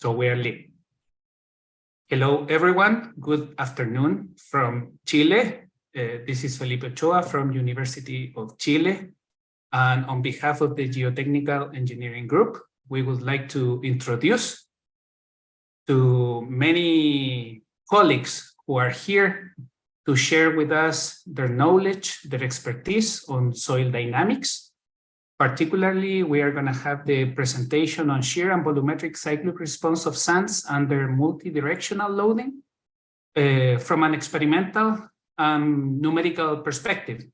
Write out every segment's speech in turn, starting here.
So we are lit. Hello, everyone. Good afternoon from Chile. This is Felipe Ochoa from University of Chile. And on behalf of the Geotechnical Engineering Group, we would like to introduce to many colleagues who are here to share with us their knowledge, their expertise on soil dynamics. Particularly, we are going to have the presentation on shear and volumetric cyclic response of sands under multi-directional loading from an experimental and numerical perspective.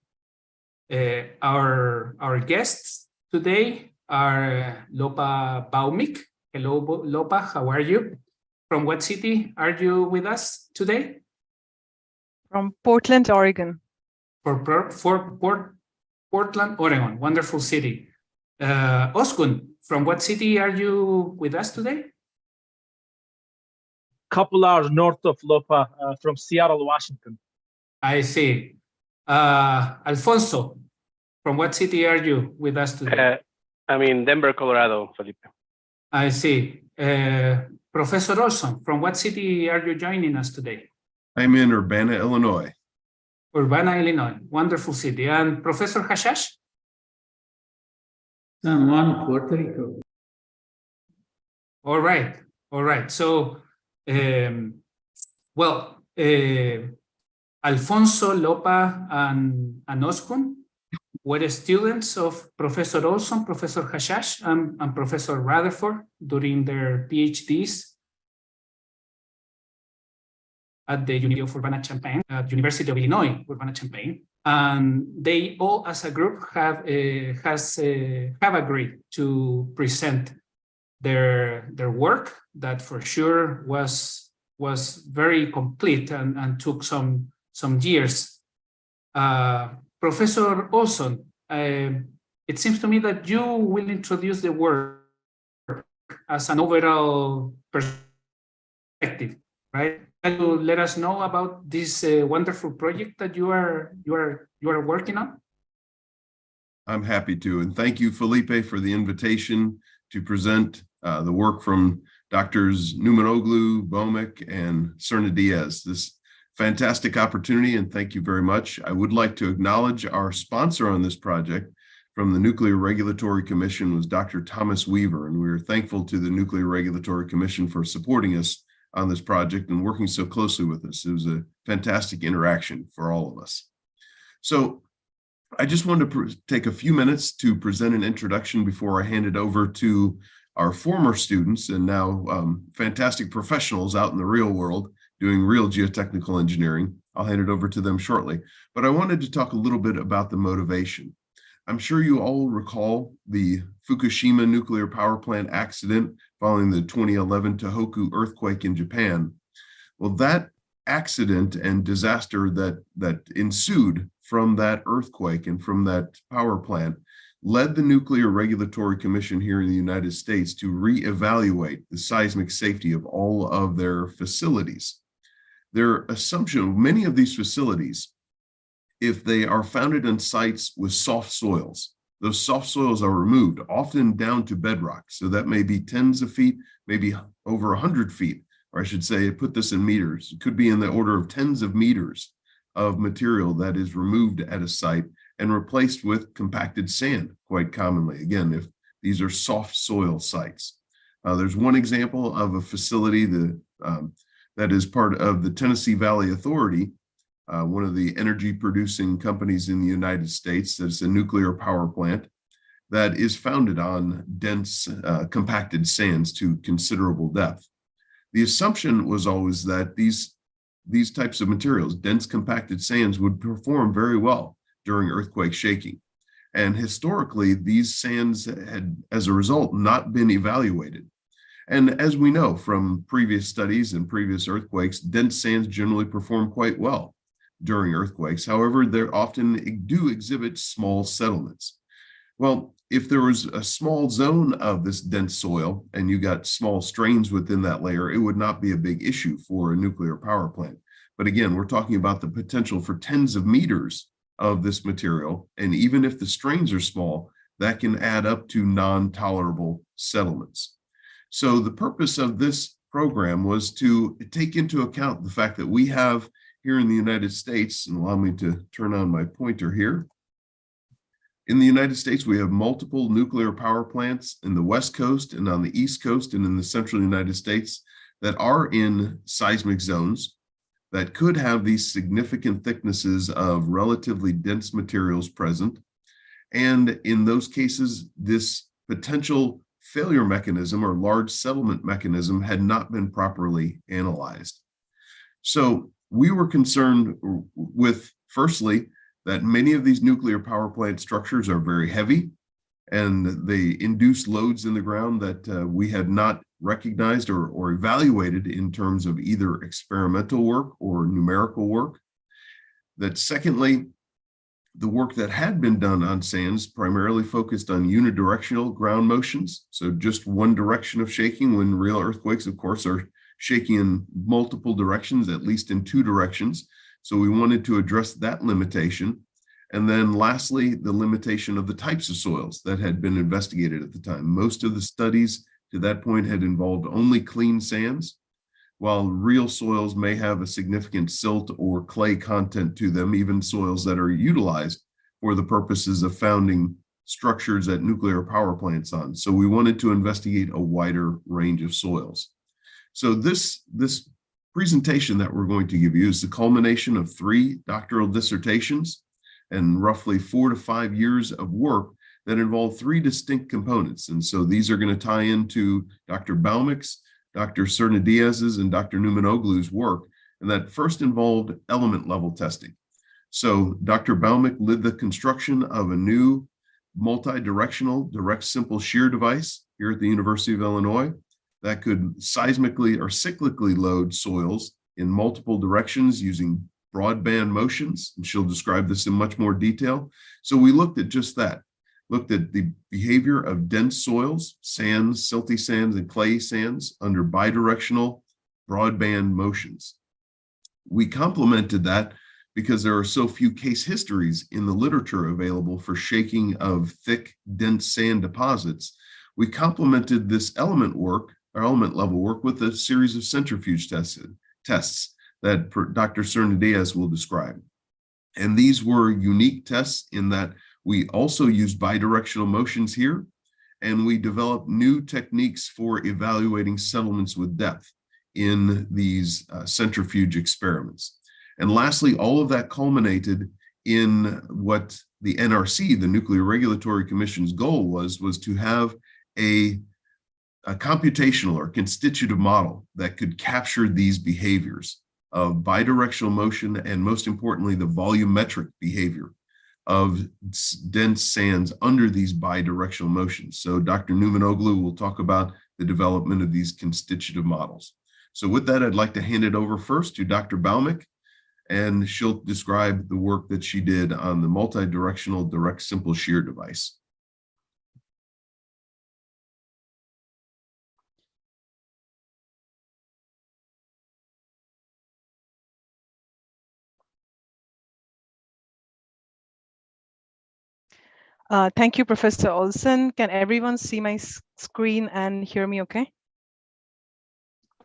Our guests today are Lopa Baumik. Hello, Lopa, how are you? From what city are you with us today? From Portland, Oregon. Portland, Oregon, wonderful city. Oskun, from what city are you with us today? Couple hours north of Lopa, from Seattle, Washington. I see. Alfonso, from what city are you with us today? I'm in Denver, Colorado, Felipe. I see. Professor Olson, from what city are you joining us today? I'm in Urbana, Illinois. Urbana, Illinois, wonderful city. And Professor Hashash? San Juan, Puerto Rico. All right. So, Alfonso, Lopa, and Oskun were students of Professor Olson, Professor Hashash, and Professor Rutherford during their PhDs at the University of Illinois, Urbana-Champaign. And they all, as a group, have agreed to present their work that for sure was very complete and took some years. Professor Olson, it seems to me that you will introduce the work as an overall perspective, right? Can you let us know about this wonderful project that you are working on? I'm happy to, and thank you, Felipe, for the invitation to present the work from Doctors Numanoglu, Baumik, and Cerna-Diaz. This fantastic opportunity, and thank you very much. I would like to acknowledge our sponsor on this project from the Nuclear Regulatory Commission was Dr. Thomas Weaver, and we are thankful to the Nuclear Regulatory Commission for supporting us on this project and working so closely with us. It was a fantastic interaction for all of us. So I just wanted to take a few minutes to present an introduction before I hand it over to our former students and now fantastic professionals out in the real world doing real geotechnical engineering. I'll hand it over to them shortly. But I wanted to talk a little bit about the motivation. I'm sure you all recall the Fukushima nuclear power plant accident following the 2011 Tohoku earthquake in Japan. Well, that accident and disaster that ensued from that earthquake and from that power plant led the Nuclear Regulatory Commission here in the United States to reevaluate the seismic safety of all of their facilities. Their assumption, many of these facilities, if they are founded on sites with soft soils, those soft soils are removed, often down to bedrock. So that may be tens of feet, maybe over 100 feet, or I should say, put this in meters. It could be in the order of tens of meters of material that is removed at a site and replaced with compacted sand, quite commonly. Again, if these are soft soil sites. There's one example of a facility that is part of the Tennessee Valley Authority, one of the energy producing companies in the United States. That's a nuclear power plant that is founded on dense compacted sands to considerable depth. The assumption was always that these types of materials, dense compacted sands, would perform very well during earthquake shaking. And historically, these sands had, as a result, not been evaluated. And as we know from previous studies and previous earthquakes, dense sands generally perform quite well during earthquakes. However, they often do exhibit small settlements. Well, if there was a small zone of this dense soil and you got small strains within that layer, it would not be a big issue for a nuclear power plant. But again, we're talking about the potential for tens of meters of this material. And even if the strains are small, that can add up to non-tolerable settlements. So the purpose of this program was to take into account the fact that we have here in the United States, and allow me to turn on my pointer here. In the United States, we have multiple nuclear power plants in the West Coast and on the East Coast and in the central United States that are in seismic zones that could have these significant thicknesses of relatively dense materials present. And in those cases, this potential failure mechanism or large settlement mechanism had not been properly analyzed. So we were concerned with, firstly, that many of these nuclear power plant structures are very heavy and they induce loads in the ground that we had not recognized or evaluated in terms of either experimental work or numerical work. That secondly, the work that had been done on sands primarily focused on unidirectional ground motions. So just one direction of shaking, when real earthquakes, of course, are shaking in multiple directions, at least in two directions. So we wanted to address that limitation. And then lastly, the limitation of the types of soils that had been investigated at the time. Most of the studies to that point had involved only clean sands, while real soils may have a significant silt or clay content to them, even soils that are utilized for the purposes of founding structures at nuclear power plants on. So we wanted to investigate a wider range of soils. So this presentation that we're going to give you is the culmination of 3 doctoral dissertations and roughly 4 to 5 years of work that involve 3 distinct components. And so these are going to tie into Dr. Baumek's, Dr. Serna-Diaz's, and Dr. Numanoğlu's work, and that first involved element level testing. So Dr. Baumek led the construction of a new multi-directional direct simple shear device here at the University of Illinois that could seismically or cyclically load soils in multiple directions using broadband motions, and she'll describe this in much more detail. So we looked at just that, looked at the behavior of dense soils, sands, silty sands, and clayey sands under bidirectional broadband motions. We complemented that because there are so few case histories in the literature available for shaking of thick, dense sand deposits. We complemented this element work, or element level work, with a series of centrifuge tests that Dr. Serna-Diaz will describe. And these were unique tests in that we also used bidirectional motions here, and we developed new techniques for evaluating settlements with depth in these centrifuge experiments. And lastly, all of that culminated in what the NRC, the Nuclear Regulatory Commission's goal was to have a computational or constitutive model that could capture these behaviors of bidirectional motion and, most importantly, the volumetric behavior of dense sands under these bidirectional motions. So Dr. Numanoğlu will talk about the development of these constitutive models. So with that, I'd like to hand it over first to Dr. Baumek, and she'll describe the work that she did on the multi-directional direct simple shear device. Thank you, Professor Olson. Can everyone see my screen and hear me okay?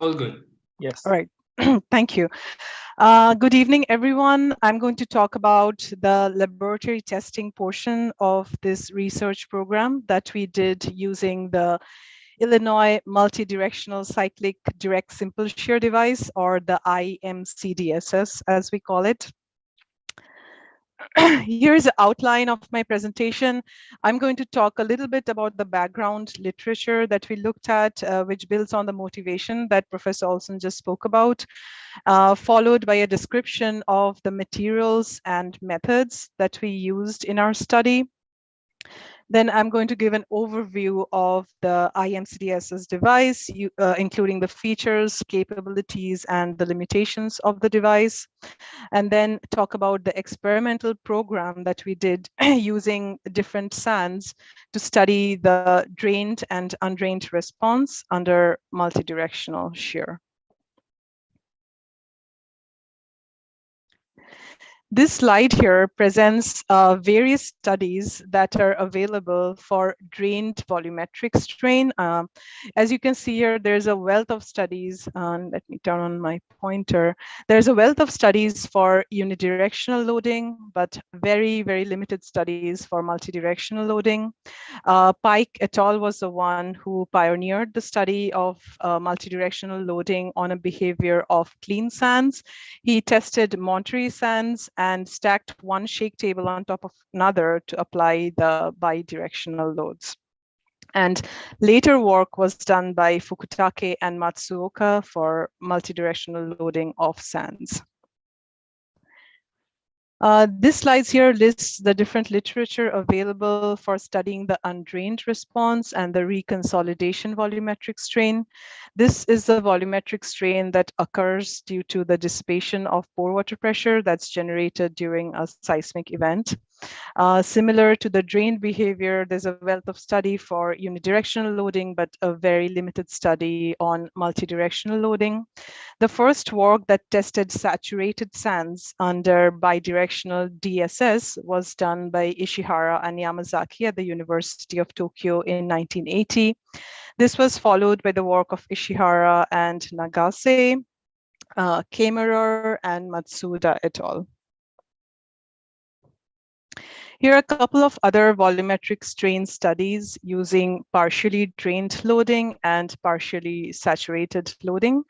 All good. Yes. All right. Thank you. Good evening, everyone. I'm going to talk about the laboratory testing portion of this research program that we did using the Illinois Multidirectional Cyclic Direct Simple Shear Device, or the IMCDSS, as we call it. Here's an outline of my presentation. I'm going to talk a little bit about the background literature that we looked at, which builds on the motivation that Professor Olson just spoke about, followed by a description of the materials and methods that we used in our study. Then I'm going to give an overview of the IMCDSS device, including the features, capabilities, and the limitations of the device. And then talk about the experimental program that we did using different sands to study the drained and undrained response under multidirectional shear. This slide here presents various studies that are available for drained volumetric strain. As you can see here, there's a wealth of studies. Let me turn on my pointer. There's a wealth of studies for unidirectional loading, but very, very limited studies for multidirectional loading. Pike et al. Was the one who pioneered the study of multidirectional loading on a behavior of clean sands. He tested Monterey sands and stacked one shake table on top of another to apply the bidirectional loads. And later work was done by Fukutake and Matsuoka for multidirectional loading of sands. This slide here lists the different literature available for studying the undrained response and the reconsolidation volumetric strain. This is the volumetric strain that occurs due to the dissipation of pore water pressure that's generated during a seismic event. Similar to the drained behavior, there's a wealth of study for unidirectional loading, but a very limited study on multidirectional loading. The first work that tested saturated sands under bidirectional DSS was done by Ishihara and Yamazaki at the University of Tokyo in 1980. This was followed by the work of Ishihara and Nagase, Kammerer, and Matsuda et al. Here are a couple of other volumetric strain studies using partially drained loading and partially saturated loading.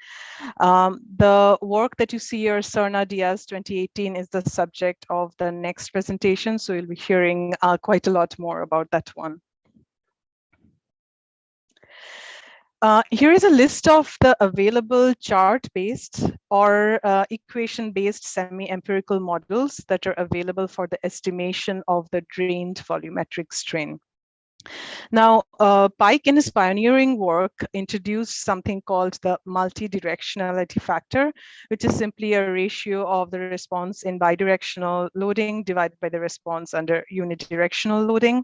The work that you see here, Serna Diaz 2018, is the subject of the next presentation, so you'll be hearing quite a lot more about that one. Here is a list of the available chart-based or equation-based semi-empirical models that are available for the estimation of the drained volumetric strain. Now, Pike in his pioneering work introduced something called the multidirectionality factor, which is simply a ratio of the response in bidirectional loading divided by the response under unidirectional loading.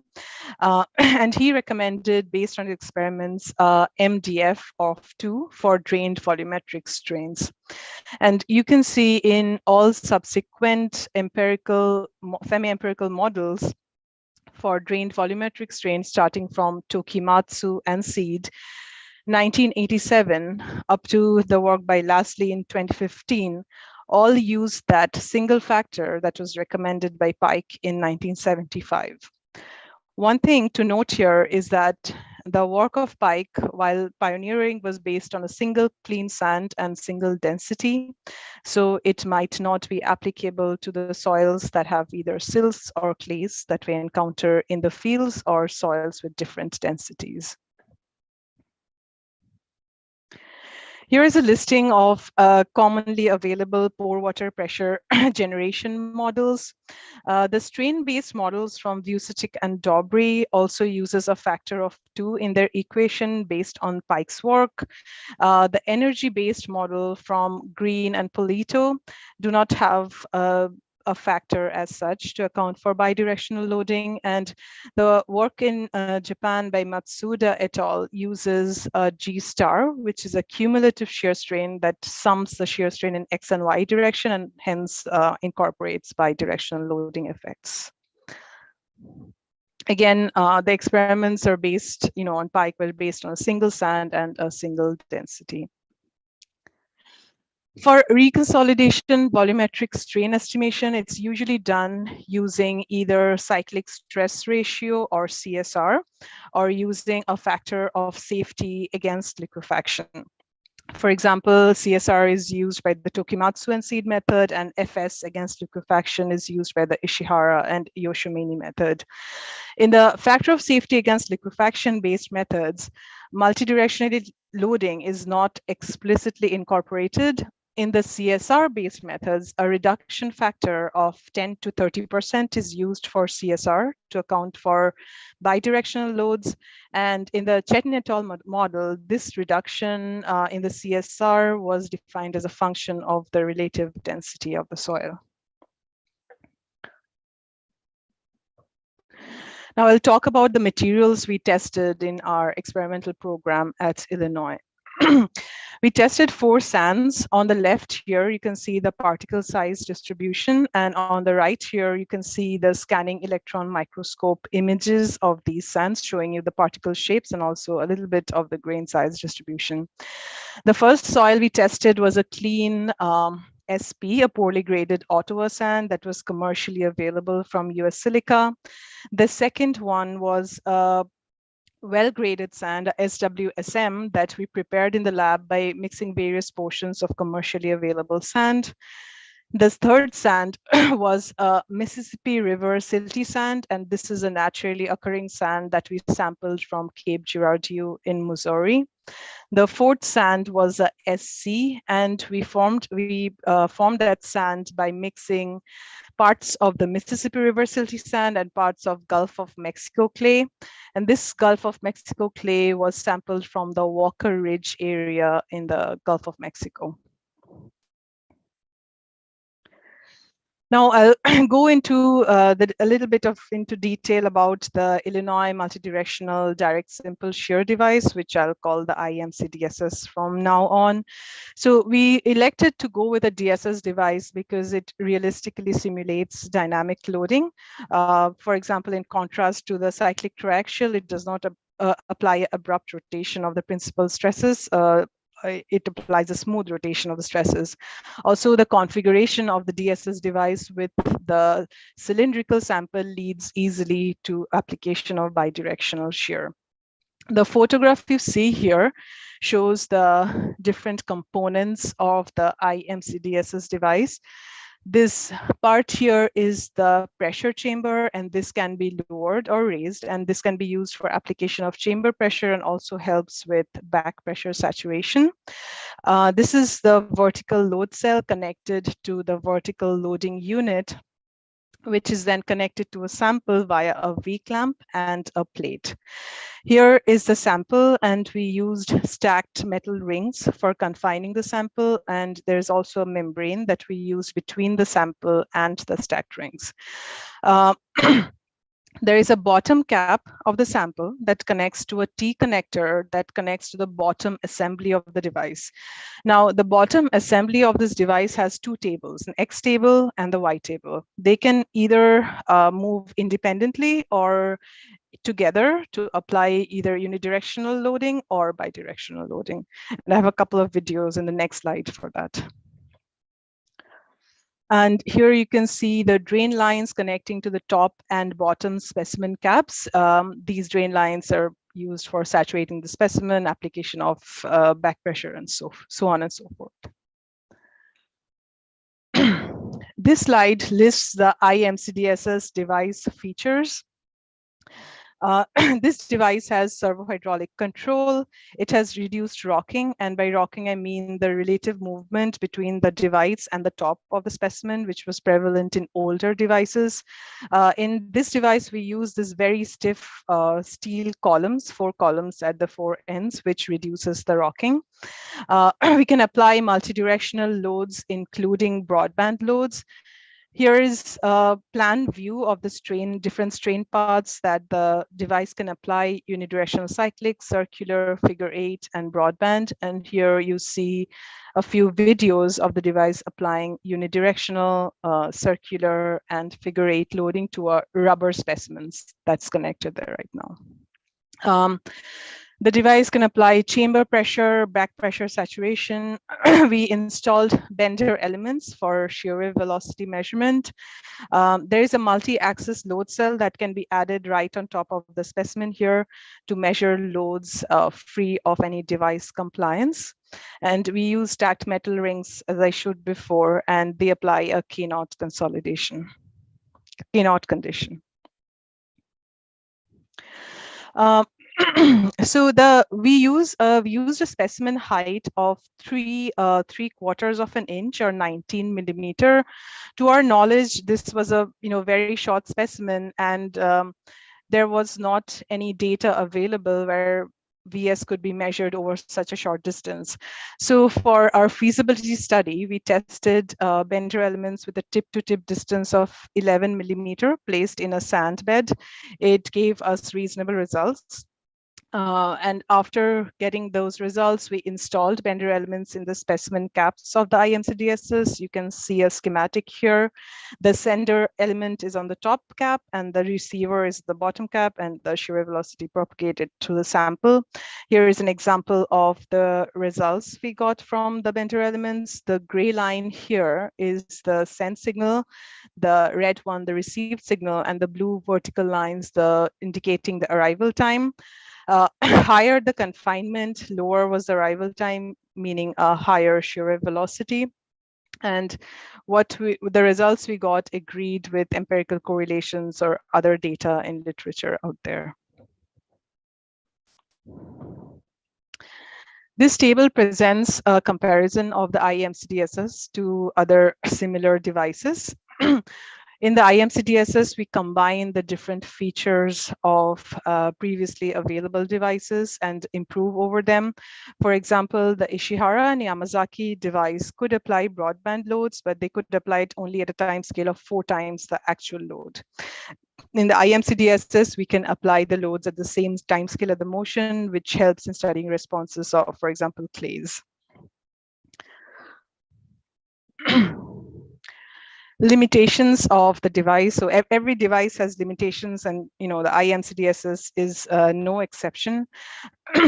And he recommended, based on experiments, MDF of 2 for drained volumetric strains. And you can see in all subsequent semi-empirical models for drained volumetric strains starting from Tokimatsu and Seed, 1987, up to the work by Lastly in 2015, all used that single factor that was recommended by Pike in 1975. One thing to note here is that the work of Pike, while pioneering, was based on a single clean sand and single density. So it might not be applicable to the soils that have either silts or clays that we encounter in the fields or soils with different densities. Here is a listing of commonly available pore water pressure generation models. The strain-based models from Vucetich and Dobry also uses a factor of 2 in their equation based on Pike's work. The energy-based model from Green and Polito do not have a factor as such to account for bidirectional loading, and the work in Japan by Matsuda et al. Uses G star, which is a cumulative shear strain that sums the shear strain in X and Y direction and hence incorporates bidirectional loading effects. Again, the experiments are based, on Pike, were based on a single sand and a single density. For reconsolidation volumetric strain estimation, it's usually done using either cyclic stress ratio or CSR, or using a factor of safety against liquefaction. For example, CSR is used by the Tokimatsu and Seed method, and FS against liquefaction is used by the Ishihara and Yoshimine method. In the factor of safety against liquefaction-based methods, multidirectional loading is not explicitly incorporated. In the CSR-based methods, a reduction factor of 10 to 30% is used for CSR to account for bidirectional loads. And in the Chetin et al. Model, this reduction in the CSR was defined as a function of the relative density of the soil. Now I'll talk about the materials we tested in our experimental program at Illinois. We tested 4 sands. On the left here, you can see the particle size distribution. And on the right here, you can see the scanning electron microscope images of these sands showing you the particle shapes and also a little bit of the grain size distribution. The first soil we tested was a clean SP, a poorly graded Ottawa sand that was commercially available from US Silica. The second one was well-graded sand, SWSM, that we prepared in the lab by mixing various portions of commercially available sand. The third sand was a Mississippi River silty sand, and this is a naturally occurring sand that we sampled from Cape Girardeau in Missouri. The fourth sand was a SC, and we formed that sand by mixing parts of the Mississippi River silty sand and parts of Gulf of Mexico clay. And this Gulf of Mexico clay was sampled from the Walker Ridge area in the Gulf of Mexico. Now I'll go into a little bit into detail about the Illinois multidirectional direct simple shear device, which I'll call the IMC-DSS from now on. So we elected to go with a DSS device because it realistically simulates dynamic loading. For example, in contrast to the cyclic triaxial, it does not apply abrupt rotation of the principal stresses. It applies a smooth rotation of the stresses. Also, the configuration of the DSS device with the cylindrical sample leads easily to application of bidirectional shear. The photograph you see here shows the different components of the IMC-DSS device. This part here is the pressure chamber, and this can be lowered or raised, and this can be used for application of chamber pressure and also helps with back pressure saturation. This is the vertical load cell connected to the vertical loading unit, which is then connected to a sample via a V-clamp and a plate. Here is the sample, and we used stacked metal rings for confining the sample, and there's also a membrane that we use between the sample and the stacked rings. There is a bottom cap of the sample that connects to a T connector that connects to the bottom assembly of the device. Now, the bottom assembly of this device has 2 tables, an X table and the Y table. They can either move independently or together to apply either unidirectional loading or bidirectional loading. And I have a couple of videos in the next slide for that. And here you can see the drain lines connecting to the top and bottom specimen caps. These drain lines are used for saturating the specimen, application of back pressure, and so on and so forth. This slide lists the IMC-DSS device features. This device has servo-hydraulic control. It has reduced rocking, and by rocking I mean the relative movement between the device and the top of the specimen, which was prevalent in older devices. In this device, we use this very stiff steel columns, 4 columns at the 4 ends, which reduces the rocking. We can apply multidirectional loads, including broadband loads. Here is a plan view of the different strain paths that the device can apply: unidirectional cyclic, circular, figure 8, and broadband. And here you see a few videos of the device applying unidirectional, circular, and figure 8 loading to a rubber specimens that's connected there right now. The device can apply chamber pressure, back pressure saturation. We installed bender elements for shear wave velocity measurement. There is a multi-axis load cell that can be added right on top of the specimen here to measure loads free of any device compliance. And we use stacked metal rings, as I showed before, and they apply a K0 consolidation, K0 condition. So we used a specimen height of 3/4 of an inch or 19 millimeter. To our knowledge, this was a very short specimen, and there was not any data available where VS could be measured over such a short distance. So for our feasibility study, we tested bender elements with a tip-to-tip distance of 11 millimeter placed in a sand bed. It gave us reasonable results. And after getting those results, we installed Bender elements in the specimen caps of the IMCDSs. You can see a schematic here. The sender element is on the top cap and the receiver is the bottom cap, and the shear velocity propagated to the sample. Here is an example of the results we got from the Bender elements. The gray line here is the send signal, the red one, the received signal, and the blue vertical lines, indicating the arrival time. Higher the confinement, lower was the arrival time, meaning a higher shear velocity. And the results we got agreed with empirical correlations or other data in literature out there. This table presents a comparison of the IMCDSs to other similar devices. In the IMCDSs, we combine the different features of previously available devices and improve over them. For example, the Ishihara and Yamazaki device could apply broadband loads, but they could apply it only at a time scale of 4 times the actual load. In the IMCDSs, we can apply the loads at the same time scale of the motion, which helps in studying responses of, for example, clays. Limitations of the device. So every device has limitations, and the IMCDSs is no exception.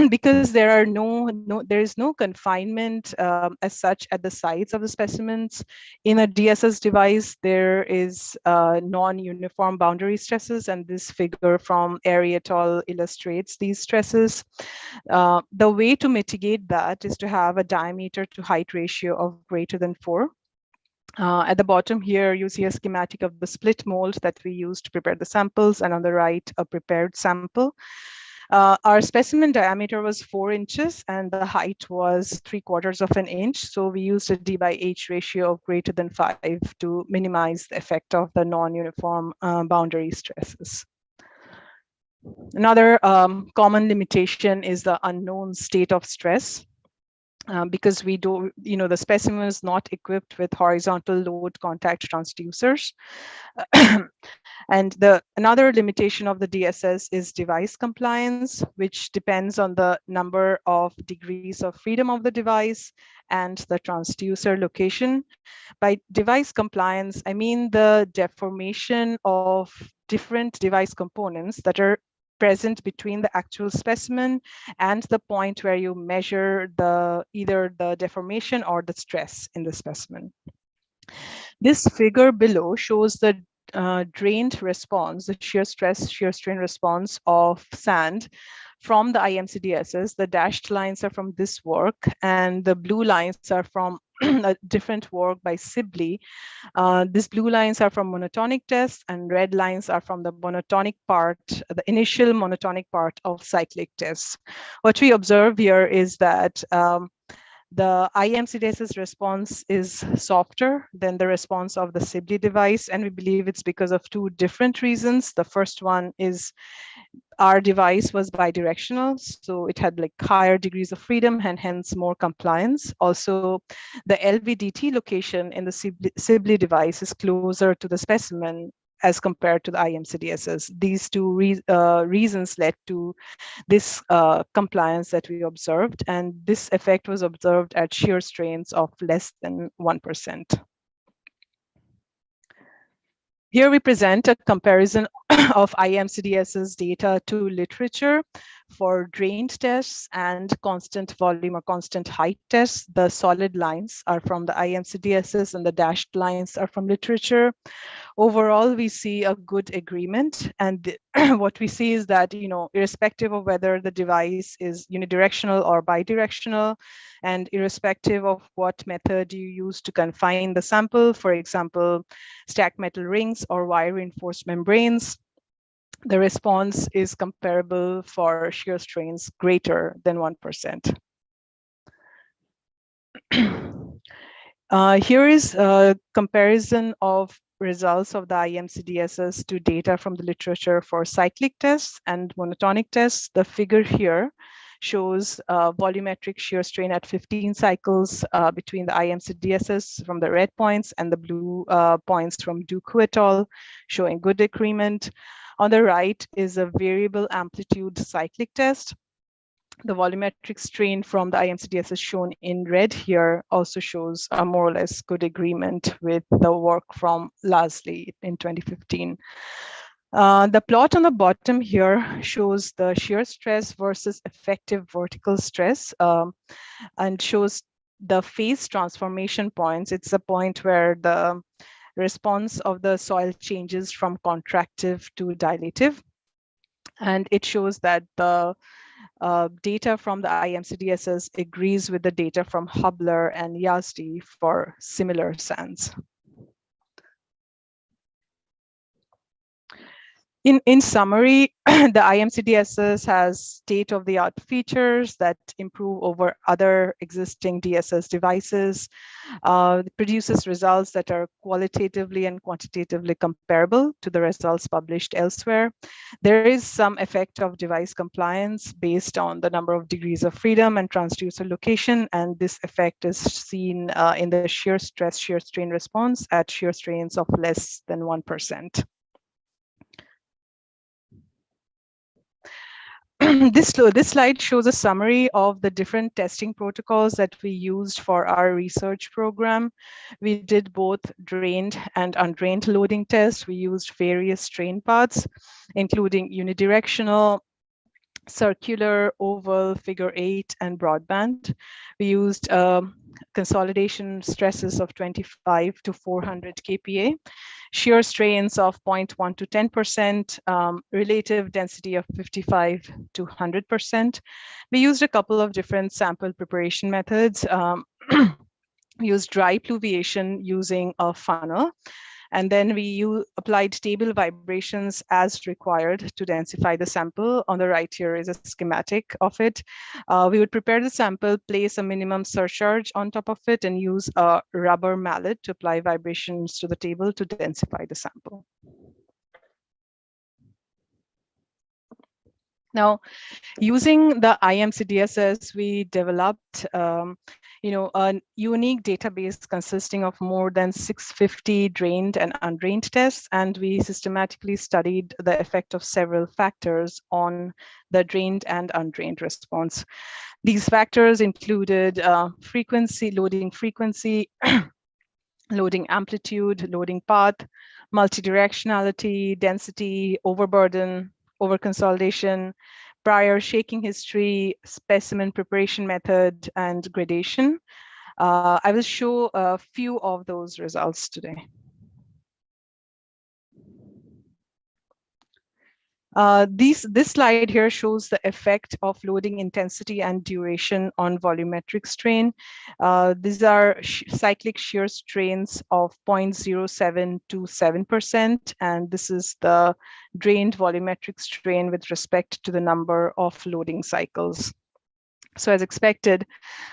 Because there is no confinement as such at the sides of the specimens. In a DSS device, there is non-uniform boundary stresses, and this figure from Airy et al. Illustrates these stresses. The way to mitigate that is to have a diameter to height ratio of greater than 4. At the bottom here, you see a schematic of the split mold that we used to prepare the samples, and on the right, a prepared sample. Our specimen diameter was 4 inches and the height was 3/4 of an inch. So we used a D/H ratio of greater than 5 to minimize the effect of the non-uniform boundary stresses. Another common limitation is the unknown state of stress. Because we do, the specimen is not equipped with horizontal load contact transducers. And another limitation of the DSS is device compliance, which depends on the number of degrees of freedom of the device and the transducer location. By device compliance, I mean the deformation of different device components that are present between the actual specimen and the point where you measure either the deformation or the stress in the specimen. This figure below shows the drained response, the shear stress, shear strain response of sand from the IMCDSs. The dashed lines are from this work, and the blue lines are from a different work by Sibley. These blue lines are from monotonic tests, and red lines are from the monotonic part, the initial monotonic part of cyclic tests. What we observe here is that the IMCDS's response is softer than the response of the Sibley device, and we believe it's because of 2 different reasons. The first one is our device was bidirectional, so it had higher degrees of freedom and hence more compliance. Also, the LVDT location in the Sibley device is closer to the specimen as compared to the IMCDSs. These 2 reasons led to this compliance that we observed, and this effect was observed at shear strains of less than 1%. Here we present a comparison of IMCDS's data to literature for drained tests and constant volume or constant height tests. The solid lines are from the IMCDSs and the dashed lines are from literature. Overall, we see a good agreement, and what we see is that, irrespective of whether the device is unidirectional or bidirectional, and irrespective of what method you use to confine the sample, for example, stacked metal rings or wire reinforced membranes, the response is comparable for shear strains greater than 1%. Here is a comparison of results of the IMCDSs to data from the literature for cyclic tests and monotonic tests. The figure here shows volumetric shear strain at 15 cycles between the IMCDSs from the red points and the blue points from Duku et al., showing good decrement. On the right is a variable amplitude cyclic test. The volumetric strain from the IMCDS shown in red here also shows a more or less good agreement with the work from Lasley in 2015. The plot on the bottom here shows the shear stress versus effective vertical stress, and shows the phase transformation points. It's a point where the response of the soil changes from contractive to dilative. And it shows that the data from the IMCDSS agrees with the data from Hubler and Yazdi for similar sands. In summary, the IMCDSS has state-of-the-art features that improve over other existing DSS devices, produces results that are qualitatively and quantitatively comparable to the results published elsewhere. There is some effect of device compliance based on the number of degrees of freedom and transducer location, and this effect is seen in the shear stress shear strain response at shear strains of less than 1%. This slide shows a summary of the different testing protocols that we used for our research program. We did both drained and undrained loading tests. We used various strain paths, including unidirectional, circular, oval, figure 8, and broadband. We used consolidation stresses of 25 to 400 kPa, shear strains of 0.1 to 10%, relative density of 55 to 100%. We used a couple of different sample preparation methods. We used dry pluviation using a funnel. And then we applied table vibrations as required to densify the sample. On the right here is a schematic of it. We would prepare the sample, place a minimum surcharge on top of it, and use a rubber mallet to apply vibrations to the table to densify the sample. Now, using the IMCDSS, we developed a unique database consisting of more than 650 drained and undrained tests, and we systematically studied the effect of several factors on the drained and undrained response. These factors included loading frequency, loading amplitude, loading path, multidirectionality, density, overburden, overconsolidation, prior shaking history, specimen preparation method, and gradation. I will show a few of those results today. This slide here shows the effect of loading intensity and duration on volumetric strain. These are cyclic shear strains of 0.07 to 7%, and this is the drained volumetric strain with respect to the number of loading cycles. So as expected,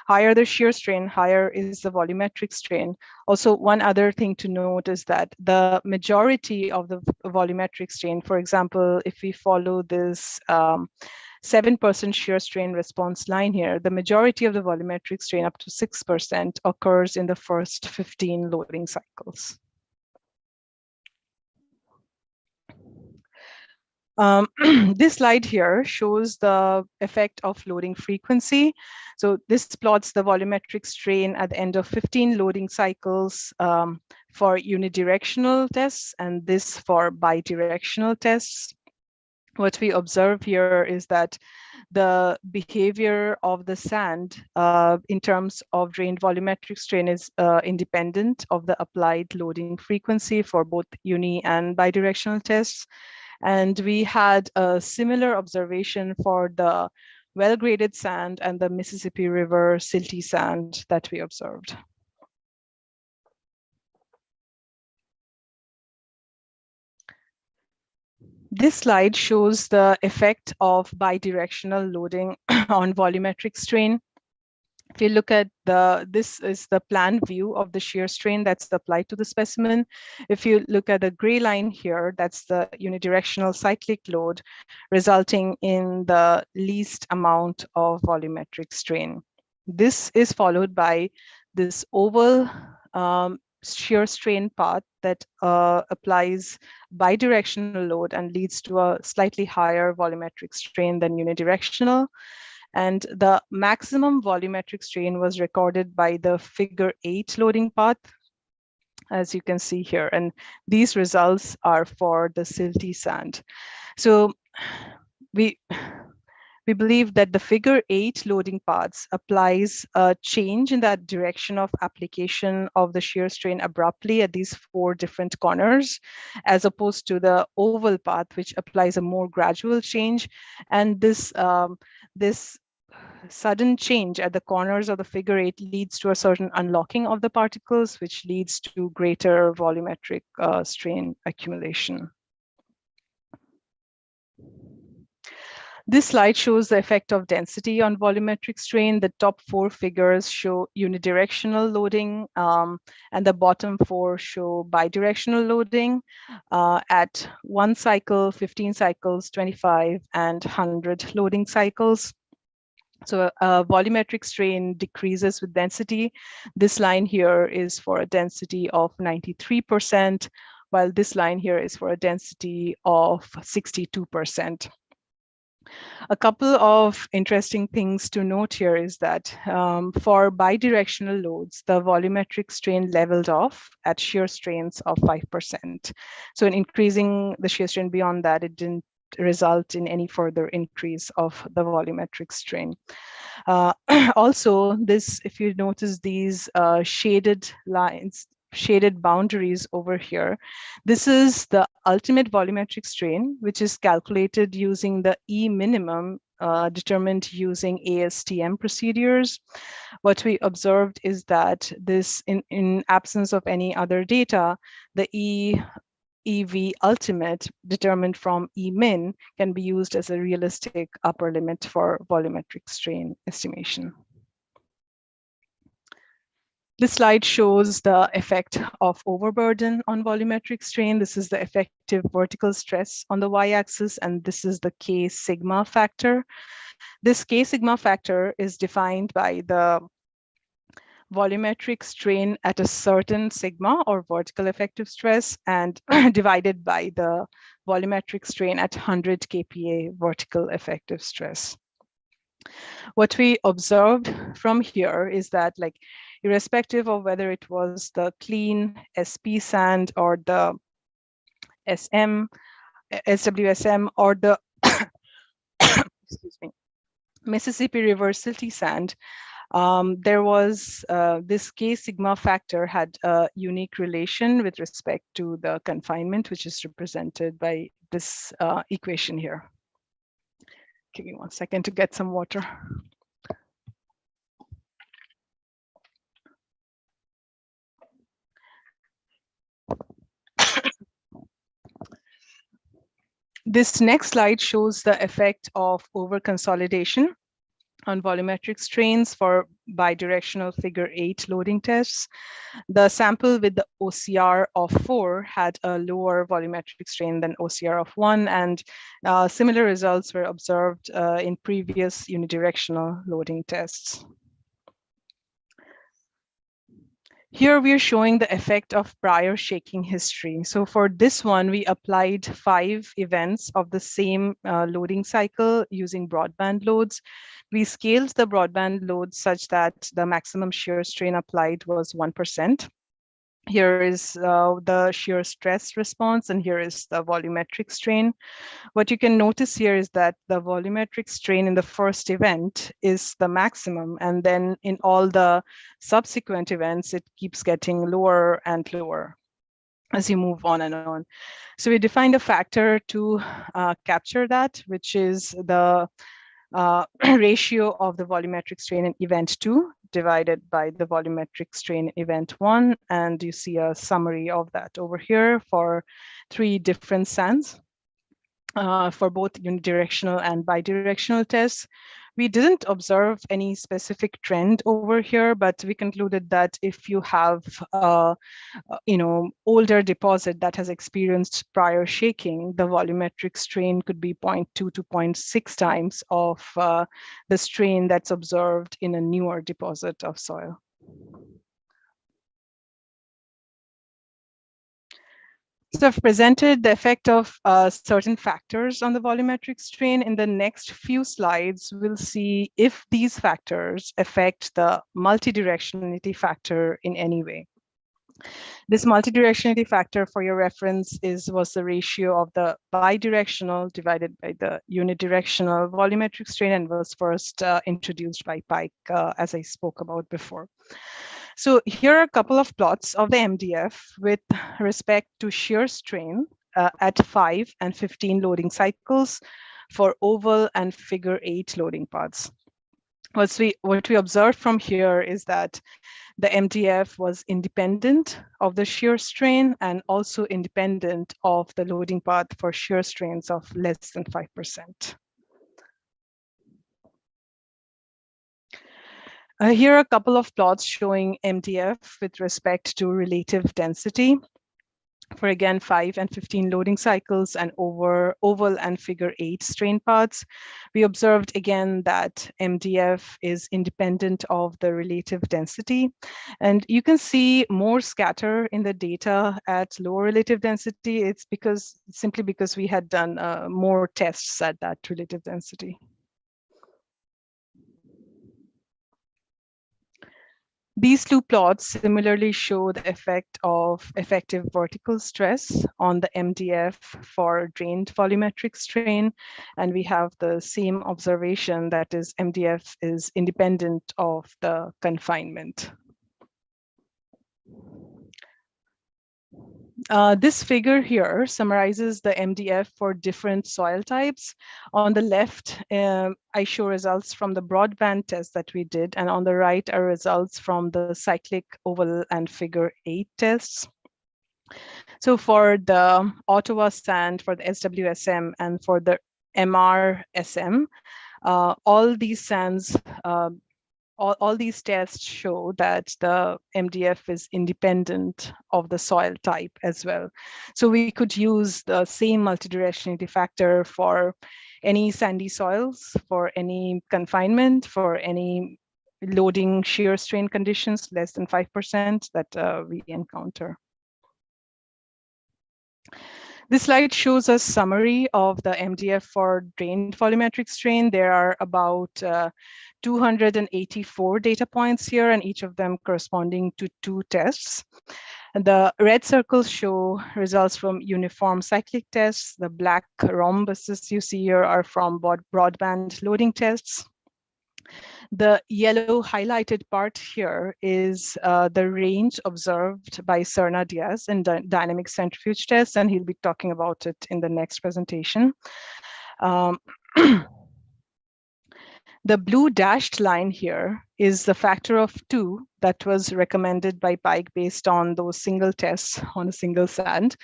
higher the shear strain, higher is the volumetric strain. Also, one other thing to note is that the majority of the volumetric strain, for example, if we follow this 7% shear strain response line here, the majority of the volumetric strain, up to 6%, occurs in the first 15 loading cycles. This slide here shows the effect of loading frequency. So this plots the volumetric strain at the end of 15 loading cycles for unidirectional tests, and this for bidirectional tests. What we observe here is that the behavior of the sand in terms of drained volumetric strain is independent of the applied loading frequency for both uni and bidirectional tests. And we had a similar observation for the well-graded sand and the Mississippi River silty sand that we observed. This slide shows the effect of bidirectional loading on volumetric strain. If you look at this is the plan view of the shear strain that's applied to the specimen. If you look at the gray line here, that's the unidirectional cyclic load resulting in the least amount of volumetric strain. This is followed by this oval shear strain path that applies bidirectional load and leads to a slightly higher volumetric strain than unidirectional. And the maximum volumetric strain was recorded by the figure 8 loading path, as you can see here. And these results are for the silty sand. So we believe that the figure 8 loading paths applies a change in that direction of application of the shear strain abruptly at these 4 different corners, as opposed to the oval path, which applies a more gradual change. And this sudden change at the corners of the figure 8 leads to a certain unlocking of the particles, which leads to greater volumetric strain accumulation. This slide shows the effect of density on volumetric strain. The top 4 figures show unidirectional loading, and the bottom 4 show bidirectional loading at 1 cycle, 15 cycles, 25, and 100 loading cycles. So volumetric strain decreases with density. This line here is for a density of 93%, while this line here is for a density of 62%. A couple of interesting things to note here is that for bidirectional loads, the volumetric strain leveled off at shear strains of 5%. So in increasing the shear strain beyond that, it didn't result in any further increase of the volumetric strain. Also, this, if you notice these shaded lines, shaded boundaries over here, this is the ultimate volumetric strain, which is calculated using the E minimum determined using ASTM procedures. What we observed is that this, in absence of any other data, the EV ultimate determined from E min can be used as a realistic upper limit for volumetric strain estimation. This slide shows the effect of overburden on volumetric strain. This is the effective vertical stress on the y-axis, and this is the K sigma factor. This K sigma factor is defined by the volumetric strain at a certain sigma or vertical effective stress and divided by the volumetric strain at 100 kPa vertical effective stress. What we observed from here is that, like, irrespective of whether it was the clean SP sand or the SWSM or the excuse me, Mississippi River silty sand, there was this K sigma factor had a unique relation with respect to the confinement, which is represented by this equation here. Give me 1 second to get some water. This next slide shows the effect of overconsolidation on volumetric strains for bidirectional figure 8 loading tests. The sample with the OCR of 4 had a lower volumetric strain than OCR of 1, and similar results were observed in previous unidirectional loading tests. Here we are showing the effect of prior shaking history. So for this one, we applied 5 events of the same loading cycle using broadband loads. We scaled the broadband loads such that the maximum shear strain applied was 1%. Here is the shear stress response, and here is the volumetric strain. What you can notice here is that the volumetric strain in the first event is the maximum, and then in all the subsequent events, it keeps getting lower and lower as you move on and on. So we defined a factor to capture that, which is the ratio of the volumetric strain in event 2 divided by the volumetric strain in event 1. And you see a summary of that over here for 3 different sands for both unidirectional and bidirectional tests. We didn't observe any specific trend over here, but we concluded that if you have older deposit that has experienced prior shaking, the volumetric strain could be 0.2 to 0.6 times of the strain that's observed in a newer deposit of soil. So I've presented the effect of certain factors on the volumetric strain. In the next few slides, we'll see if these factors affect the multidirectionality factor in any way. This multidirectionality factor, for your reference, was the ratio of the bidirectional divided by the unidirectional volumetric strain, and was first introduced by Pike, as I spoke about before. So here are a couple of plots of the MDF with respect to shear strain at 5 and 15 loading cycles for oval and figure 8 loading paths. What we observed from here is that the MDF was independent of the shear strain and also independent of the loading path for shear strains of less than 5%. Here are a couple of plots showing MDF with respect to relative density for, again, 5 and 15 loading cycles and over oval and figure 8 strain paths. We observed again that MDF is independent of the relative density. And you can see more scatter in the data at lower relative density. It's simply because we had done more tests at that relative density. These two plots similarly show the effect of effective vertical stress on the MDF for drained volumetric strain. And we have the same observation, that is, MDF is independent of the confinement. This figure here summarizes the MDF for different soil types. On the left, I show results from the broadband test that we did, and on the right are results from the cyclic oval and figure 8 tests. So for the Ottawa sand, for the SWSM, and for the MRSM, all these sands, all these tests show that the MDF is independent of the soil type as well. So we could use the same multidirectionality factor for any sandy soils, for any confinement, for any loading shear strain conditions less than 5% that we encounter. This slide shows a summary of the MDF for drained volumetric strain. There are about 284 data points here, and each of them corresponding to 2 tests. And the red circles show results from uniform cyclic tests. The black rhombuses you see here are from broadband loading tests. The yellow highlighted part here is the range observed by Serna Diaz in dynamic centrifuge tests, and he'll be talking about it in the next presentation. The blue dashed line here is the factor of 2 that was recommended by Pike based on those single tests on a single sand.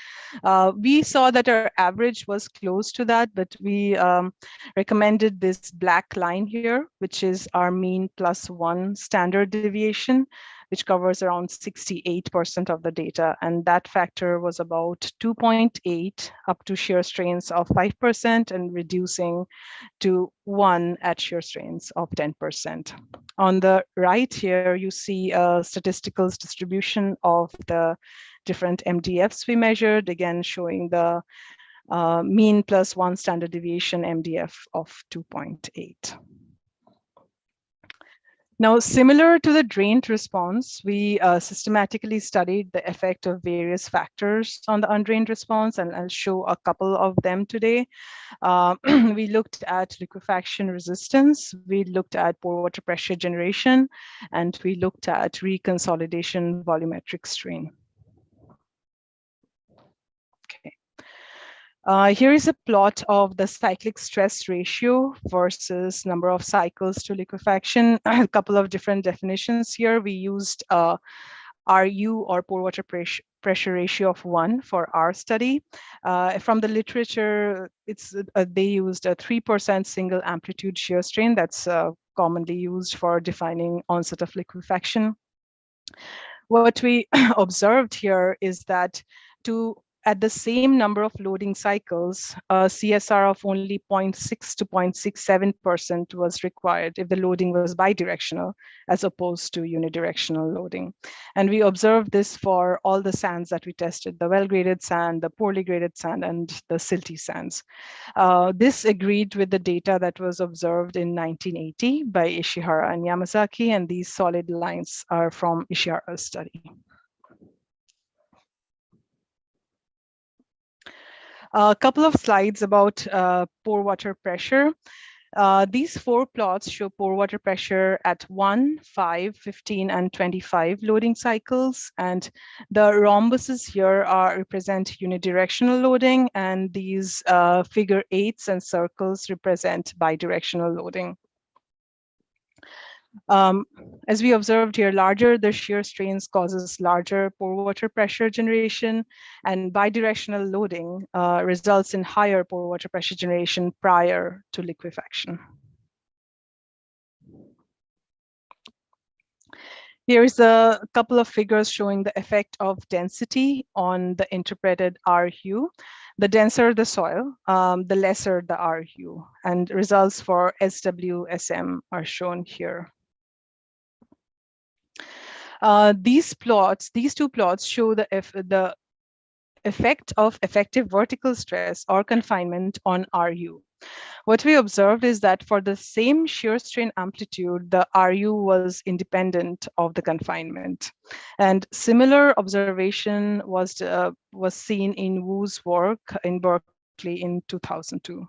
We saw that our average was close to that, but we recommended this black line here, which is our mean plus 1 standard deviation, which covers around 68% of the data. And that factor was about 2.8 up to shear strains of 5% and reducing to 1 at shear strains of 10%. On the right here, you see a statistical distribution of the different MDFs we measured, again showing the mean plus 1 standard deviation MDF of 2.8. Now, similar to the drained response, we systematically studied the effect of various factors on the undrained response, and I'll show a couple of them today. We looked at liquefaction resistance, we looked at pore water pressure generation, and we looked at reconsolidation volumetric strain. Here is a plot of the cyclic stress ratio versus number of cycles to liquefaction. A couple of different definitions here. We used RU, or pore water pressure ratio, of 1 for our study. From the literature, they used a 3% single amplitude shear strain. That's commonly used for defining onset of liquefaction. What we observed here is that to at the same number of loading cycles, a CSR of only 0.6 to 0.67% was required if the loading was bidirectional as opposed to unidirectional loading. And we observed this for all the sands that we tested, the well-graded sand, the poorly graded sand, and the silty sands. This agreed with the data that was observed in 1980 by Ishihara and Yamazaki, and these solid lines are from Ishihara's study. A couple of slides about pore water pressure. These 4 plots show pore water pressure at 1, 5, 15, and 25 loading cycles. And the rhombuses here represent unidirectional loading, and these figure 8s and circles represent bidirectional loading. As we observed here, larger the shear strains causes larger pore water pressure generation, and bidirectional loading results in higher pore water pressure generation prior to liquefaction. Here's a couple of figures showing the effect of density on the interpreted RU. The denser the soil, the lesser the RU, and results for SWSM are shown here. These 2 plots show the effect of effective vertical stress or confinement on RU. What we observed is that for the same shear strain amplitude, the RU was independent of the confinement. And similar observation was seen in Wu's work in Berkeley in 2002.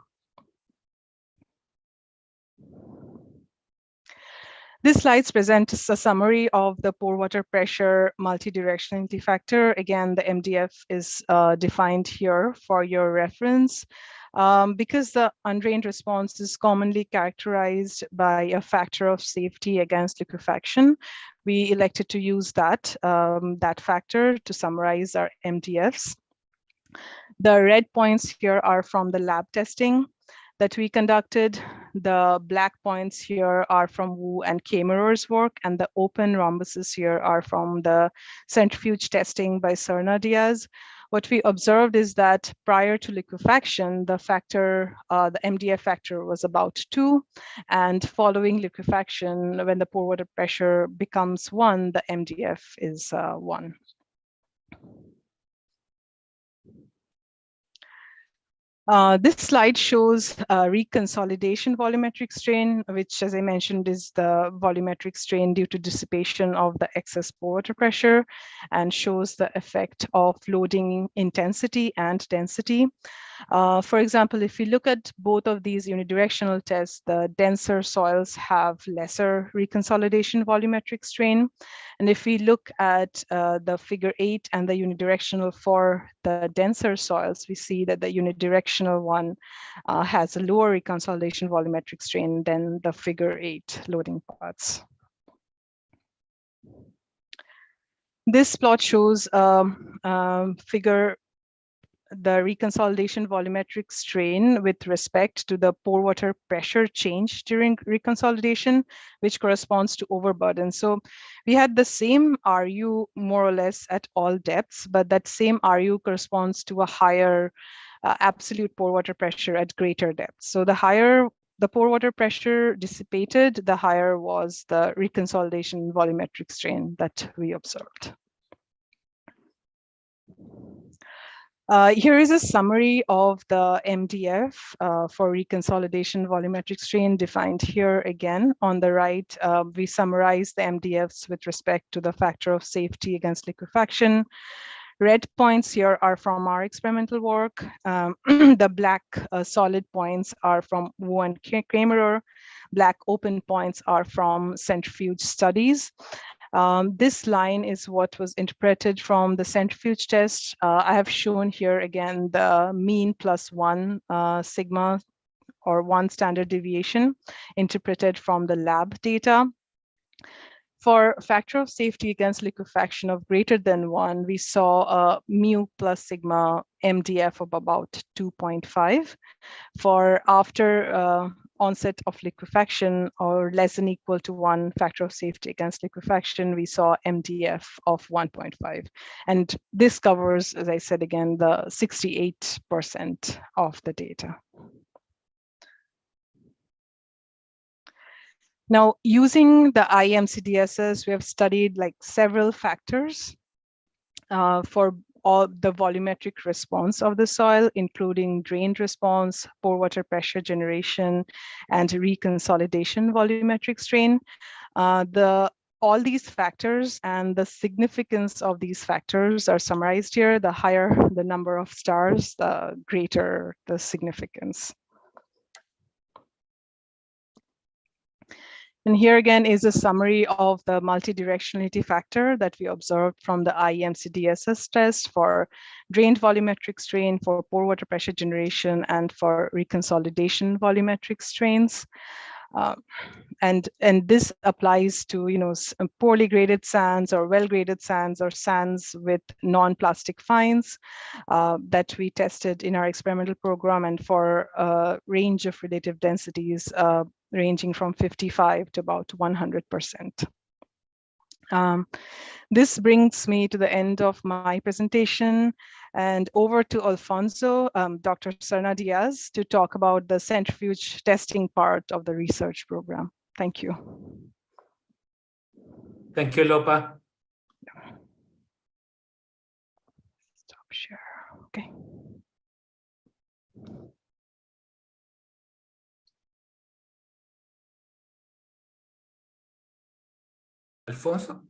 This slide presents a summary of the pore water pressure multidirectionality factor. Again, the MDF is defined here for your reference. Because the undrained response is commonly characterized by a factor of safety against liquefaction, we elected to use that factor to summarize our MDFs. The red points here are from the lab testing that we conducted. The black points here are from Wu and Kamerer's work, and the open rhombuses here are from the centrifuge testing by Serna-Diaz. What we observed is that prior to liquefaction, the factor, the MDF factor was about 2, and following liquefaction, when the pore water pressure becomes 1, the MDF is 1. This slide shows reconsolidation volumetric strain, which, as I mentioned, is the volumetric strain due to dissipation of the excess pore water pressure, and shows the effect of loading intensity and density. For example, if you look at both of these unidirectional tests, the denser soils have lesser reconsolidation volumetric strain. And if we look at the figure 8 and the unidirectional for the denser soils, we see that the unidirectional one has a lower reconsolidation volumetric strain than the figure 8 loading parts. This plot shows the reconsolidation volumetric strain with respect to the pore water pressure change during reconsolidation, which corresponds to overburden. So we had the same RU more or less at all depths, but that same RU corresponds to a higher absolute pore water pressure at greater depths. So the higher the pore water pressure dissipated, the higher was the reconsolidation volumetric strain that we observed. Here is a summary of the MDF for reconsolidation volumetric strain defined here again. On the right, we summarize the MDFs with respect to the factor of safety against liquefaction. Red points here are from our experimental work. The black solid points are from Wu and Kamerer. Black open points are from centrifuge studies. This line is what was interpreted from the centrifuge test. I have shown here again the mean plus 1 sigma or 1 standard deviation interpreted from the lab data. For factor of safety against liquefaction of greater than 1, we saw a mu plus sigma MDF of about 2.5. For after onset of liquefaction or less than equal to 1 factor of safety against liquefaction, we saw MDF of 1.5. And this covers, as I said again, the 68% of the data. Now, using the IEM-CDSS, we have studied like several factors for all the volumetric response of the soil, including drained response, pore water pressure generation, and reconsolidation volumetric strain. All these factors and the significance of these factors are summarized here. The higher the number of stars, the greater the significance. And here again is a summary of the multidirectionality factor that we observed from the IEM-CDSS test for drained volumetric strain, for pore water pressure generation, and for reconsolidation volumetric strains. And this applies to poorly graded sands or well-graded sands or sands with non-plastic fines that we tested in our experimental program, and for a range of relative densities ranging from 55 to about 100%. This brings me to the end of my presentation, and over to Alfonso, Dr. Serna Diaz, to talk about the centrifuge testing part of the research program. Thank you. Thank you, Lopa. Stop share. Okay. Alfonso?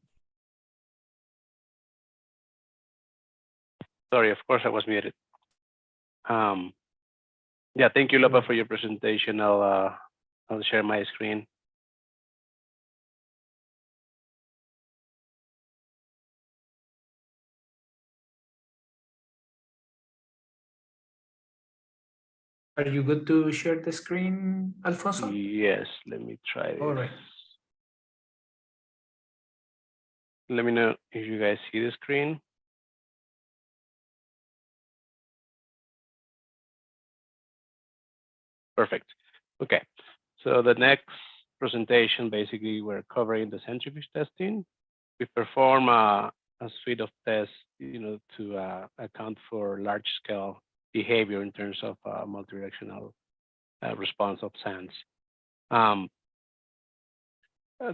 Sorry, of course I was muted. Yeah, thank you, Lopa, for your presentation. I'll share my screen. Are you good to share the screen, Alfonso? Yes, let me try this. All right. Let me know if you guys see the screen. Perfect. Okay, so the next presentation, basically, we're covering the centrifuge testing. We perform a suite of tests, to account for large-scale behavior in terms of multidirectional response of sands.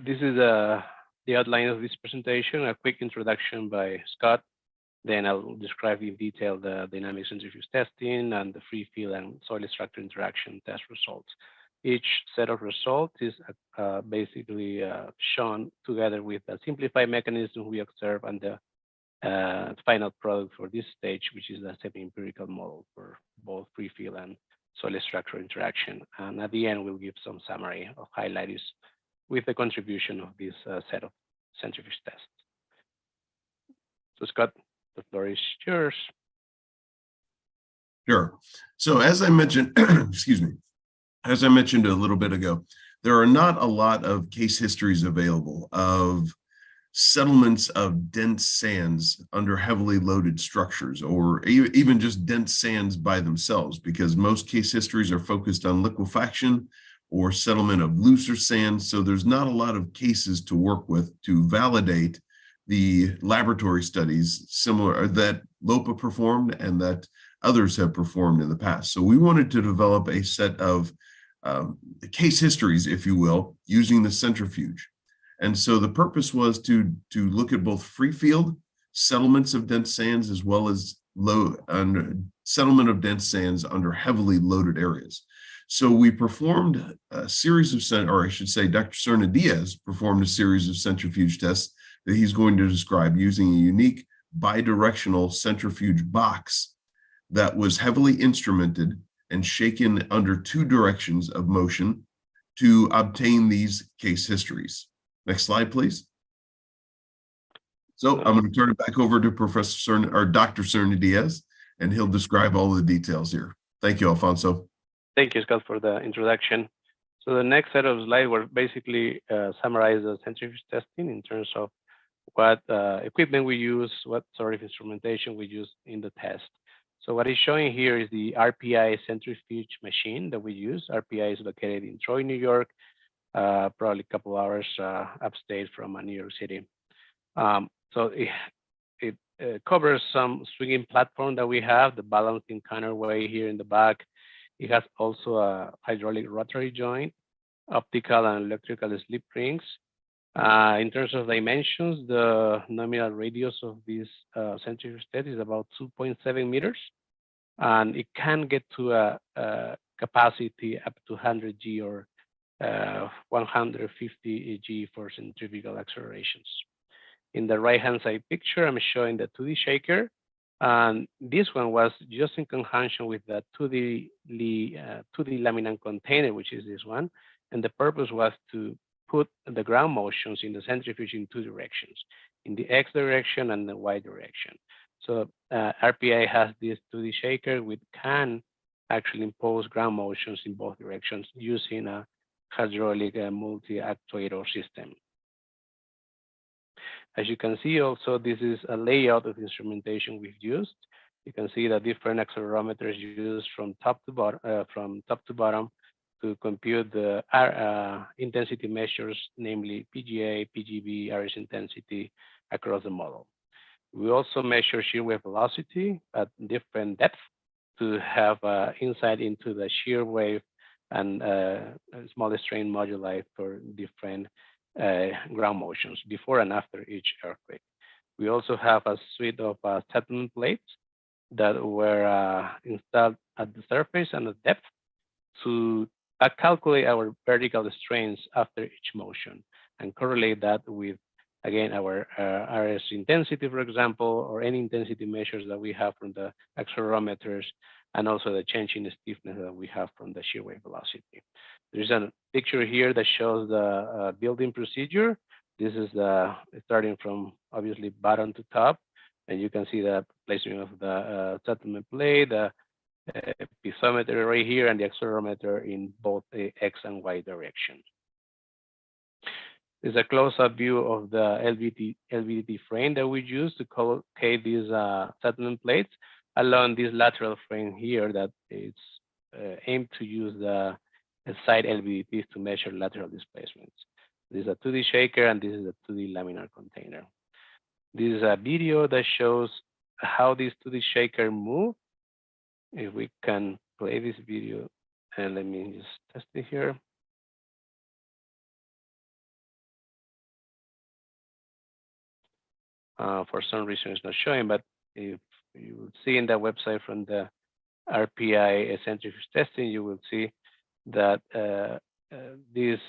This is the outline of this presentation, a quick introduction by Scott. Then I'll describe in detail the dynamic centrifuge testing and the free field and soil structure interaction test results. Each set of results is basically shown together with a simplified mechanism we observe and the final product for this stage, which is a semi-empirical model for both free field and soil structure interaction. And at the end, we'll give some summary of highlights with the contribution of this set of centrifuge tests. So Scott, the floor is yours. Sure. So as I mentioned, excuse me, as I mentioned a little bit ago, there are not a lot of case histories available of settlements of dense sands under heavily loaded structures, or even just dense sands by themselves, because most case histories are focused on liquefaction or settlement of looser sands. So there's not a lot of cases to work with to validate the laboratory studies similar that Lopa performed and that others have performed in the past. So we wanted to develop a set of case histories, if you will, using the centrifuge. And so the purpose was to look at both free field settlements of dense sands as well as settlement of dense sands under heavily loaded areas. So we performed a series of, or I should say, Dr. Serna Diaz performed a series of centrifuge tests that he's going to describe using a unique bidirectional centrifuge box that was heavily instrumented and shaken under 2 directions of motion to obtain these case histories. Next slide, please. So I'm going to turn it back over to Professor Serna, or Dr. Serna Diaz, and he'll describe all the details here. Thank you, Alfonso. Thank you, Scott, for the introduction. So the next set of slides were basically summarize the centrifuge testing in terms of what equipment we use, what sort of instrumentation we use in the test. So what is showing here is the RPI centrifuge machine that we use. RPI is located in Troy, New York, probably a couple hours upstate from New York City. So it covers some swinging platform that we have, the balancing counterweight here in the back. It has also a hydraulic rotary joint, optical and electrical slip rings. In terms of dimensions, the nominal radius of this centrifuge test is about 2.7 meters, and it can get to a capacity up to 100 G or 150 G for centrifugal accelerations. In the right-hand side picture, I'm showing the 2D shaker, and this one was just in conjunction with the 2D laminate container, which is this one, and the purpose was to put the ground motions in the centrifuge in two directions, in the X direction and the Y direction. So RPI has this 2D shaker which can actually impose ground motions in both directions using a hydraulic multi-actuator system. As you can see also, this is a layout of instrumentation we've used. You can see the different accelerometers used from top to bottom to compute the intensity measures, namely PGA, PGB, RS intensity across the model. We also measure shear wave velocity at different depths to have insight into the shear wave and small strain moduli for different ground motions before and after each earthquake. We also have a suite of settlement plates that were installed at the surface and the depth to calculate our vertical strains after each motion and correlate that with, again, our RS intensity, for example, or any intensity measures that we have from the accelerometers, and also the change in the stiffness that we have from the shear wave velocity. There's a picture here that shows the building procedure. This is starting from obviously bottom to top, and you can see the placement of the settlement plate, the piezometer right here, and the accelerometer in both the X and Y direction. There's a close-up view of the LVDT frame that we use to collocate these settlement plates along this lateral frame here that is aimed to use the side LVDTs to measure lateral displacements. This is a 2D shaker and this is a 2D laminar container. This is a video that shows how this 2D shaker moves. If we can play this video, and let me just test it here. For some reason it's not showing, but if you will see in the website from the RPI centrifuge testing, you will see that this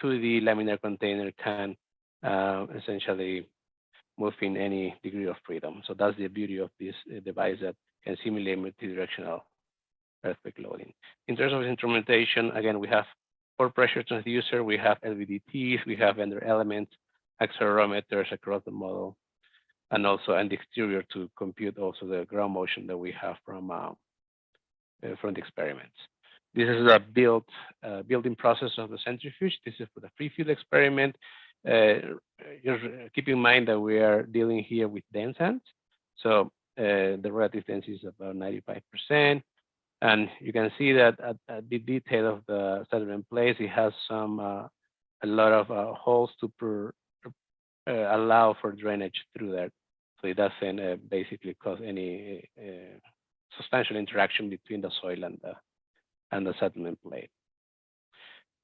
2D laminar container can essentially move in any degree of freedom. So that's the beauty of this device, that can simulate multidirectional earthquake loading. In terms of instrumentation, again, we have 4 pressure transducer, we have LVDTs, we have vendor elements, accelerometers across the model, and also an exterior to compute also the ground motion that we have from the experiments. This is a building process of the centrifuge. This is for the free field experiment. Just keep in mind that we are dealing here with dense sands. So the relative density is about 95%. And you can see that at the detail of the settlement place, it has some a lot of holes to allow for drainage through there. So it doesn't basically cause any substantial interaction between the soil and the settlement plate.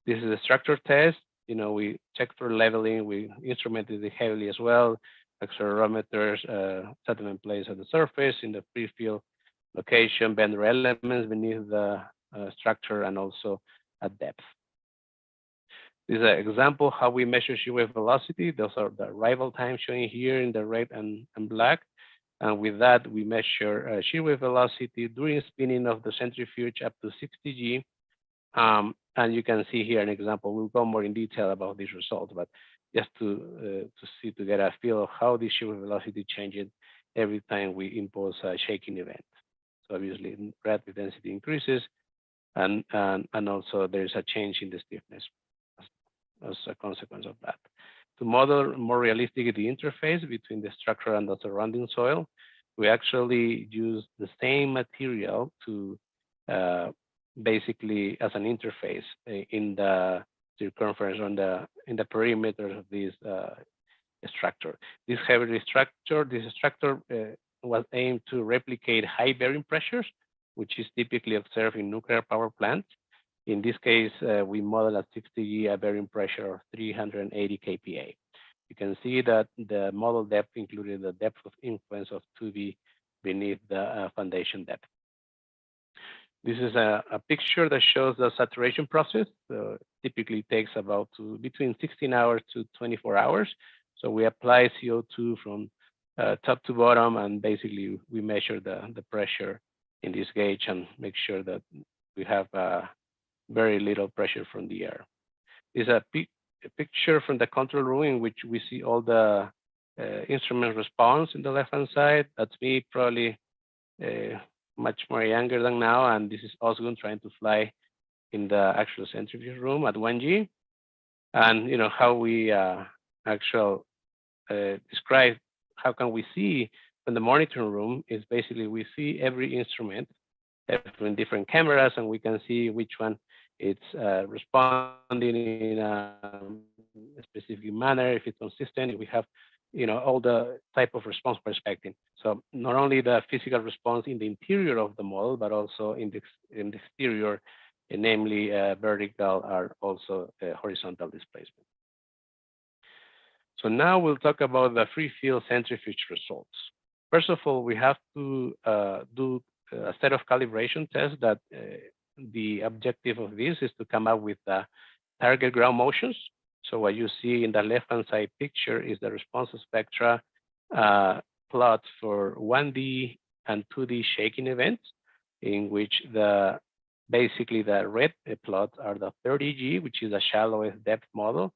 This is a structure test. You know, we check for leveling, we instrumented it heavily as well. Accelerometers, settlement plates at the surface, in the free field location, vendor elements beneath the structure, and also at depth. This is an example how we measure shear wave velocity. Those are the arrival time showing here in the red and black. And with that, we measure shear wave velocity during spinning of the centrifuge up to 60 G. And you can see here an example. We'll go more in detail about these results, but just to get a feel of how the shear wave velocity changes every time we impose a shaking event. So obviously, relative density increases, and also there's a change in the stiffness as a consequence of that. To model more realistically the interface between the structure and the surrounding soil, we actually use the same material to basically as an interface in the circumference on in the perimeter of this structure. This heavy structure, was aimed to replicate high bearing pressures, which is typically observed in nuclear power plants. In this case, we model at 60 G a bearing pressure of 380 kPa. You can see that the model depth included the depth of influence of 2D beneath the foundation depth. This is a picture that shows the saturation process. Typically takes about between 16 hours to 24 hours. So we apply CO2 from top to bottom, and basically we measure the pressure in this gauge and make sure that we have very little pressure from the air. This is a picture from the control room in which we see all the instrument response in the left-hand side. That's me, probably much more younger than now, and this is Osgun trying to fly in the actual centrifuge room at 1G. And you know how we describe how can we see from the monitoring room is basically we see every instrument from different cameras, and we can see which one it's responding in a specific manner, if it's consistent, if we have all the type of response we're expecting. So not only the physical response in the interior of the model, but also in the exterior, namely vertical or also horizontal displacement. So now we'll talk about the free field centrifuge results. First of all, we have to do a set of calibration tests that the objective of this is to come up with the target ground motions. So what you see in the left-hand side picture is the response spectra plot for 1D and 2D shaking events, in which basically the red plots are the 30G, which is the shallowest depth model,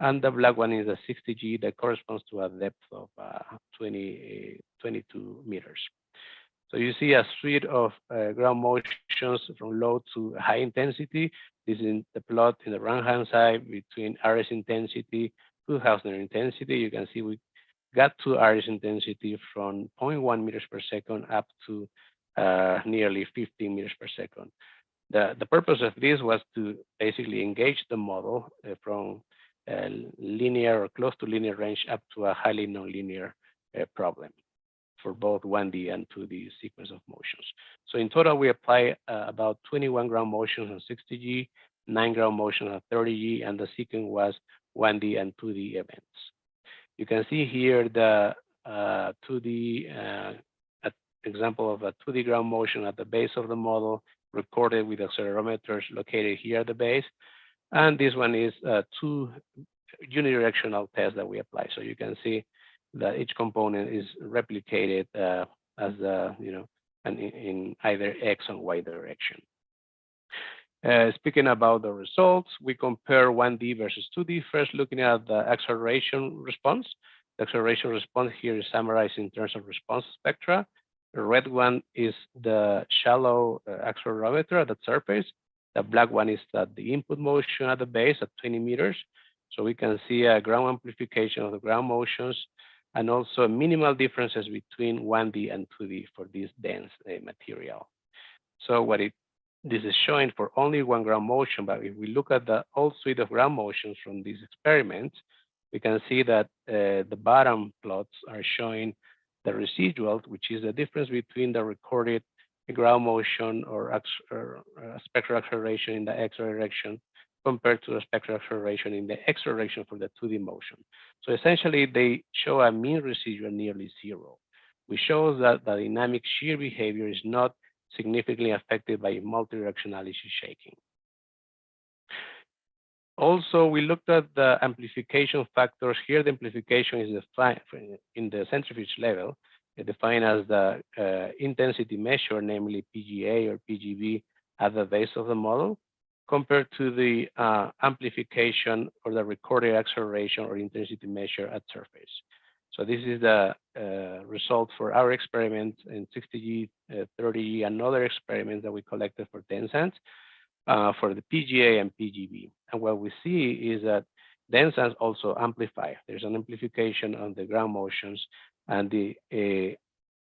and the black one is the 60G that corresponds to a depth of 22 meters. So you see a suite of ground motions from low to high intensity. This is the plot in the right-hand side between RS intensity to Hausner intensity. You can see we got to RS intensity from 0.1 meters per second up to nearly 15 meters per second. The purpose of this was to basically engage the model from linear or close to linear range up to a highly nonlinear problem for both 1D and 2D sequence of motions. So in total, we apply about 21 ground motions on 60G, 9 ground motions on 30G, and the sequence was 1D and 2D events. You can see here the 2D example of a 2D ground motion at the base of the model recorded with accelerometers located here at the base. And this one is 2 unidirectional tests that we apply. So you can see that each component is replicated as in either X and Y direction. Speaking about the results, we compare 1D versus 2D. First, looking at the acceleration response. The acceleration response here is summarized in terms of response spectra. The red one is the shallow accelerometer at the surface. The black one is the input motion at the base at 20 meters. So we can see a ground amplification of the ground motions and also minimal differences between 1D and 2D for this dense material. So this is showing for only one ground motion, but if we look at the whole suite of ground motions from these experiments, we can see that the bottom plots are showing the residual, which is the difference between the recorded ground motion or spectral acceleration in the X direction compared to the spectral acceleration in the X direction for the 2D motion. So essentially, they show a mean residual nearly 0, which shows that the dynamic shear behavior is not significantly affected by multidirectionality shaking. Also, we looked at the amplification factors. Here, the amplification is defined in the centrifuge level, defined as the intensity measure, namely PGA or PGB at the base of the model, compared to the amplification or the recorded acceleration or intensity measure at surface. So this is the result for our experiment in 60G, 30G, and other experiments that we collected for DENSANS for the PGA and PGB. And what we see is that DENSANS also amplify. There's an amplification on the ground motions, and the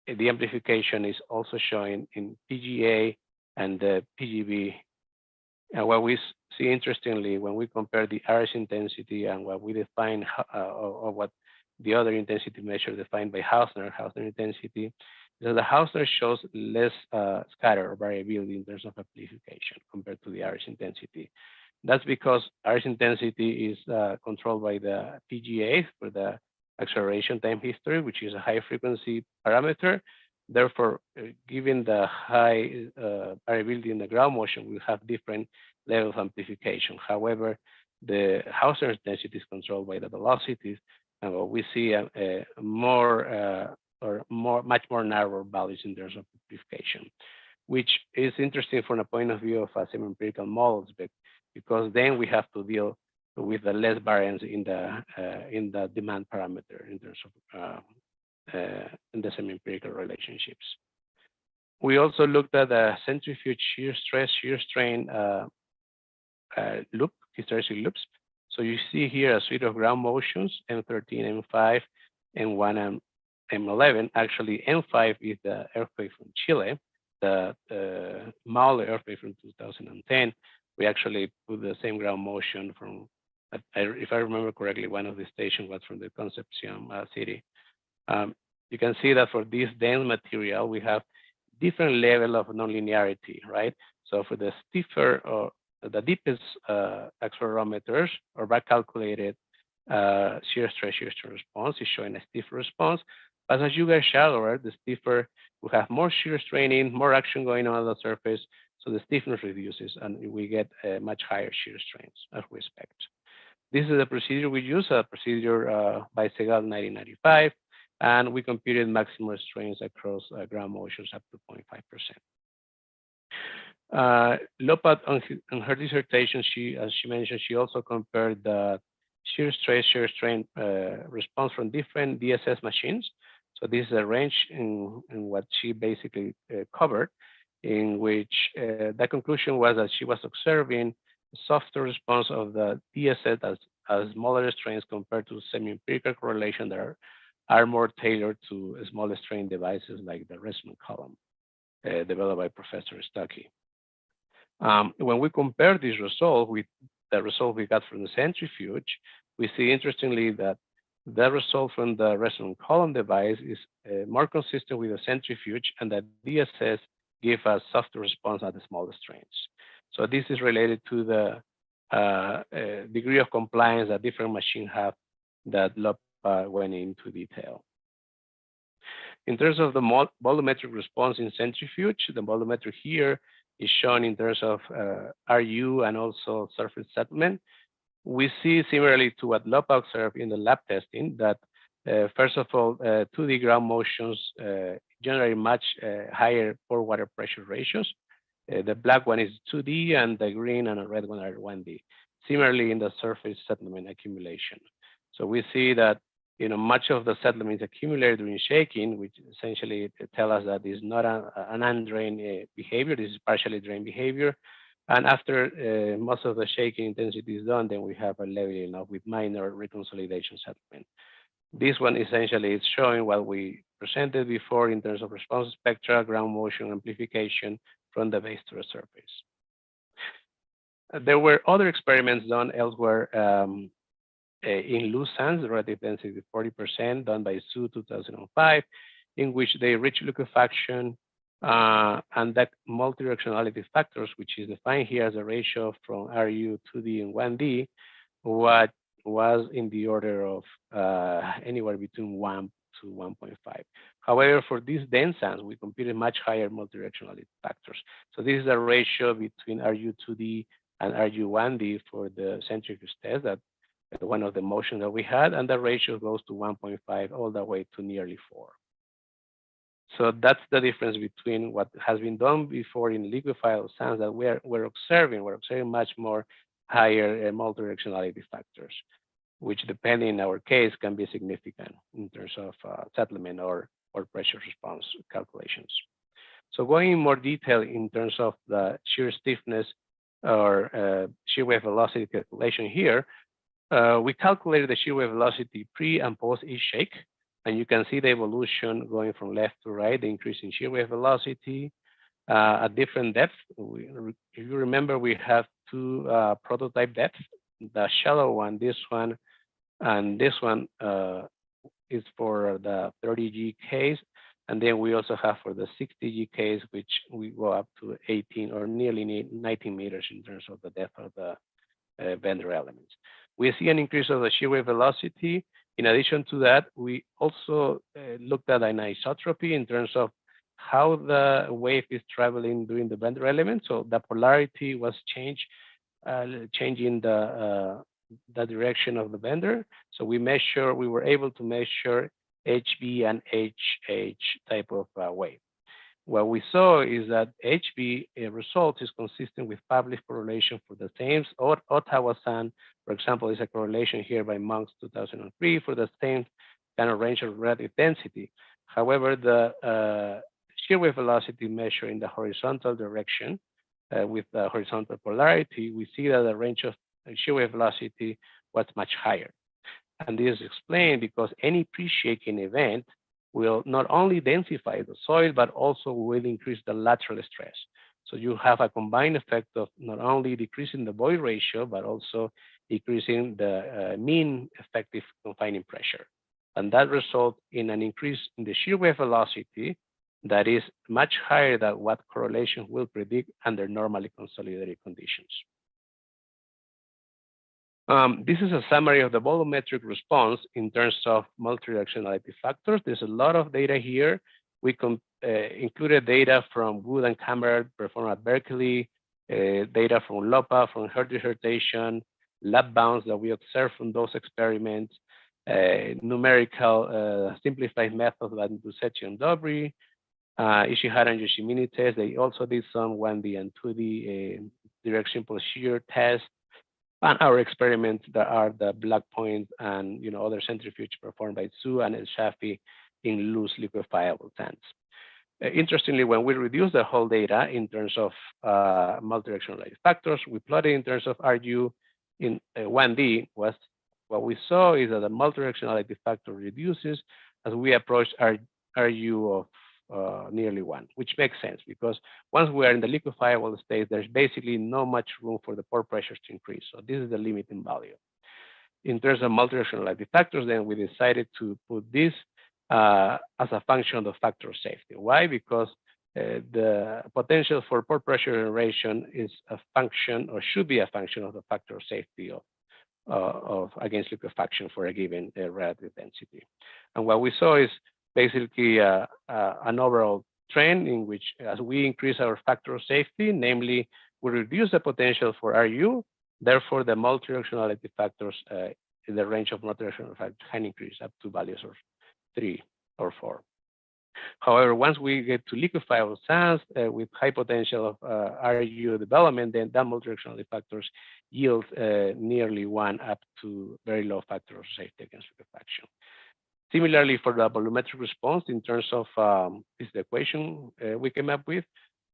the amplification is also showing in PGA and the PGB. And what we see interestingly, when we compare the RS intensity and what we define, or what the other intensity measure defined by Hausner intensity, so the Hausner shows less scatter or variability in terms of amplification compared to the RS intensity. That's because RS intensity is controlled by the PGA for the acceleration time history, which is a high frequency parameter. Therefore, given the high variability in the ground motion, we have different levels of amplification. However, the Hausner intensity is controlled by the velocities, and what we see much more narrow values in terms of amplification, which is interesting from a point of view of semi-empirical models, because then we have to deal with the less variance in the demand parameter in terms of in the semi-empirical relationships. We also looked at the centrifuge shear stress, shear strain loop, hysteresis loops. So you see here a suite of ground motions, M13, M5, M1, and M11. Actually, M5 is the earthquake from Chile, the Maule earthquake from 2010. We actually put the same ground motion from, if I remember correctly, one of the stations was from the Concepcion city. You can see that for this dense material, we have different level of nonlinearity, right? So for the stiffer or the deepest accelerometers or back calculated shear stress, shear strain response is showing a stiffer response. But as you get shallower, the stiffer will have more shear straining, more action going on the surface. So the stiffness reduces and we get much higher shear strains as we expect. This is the procedure we use, a procedure by Segal in 1995. And we computed maximum strains across ground motions up to 0.5%. Lopat, on her dissertation, as she mentioned, she also compared the shear stress, shear strain response from different DSS machines. So this is a range in what she basically covered, in which the conclusion was that she was observing a softer response of the DSS as smaller strains compared to semi-empirical correlation that are more tailored to smaller strain devices like the resonant column developed by Professor Stuckey. When we compare this result with the result we got from the centrifuge, we see interestingly that the result from the resonant column device is more consistent with the centrifuge, and that DSS give a softer response at the smallest strains. So this is related to the degree of compliance that different machines have that Lopa went into detail. In terms of the volumetric response in centrifuge, the volumetric here is shown in terms of RU and also surface settlement. We see similarly to what Lopa observed in the lab testing that first of all, 2D ground motions generate much higher pore water pressure ratios. The black one is 2D and the green and the red one are 1D. Similarly in the surface settlement accumulation. So we see that much of the settlement is accumulated during shaking, which essentially tell us that this is not an undrained behavior, this is partially drained behavior. And after most of the shaking intensity is done, then we have a leveling off with minor reconsolidation settlement. This one essentially is showing what we presented before in terms of response spectra, ground motion amplification from the base to the surface. There were other experiments done elsewhere in loose sands, relative density 40%, done by Su 2005, in which they reach liquefaction and that multidirectionality factors, which is defined here as a ratio from RU 2D and 1D, what was in the order of anywhere between 1 to 1.5. However, for these dense sands, we computed much higher multidirectionality factors. So this is a ratio between RU2D and RU1D for the centrifuge test, that one of the motions that we had, and the ratio goes to 1.5 all the way to nearly 4. So that's the difference between what has been done before in liquefied sands that we're observing. We're observing much more higher multidirectionality factors, which depending in our case can be significant in terms of settlement or pressure response calculations. So going in more detail in terms of the shear stiffness or shear wave velocity calculation here, we calculated the shear wave velocity pre and post each shake. And you can see the evolution going from left to right, the increase in shear wave velocity at different depths. If you remember, we have two prototype depths, the shallow one, this one, and this one is for the 30G case. And then we also have for the 60G case, which we go up to 18 or nearly 19 meters in terms of the depth of the bender elements. We see an increase of the shear wave velocity. In addition to that, we also looked at anisotropy in terms of how the wave is traveling during the bender element. So the polarity was changing the direction of the bender. So we were able to measure HB and HH type of wave. What we saw is that HB result is consistent with published correlation for the same Ottawa-San, for example, is a correlation here by Monks 2003 for the same kind of range of relative density. However, the shear wave velocity measured in the horizontal direction with the horizontal polarity, we see that the range of shear wave velocity was much higher. And this is explained because any pre-shaking event will not only densify the soil, but also will increase the lateral stress. So you have a combined effect of not only decreasing the void ratio, but also decreasing the mean effective confining pressure. And that results in an increase in the shear wave velocity that is much higher than what correlation will predict under normally consolidated conditions. This is a summary of the volumetric response in terms of multidirectionality factors. There's a lot of data here. We included data from Wood and Kammerer performed at Berkeley, data from LOPA, from her dissertation, lab bounds that we observed from those experiments, numerical simplified methods like Busetti and Dobry, Ishihara and Yoshimine test. They also did some 1D and 2D direct simple shear tests. And our experiments that are the Black Point and other centrifuge performed by Zhu and El Shafi in loose liquefiable sands. Interestingly, when we reduce the whole data in terms of multidirectional factors, we plotted in terms of RU in 1D. What we saw is that the multidirectionality factor reduces as we approach RU of nearly 1, which makes sense because once we are in the liquefiable state, there's basically no much room for the pore pressures to increase. So this is the limiting value. In terms of multidirectionality factors, then we decided to put this as a function of the factor of safety. Why? Because the potential for pore pressure generation is a function or should be a function of the factor of safety of against liquefaction for a given relative density. And what we saw is basically an overall trend in which as we increase our factor of safety, namely we reduce the potential for RU, therefore the multidirectionality factors in the range of multidirectional factors can increase up to values of 3 or 4. However, once we get to liquefiable sands with high potential of RU development, then that multidirectionality factors yield nearly 1 up to very low factor of safety against liquefaction. Similarly, for the volumetric response in terms of this is the equation we came up with.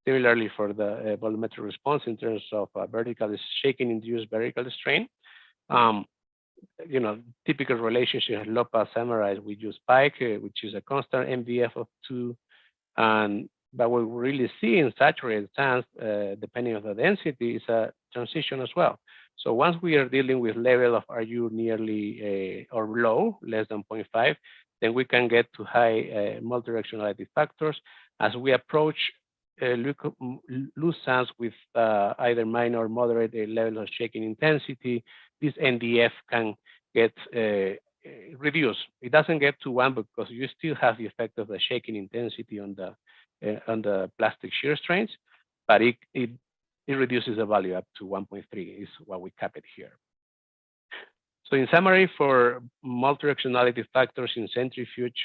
Similarly, for the volumetric response in terms of vertical shaking-induced vertical strain, typical relationship LOPA summarized, we use Pike, which is a constant MVF of 2, but what we really see in saturated sands, depending on the density, is a transition as well. So once we are dealing with level of RU nearly or low, less than 0.5, then we can get to high multidirectionality factors. As we approach loose sands with either minor or moderate levels of shaking intensity, this NDF can get reduced. It doesn't get to 1 because you still have the effect of the shaking intensity on the plastic shear strains, but it reduces the value up to 1.3 is what we cap it here. So in summary, for multidirectionality factors in centrifuge,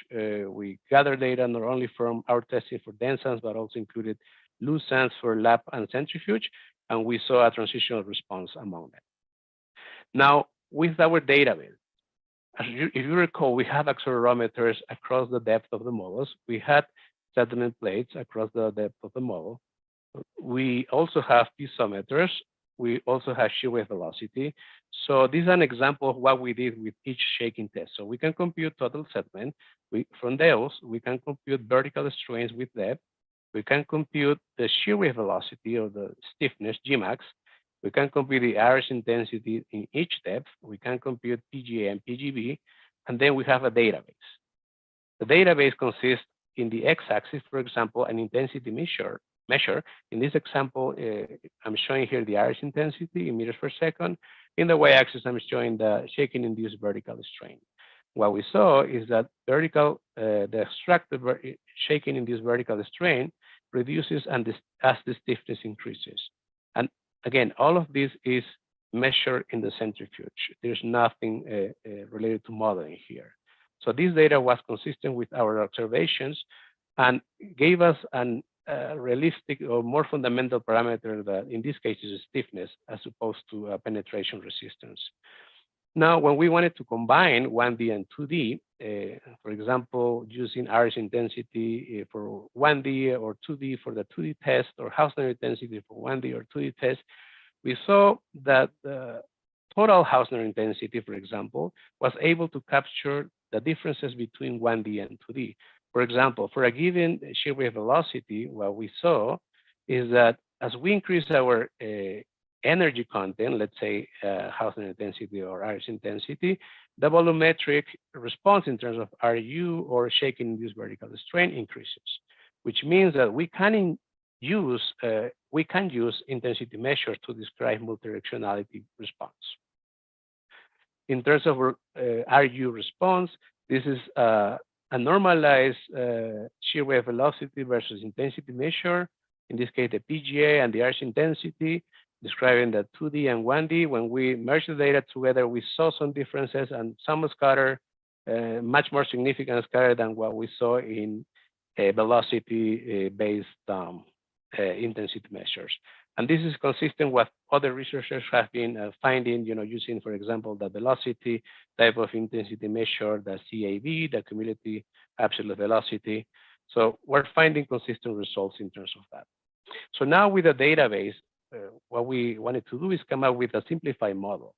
we gather data not only from our testing for dense sands, but also included loose sands for lab and centrifuge, and we saw a transitional response among them. Now, with our database, if you recall, we have accelerometers across the depth of the models. We had settlement plates across the depth of the model. We also have piezometers we also have shear wave velocity. So this is an example of what we did with each shaking test. So we can compute total settlement. From those, we can compute vertical strains with depth. We can compute the shear wave velocity or the stiffness, Gmax. We can compute the average intensity in each depth. We can compute PGA and PGB, and then we have a database. The database consists in the x-axis, for example, an intensity measure. In this example, I'm showing here the average intensity in meters per second. In the y-axis, I'm showing the shaking-induced vertical strain. What we saw is that the extracted shaking-induced vertical strain reduces as the stiffness increases. And again, all of this is measured in the centrifuge. There's nothing related to modeling here. So this data was consistent with our observations and gave us an realistic or more fundamental parameter that in this case is stiffness as opposed to penetration resistance. Now, when we wanted to combine 1D and 2D, for example, using average intensity for 1D or 2D for the 2D test, or Hausner intensity for 1D or 2D test, we saw that the total Hausner intensity, for example, was able to capture the differences between 1D and 2D. For example, for a given shear wave velocity, what we saw is that as we increase our energy content, let's say Hausner intensity or average intensity, the volumetric response in terms of RU or shaking-induced vertical strain increases, which means that we can use intensity measures to describe multidirectionality response. In terms of RU response, this is a normalized shear wave velocity versus intensity measure. In this case, the PGA and the average intensity, describing the 2D and 1D. When we merged the data together, we saw some differences and some scatter, much more significant scatter than what we saw in velocity-based intensity measures. And this is consistent with other researchers have been finding, using, for example, the velocity type of intensity measure, the CAV, the cumulative absolute velocity. So we're finding consistent results in terms of that. So now with the database, what we wanted to do is come up with a simplified model.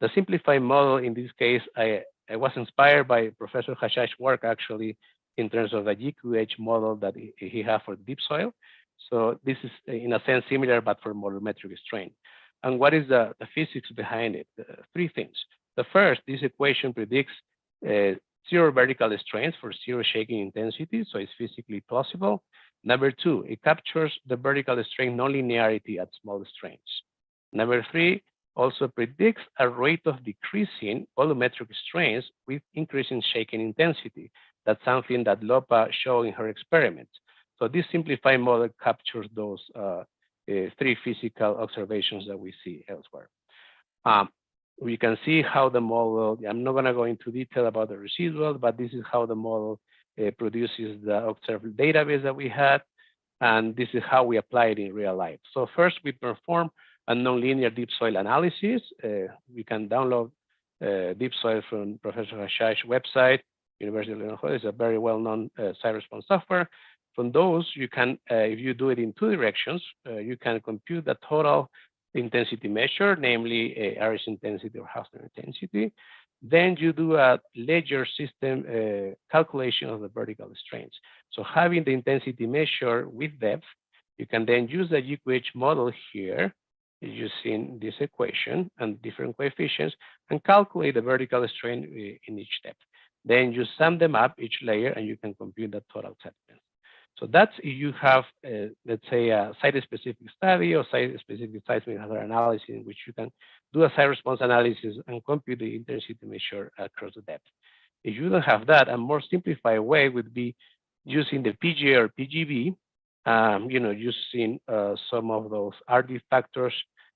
The simplified model, in this case, I was inspired by Professor Hashash's work, actually, in terms of the GQH model that he had for deep soil. So this is, in a sense, similar, but for volumetric strain. And what is the physics behind it? Three things. The first, this equation predicts zero vertical strains for zero shaking intensity, so it's physically plausible. Number two, it captures the vertical strain nonlinearity at small strains. Number three, also predicts a rate of decreasing volumetric strains with increasing shaking intensity. That's something that Lopa showed in her experiment. So this simplified model captures those three physical observations that we see elsewhere. We can see how the model, I'm not going to go into detail about the residual, but this is how the model produces the observed database that we had. And this is how we apply it in real life. So first, we perform a nonlinear deep soil analysis. We can download deep soil from Professor Hashash's website, University of Illinois. It's a very well-known site response software. From those, you can, if you do it in two directions, you can compute the total intensity measure, namely average intensity or Hausner intensity. Then you do a ledger system calculation of the vertical strains. So having the intensity measure with depth, you can then use the GQH model here using this equation and different coefficients and calculate the vertical strain in each depth. Then you sum them up each layer and you can compute the total settlement. So that's if you have, let's say, a site-specific study or site-specific seismic hazard analysis in which you can do a site response analysis and compute the intensity measure across the depth. If you don't have that, a more simplified way would be using the PGA or PGB, using some of those RD factors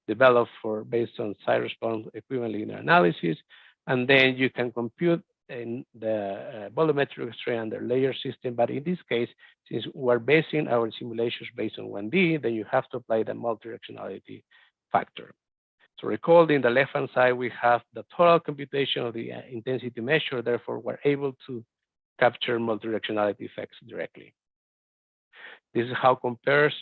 developed based on site response equivalent linear analysis, and then you can compute in the volumetric strain under layer system. But in this case, since we're basing our simulations based on 1D, then you have to apply the multidirectionality factor. So recall in the left-hand side, we have the total computation of the intensity measure. Therefore, we're able to capture multidirectionality effects directly. This is how it compares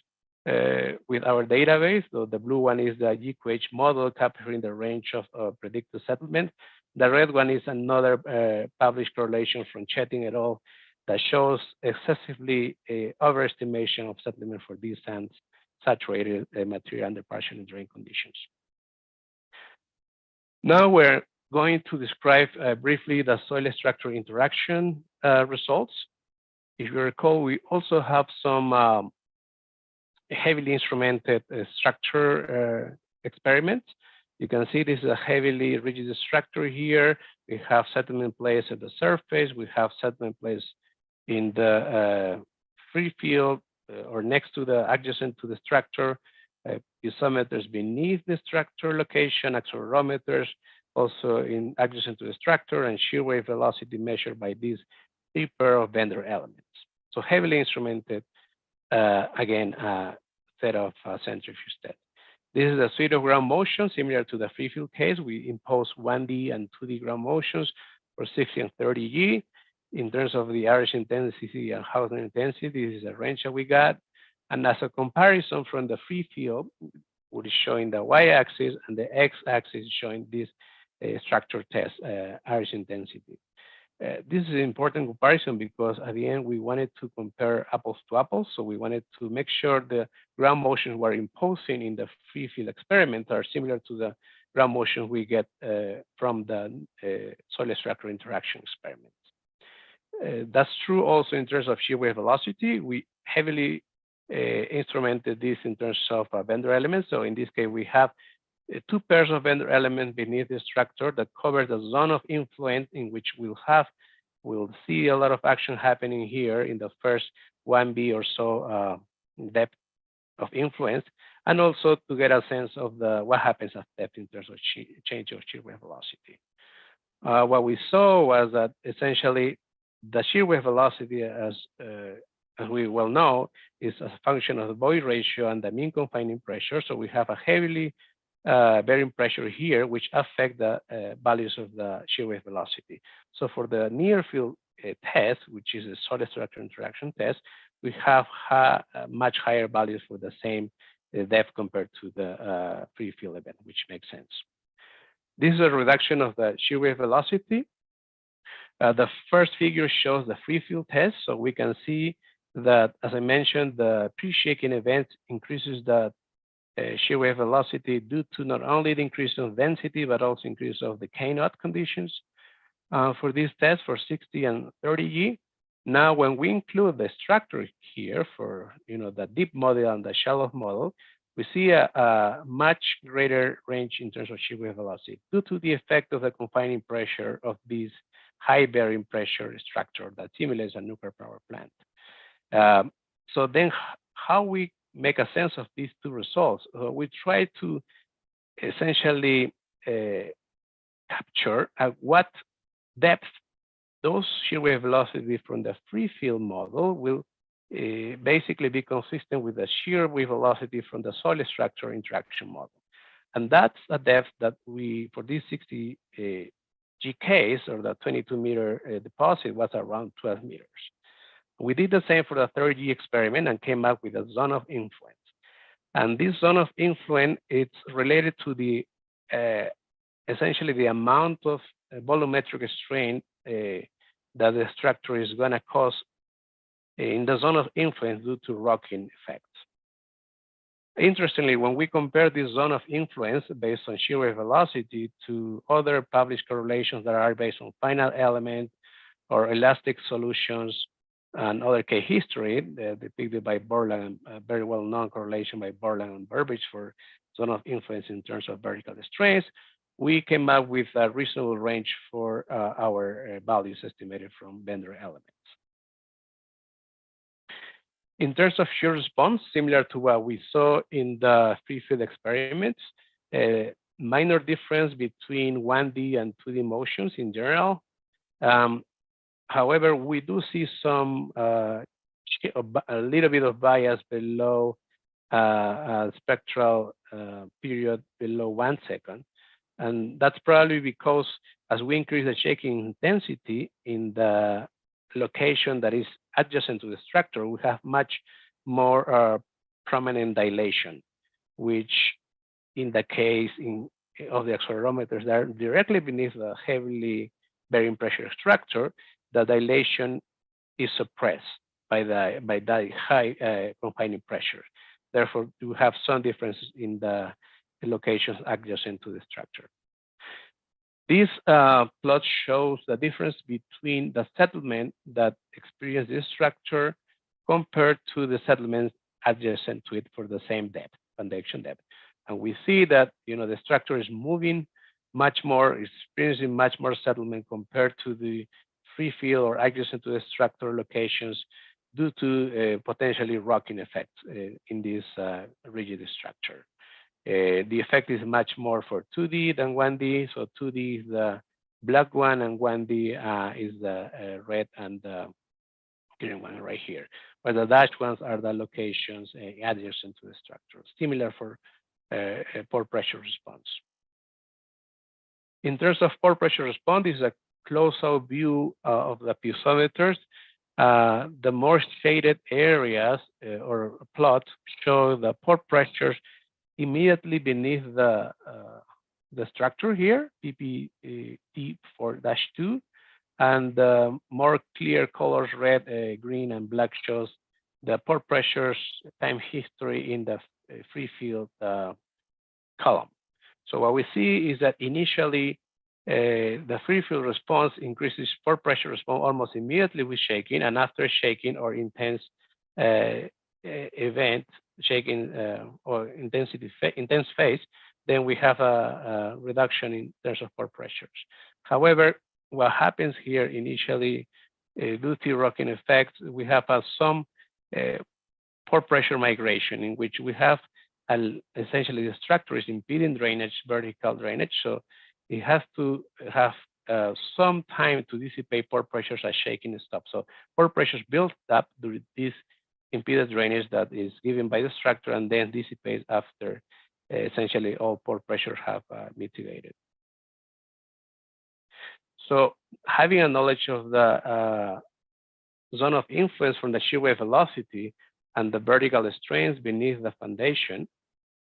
with our database. So the blue one is the GQH model capturing the range of predicted settlement. The red one is another published correlation from Chetting et al. That shows excessively overestimation of settlement for these sands saturated material under partial drain conditions. Now we're going to describe briefly the soil structure interaction results. If you recall, we also have some heavily instrumented structure experiments. You can see this is a heavily rigid structure here. We have settlement place at the surface. We have settlement place in the free field or next to the adjacent to the structure, piezometers beneath the structure location, accelerometers also in adjacent to the structure, and shear wave velocity measured by these three pair of Bender elements. So heavily instrumented, again, set of centrifuge tests. This is a suite of ground motion similar to the free field case. We impose 1D and 2D ground motions for 60 and 30 G. In terms of the average intensity and housing intensity, this is a range that we got. And as a comparison from the free field, which is showing the y-axis, and the x-axis showing this structure test average intensity. This is an important comparison because at the end we wanted to compare apples to apples. So we wanted to make sure the ground motions we're imposing in the free field experiment are similar to the ground motions we get from the soil structure interaction experiments. That's true also in terms of shear wave velocity. We heavily instrumented this in terms of Bender elements. So in this case, we have two pairs of Bender elements beneath the structure that cover the zone of influence in which we'll see a lot of action happening here in the first 1B or so depth of influence, and also to get a sense of what happens at depth in terms of change of shear wave velocity. What we saw was that essentially the shear wave velocity, as we well know, is a function of the void ratio and the mean confining pressure. So we have a heavily bearing pressure here, which affect the values of the shear wave velocity. So for the near field test, which is a solid structure interaction test, we have much higher values for the same depth compared to the free field event, which makes sense. This is a reduction of the shear wave velocity. The first figure shows the free field test. So we can see that, as I mentioned, the pre-shaking event increases the shear wave velocity due to not only the increase of density, but also increase of the K0 conditions for this test for 60 and 30 G. Now, when we include the structure here for the deep model and the shallow model, we see a much greater range in terms of shear wave velocity due to the effect of the confining pressure of this high bearing pressure structure that simulates a nuclear power plant. So then how we make a sense of these two results? We try to essentially capture at what depth those shear wave velocity from the free field model will basically be consistent with the shear wave velocity from the solid structure interaction model. And that's a depth that we, for this 60 G case, or the 22-meter deposit, was around 12 meters. We did the same for the 30G experiment and came up with a zone of influence. And this zone of influence, it's related to the essentially the amount of volumetric strain that the structure is going to cause in the zone of influence due to rocking effects. Interestingly, when we compare this zone of influence based on shear wave velocity to other published correlations that are based on final element or elastic solutions and other K history depicted by Borland, a very well-known correlation by Borland and Burbidge for zone of influence in terms of vertical strains, we came up with a reasonable range for our values estimated from Bender elements. In terms of shear response, similar to what we saw in the free field experiments, minor difference between 1D and 2D motions in general. However, we do see some a little bit of bias below a spectral period below 1 second. And that's probably because as we increase the shaking intensity in the location that is adjacent to the structure, we have much more prominent dilation, which in the case of the accelerometers that are directly beneath the heavily bearing pressure structure, the dilation is suppressed by that high confining pressure. Therefore, you have some differences in the locations adjacent to the structure. This plot shows the difference between the settlement that experience this structure compared to the settlements adjacent to it for the same depth, foundation depth. And we see that the structure is moving much more, experiencing much more settlement compared to the free field or adjacent to the structure locations due to potentially rocking effects in this rigid structure. The effect is much more for 2D than 1D. So 2D is the black one and 1D is the red and the green one right here. But the dashed ones are the locations adjacent to the structure, similar for pore pressure response. In terms of pore pressure response, this is a close-up view of the piezometers. The more shaded areas or plot show the pore pressures immediately beneath the structure here, PPT4-2, and the more clear colors, red, green, and black, shows the pore pressures time history in the free field column. So what we see is that initially the free field response increases pore pressure response almost immediately with shaking, and after shaking or intense event, shaking or intense phase, then we have a reduction in terms of pore pressures. However, what happens here initially, due to rocking effects, we have some pore pressure migration in which we have essentially the structure is impeding drainage, vertical drainage. So it has to have some time to dissipate pore pressures as shaking stops. So pore pressures build up during this impeded drainage that is given by the structure and then dissipates after essentially all pore pressures have mitigated. So having a knowledge of the zone of influence from the shear wave velocity and the vertical strains beneath the foundation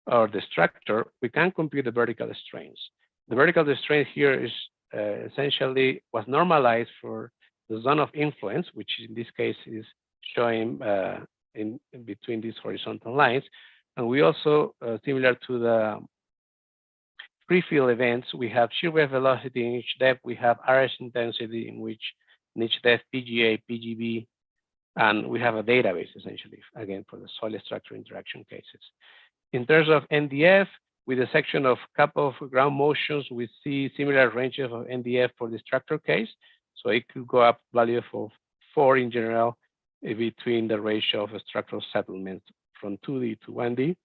or the structure, we can compute the vertical strains. The vertical strain here is essentially was normalized for the zone of influence, which in this case is showing in between these horizontal lines. And we also, similar to the free field events, we have shear wave velocity in each depth, we have RS intensity in each depth, PGA, PGB, and we have a database essentially, again, for the solid structure interaction cases. In terms of NDF, with a section of couple of ground motions, we see similar ranges of NDF for the structure case. So it could go up value of 4 in general between the ratio of structural settlements from 2D to 1D.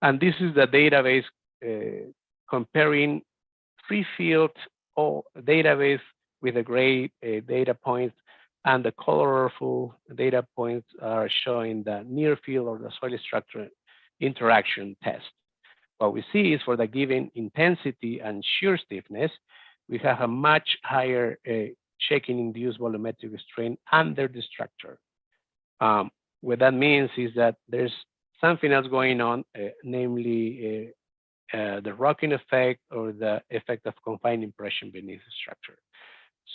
And this is the database comparing free field or database with the gray data points, and the colorful data points are showing the near field or the solid structure interaction test. What we see is for the given intensity and shear stiffness, we have a much higher shaking induced volumetric strain under the structure. What that means is that there's something else going on, namely the rocking effect or the effect of confined impression beneath the structure.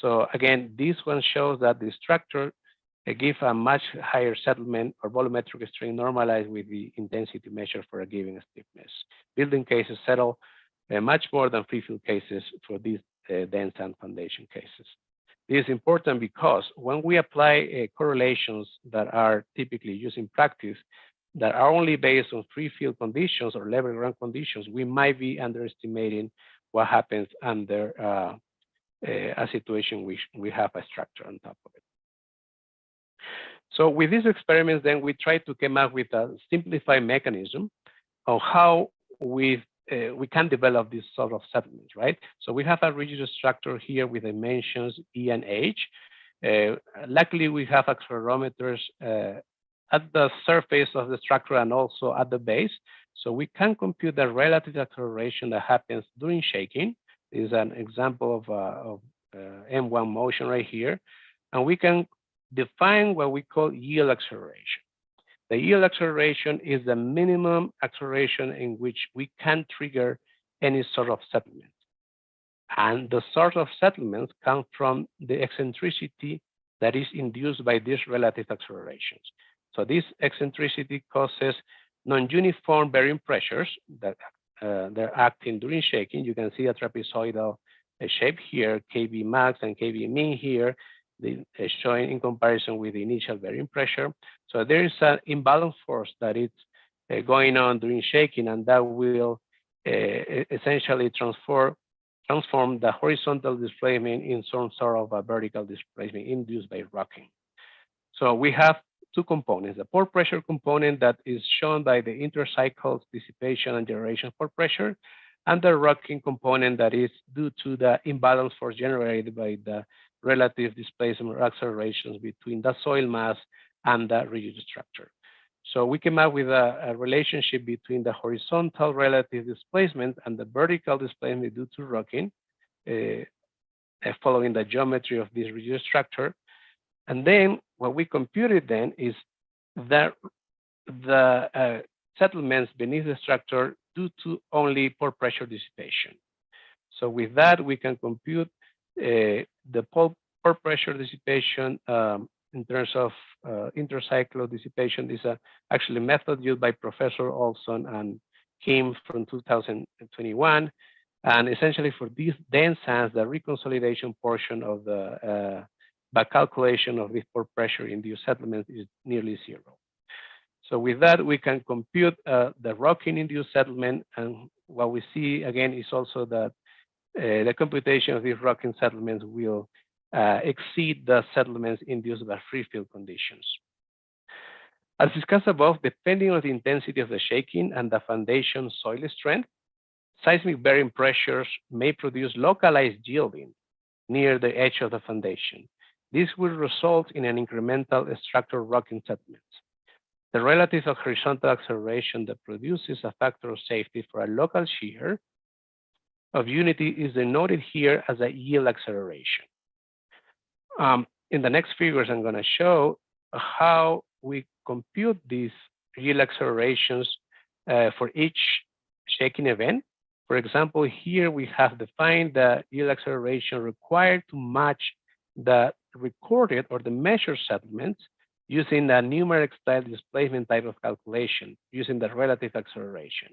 So again, this one shows that the structure gives a much higher settlement or volumetric strain normalized with the intensity measure for a given stiffness. Building cases settle much more than free field cases for these dense and foundation cases. This is important because when we apply correlations that are typically used in practice that are only based on free field conditions or level ground conditions, we might be underestimating what happens under a situation which we have a structure on top of it. So with these experiments, then we try to come up with a simplified mechanism of how we can develop this sort of settlements, right? So we have a rigid structure here with dimensions E and H. Luckily, we have accelerometers at the surface of the structure and also at the base. So we can compute the relative acceleration that happens during shaking. This is an example of M1 motion right here. And we can define what we call yield acceleration. The yield acceleration is the minimum acceleration in which we can trigger any sort of settlement. And the sort of settlements come from the eccentricity that is induced by these relative accelerations. So this eccentricity causes non-uniform bearing pressures that they're acting during shaking. You can see a trapezoidal shape here, KB max and KB min here, showing in comparison with the initial bearing pressure. So there is an imbalance force that is going on during shaking, and that will essentially transform the horizontal displacement in some sort of a vertical displacement induced by rocking. So we have two components, the pore pressure component that is shown by the intercycles dissipation and generation pore pressure, and the rocking component that is due to the imbalance force generated by the relative displacement or accelerations between the soil mass and the rigid structure. So we came up with a relationship between the horizontal relative displacement and the vertical displacement due to rocking, following the geometry of this rigid structure. And then what we computed then is that the settlements beneath the structure due to only pore pressure dissipation. So with that, we can compute the pore pressure dissipation in terms of intercyclo dissipation. This is actually a method used by Professor Olson and Kim from 2021. And essentially for these dense sands, the reconsolidation portion of the back calculation of this pore pressure induced settlements is nearly zero. So with that, we can compute the rocking induced settlement. And what we see again is also that the computation of these rocking settlements will exceed the settlements induced by free field conditions. As discussed above, depending on the intensity of the shaking and the foundation soil strength, seismic bearing pressures may produce localized yielding near the edge of the foundation. This will result in an incremental structural rocking settlement. The relative horizontal acceleration that produces a factor of safety for a local shear of unity is denoted here as a yield acceleration. In the next figures, I'm going to show how we compute these yield accelerations for each shaking event. For example, here we have defined the yield acceleration required to match the recorded or the measured settlements using the numeric style displacement type of calculation using the relative acceleration.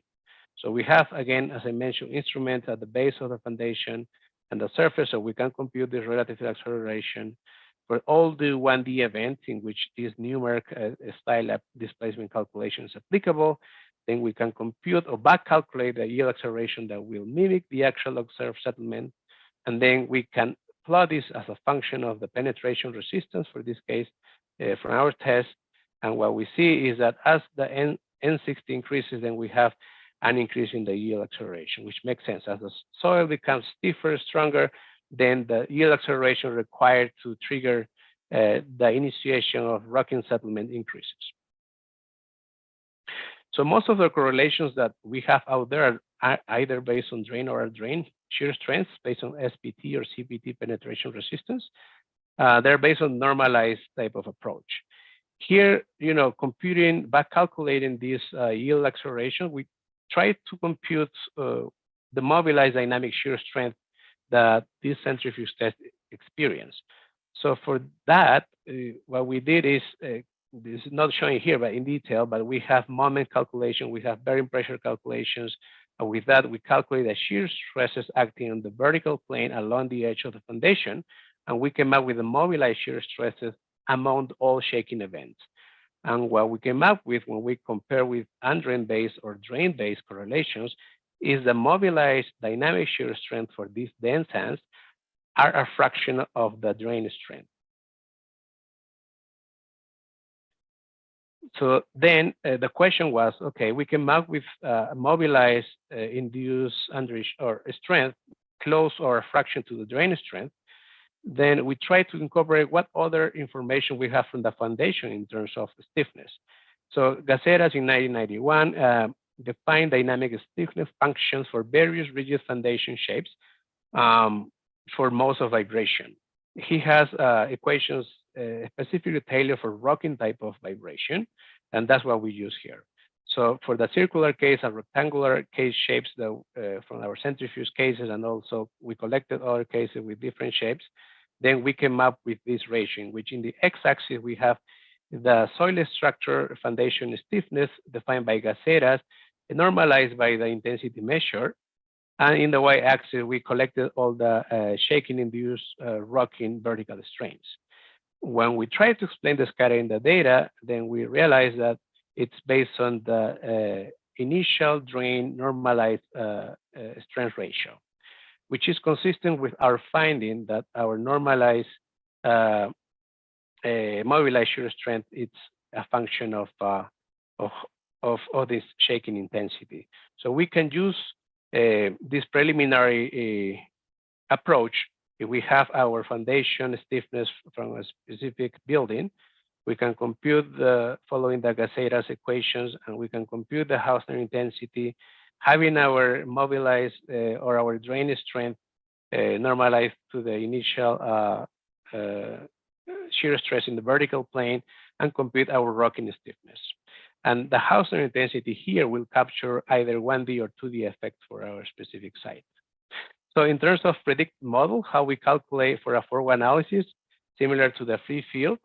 So we have, again, as I mentioned, instruments at the base of the foundation and the surface, so we can compute this relative acceleration for all the 1D events in which this numeric style displacement calculation is applicable. Then we can compute or back calculate the yield acceleration that will mimic the actual observed settlement. And then we can plot this as a function of the penetration resistance, for this case, from our test. And what we see is that as the N60 increases, then we have an increase in the yield acceleration, which makes sense. As the soil becomes stiffer, stronger, then the yield acceleration required to trigger the initiation of rocking settlement increases. So most of the correlations that we have out there are either based on drain or drain shear strengths based on SPT or CPT penetration resistance. They're based on normalized type of approach. Here, computing, back calculating this yield acceleration, we try to compute the mobilized dynamic shear strength that this centrifuge test experience. So for that, what we did is, this is not showing here, but in detail, but we have moment calculation, we have bearing pressure calculations. And with that, we calculate the shear stresses acting on the vertical plane along the edge of the foundation. And we came up with the mobilized shear stresses among all shaking events. And what we came up with when we compare with undrain-based or drain-based correlations is the mobilized dynamic shear strength for these dense sands are a fraction of the drain strength. So then the question was, okay, we came up with mobilized induced or strength close or a fraction to the drain strength. Then we try to incorporate what other information we have from the foundation in terms of stiffness. So Gaceras in 1991 defined dynamic stiffness functions for various rigid foundation shapes for modes of vibration. He has equations specifically tailored for rocking type of vibration. And that's what we use here. So for the circular case and rectangular case shapes from our centrifuge cases, and also we collected other cases with different shapes, then we came up with this ratio, in which in the x-axis we have the soil structure foundation stiffness defined by gaceras, normalized by the intensity measure. And in the y-axis, we collected all the shaking-induced rocking vertical strains. When we try to explain the scatter in the data, then we realize that it's based on the initial drain normalized strength ratio, which is consistent with our finding that our normalized mobilized shear strength is a function of this shaking intensity. So we can use this preliminary approach. If we have our foundation stiffness from a specific building, we can compute following the Gaceras equations, and we can compute the Hausner intensity, having our mobilized or our drain strength normalized to the initial shear stress in the vertical plane, and compute our rocking stiffness. And the Hausner intensity here will capture either 1D or 2D effect for our specific site. So in terms of predict model, how we calculate for a forward analysis, similar to the free field,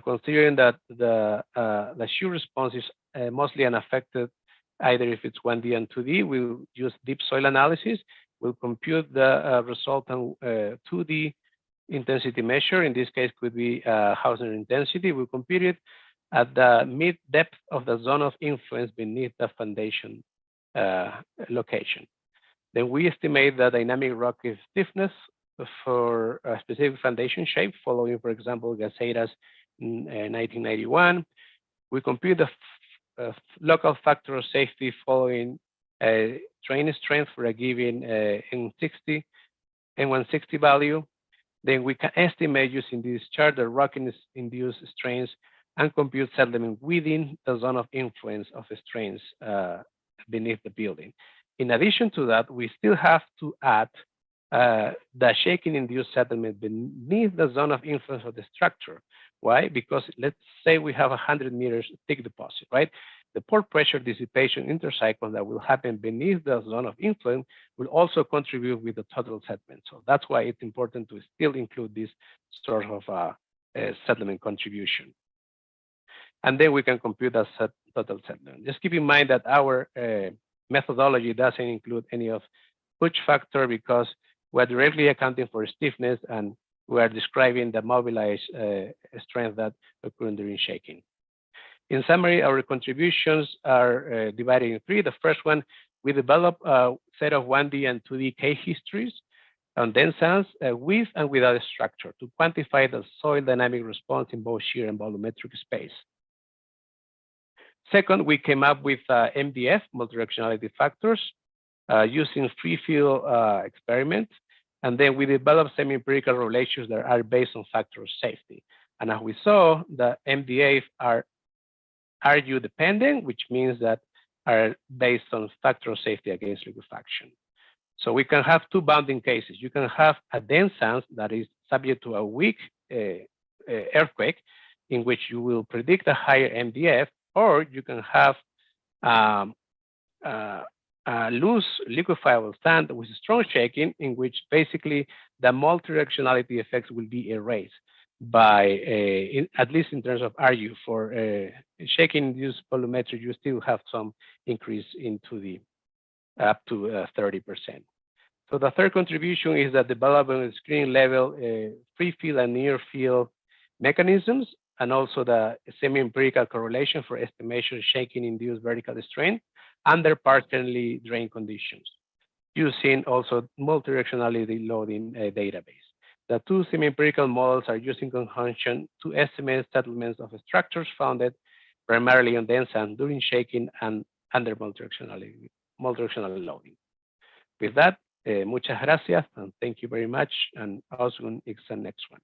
considering that the shear response is mostly unaffected, either if it's 1D and 2D, we'll use deep soil analysis. We'll compute the resultant 2D intensity measure. In this case, could be Hausner intensity. We'll compute it at the mid depth of the zone of influence beneath the foundation location. Then we estimate the dynamic rock stiffness for a specific foundation shape, following, for example, Gaceras in 1991. We compute the local factor of safety following drain strength for a given N160 value. Then we can estimate using this chart the rocking induced strains and compute settlement within the zone of influence of the strains beneath the building. In addition to that, we still have to add the shaking induced settlement beneath the zone of influence of the structure. Why? Because let's say we have 100 meters thick deposit, right? The pore pressure dissipation intercycle that will happen beneath the zone of influence will also contribute with the total settlement. So that's why it's important to still include this sort of settlement contribution. And then we can compute the total settlement. Just keep in mind that our methodology doesn't include any of push factor, because we're directly accounting for stiffness, and we are describing the mobilized strength that occurs during shaking. In summary, our contributions are divided in three. The first one, we develop a set of 1D and 2D case histories on dense sands with and without a structure to quantify the soil dynamic response in both shear and volumetric space. Second, we came up with MDF, multidirectionality factors, using free field experiments. And then we developed semi-empirical relations that are based on factor of safety. And as we saw, the MDF are RU dependent, which means that are based on factor of safety against liquefaction. So we can have two bounding cases. You can have a dense sand that is subject to a weak earthquake, in which you will predict a higher MDF, or you can have loose liquefiable sand with strong shaking, in which basically the multidirectionality effects will be erased by, at least in terms of RU. For shaking-induced volumetric, you still have some increase into the up to 30%. So the third contribution is that developing screen level free field and near field mechanisms, and also the semi-empirical correlation for estimation shaking-induced vertical strain under partially drained conditions, using also multidirectionality loading database. The two semi-empirical models are used in conjunction to estimate settlements of structures founded primarily on dense sand during shaking and under multidirectional loading. With that, muchas gracias, and thank you very much. And Osgun is the next one.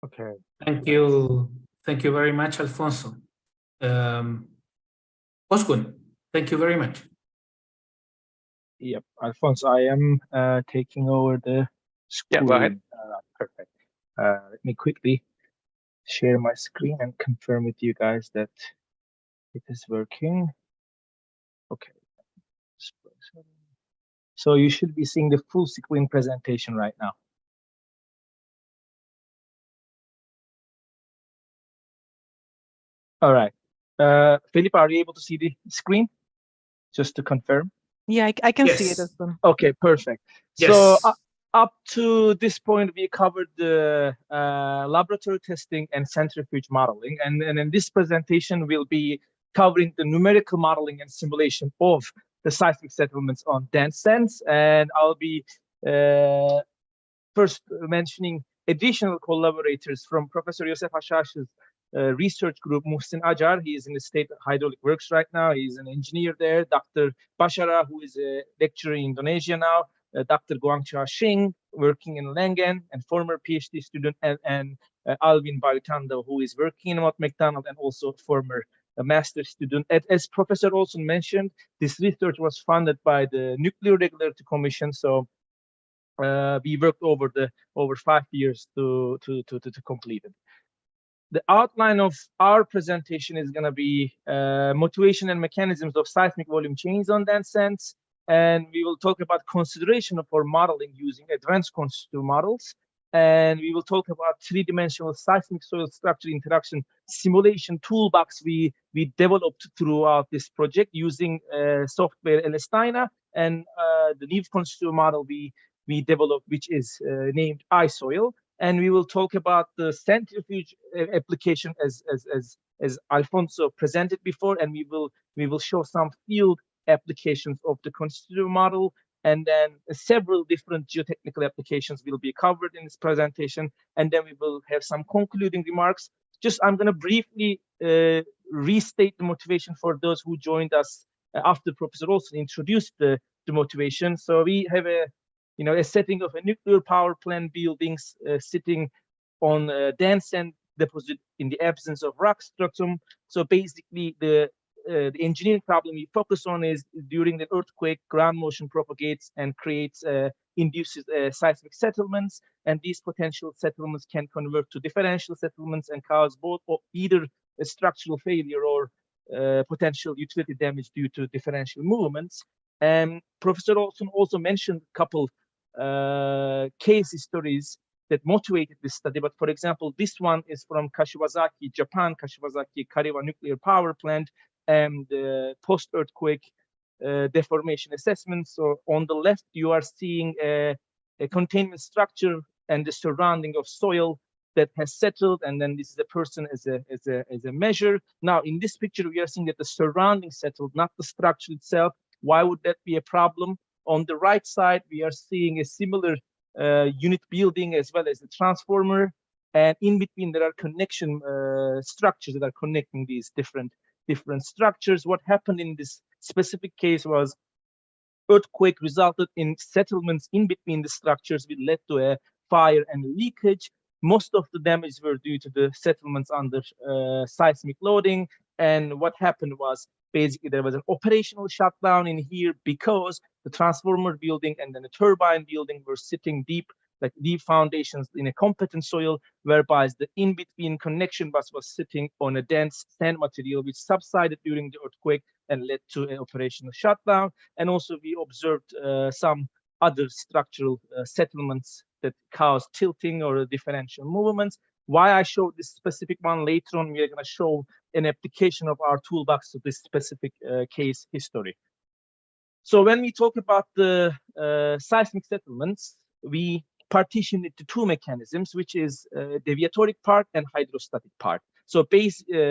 Okay. Thank you. Thank you very much, Alfonso. Osgun, thank you very much. Yep, Alfonso, I am taking over the screen. Yeah, go ahead. Perfect. Let me quickly share my screen and confirm with you guys that it is working. Okay. So you should be seeing the full screen presentation right now. All right. Philip, are you able to see the screen? Just to confirm. Yeah, I can see it Yes. as well. Okay, perfect. Yes. So up to this point, we covered the laboratory testing and centrifuge modeling. And in this presentation, we'll be covering the numerical modeling and simulation of the seismic settlements on dense sands. And I'll be first mentioning additional collaborators from Professor Yosef Hashash's research group, Muhsin Ajar. He is in the State Hydraulic Works right now. He's an engineer there. Dr. Bashara, who is a lecturer in Indonesia now. Dr. Guangcha Xing, working in Langen, and former PhD student, and Alvin Bayutando, who is working in Mott MacDonald and also former master student. As Professor Olson mentioned, this research was funded by the Nuclear Regulatory Commission. So we worked over 5 years to complete it. The outline of our presentation is going to be motivation and mechanisms of seismic volume change on dense sands, and we will talk about consideration for modeling using advanced constitutive models, and we will talk about three-dimensional seismic soil structure interaction simulation toolbox we developed throughout this project using software Elestina, and the new constitutive model we developed, which is named iSoil. And we will talk about the centrifuge application as Alfonso presented before, and we will show some field applications of the constitutive model, and then several different geotechnical applications will be covered in this presentation, and then we will have some concluding remarks. I'm going to briefly restate the motivation for those who joined us after Professor Olson introduced the motivation. So we have a setting of a nuclear power plant buildings sitting on dense sand deposit in the absence of rock stratum. So basically, the engineering problem we focus on is during the earthquake, ground motion propagates and induces seismic settlements, and these potential settlements can convert to differential settlements and cause both either a structural failure or potential utility damage due to differential movements. And Professor Olson also mentioned a couple case stories that motivated this study. But for example, this one is from Kashiwazaki, Japan, Kashiwazaki Kariwa Nuclear Power Plant, and post-earthquake deformation assessment. So on the left, you are seeing a containment structure and the surrounding of soil that has settled, and then this is a person as a measure. Now in this picture, we are seeing that the surrounding settled, not the structure itself. Why would that be a problem? On the right side, we are seeing a similar unit building as well as the transformer, and in between there are connection structures that are connecting these different structures. What happened in this specific case was earthquake resulted in settlements in between the structures, which led to a fire and leakage. Most of the damage were due to the settlements under seismic loading, and what happened was basically there was an operational shutdown in here because the transformer building and then the turbine building were sitting deep foundations in a competent soil, whereby the in-between connection bus was sitting on a dense sand material, which subsided during the earthquake and led to an operational shutdown. And also we observed some other structural settlements that caused tilting or differential movements. Why I showed this specific one later on, we are going to show an application of our toolbox to this specific case history. So when we talk about the seismic settlements, we partition it to two mechanisms, which is deviatoric part and hydrostatic part. So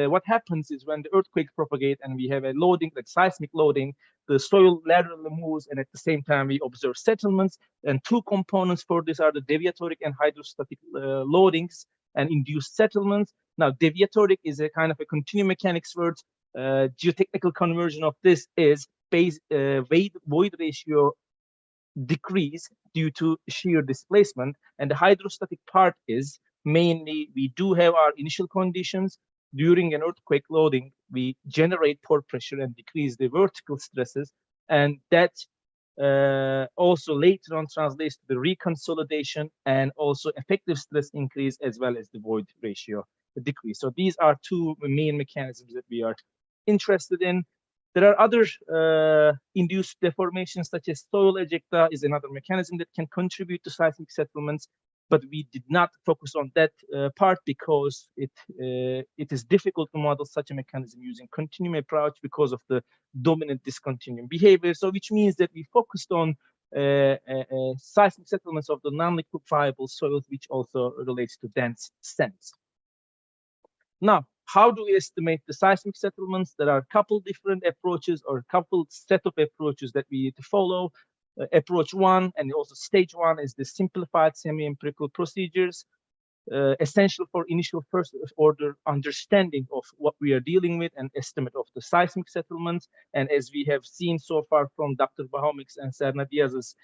what happens is when the earthquake propagates and we have a loading, like seismic loading, the soil laterally moves, and at the same time we observe settlements. And two components for this are the deviatoric and hydrostatic loadings and induced settlements. Now, deviatoric is a kind of a continuum mechanics word. Geotechnical conversion of this is void ratio decrease due to shear displacement, and the hydrostatic part is mainly we do have our initial conditions. During an earthquake loading, we generate pore pressure and decrease the vertical stresses, and that also later on translates to the reconsolidation and also effective stress increase as well as the void ratio decrease. So these are two main mechanisms that we are interested in. There are other induced deformations, such as soil ejecta is another mechanism that can contribute to seismic settlements, but we did not focus on that part because it is difficult to model such a mechanism using continuum approach because of the dominant discontinuum behavior. So which means that we focused on seismic settlements of the non-liquefiable soils, which also relates to dense sands. Now, how do we estimate the seismic settlements? There are a couple different approaches or a couple set of approaches that we need to follow. Approach one and also stage one is the simplified semi-empirical procedures, essential for initial first order understanding of what we are dealing with and estimate of the seismic settlements. And as we have seen so far from Dr. Bohomic's and Serna Diaz's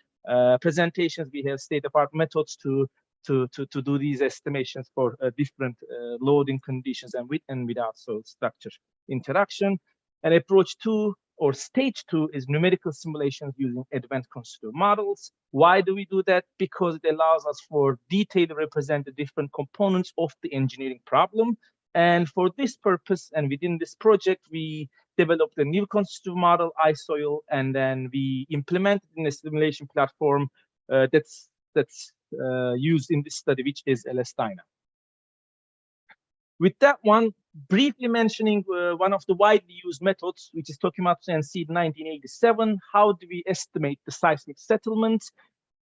presentations, we have state-of-art methods to do these estimations for different loading conditions and with and without soil structure interaction. And approach two or stage two is numerical simulations using advanced constitutive models. Why do we do that? Because it allows us for detail to represent the different components of the engineering problem. And for this purpose and within this project, we developed a new constitutive model, iSoil, and then we implemented in a simulation platform that's used in this study, which is LS-DYNA. With that one, briefly mentioning one of the widely used methods, which is Tokimatsu and Seed 1987. How do we estimate the seismic settlements?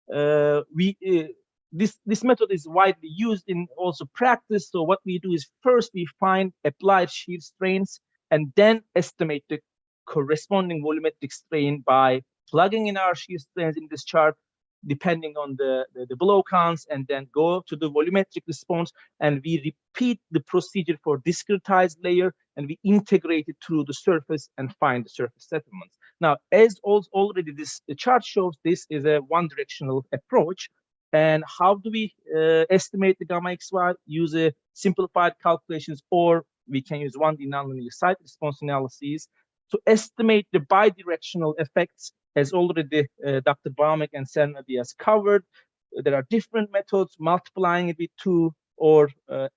This method is widely used in also practice. So what we do is first we find applied shear strains and then estimate the corresponding volumetric strain by plugging in our shear strains in this chart, depending on the blow counts, and then go to the volumetric response, and we repeat the procedure for discretized layer, and we integrate it through the surface and find the surface settlements. Now, as already the chart shows, this is a one-directional approach. And how do we estimate the gamma XY? Use a simplified calculations, or we can use 1D nonlinear site response analyses to estimate the bidirectional effects. As already Dr. Bohomik and Serna Diaz covered, there are different methods, multiplying it with 2 or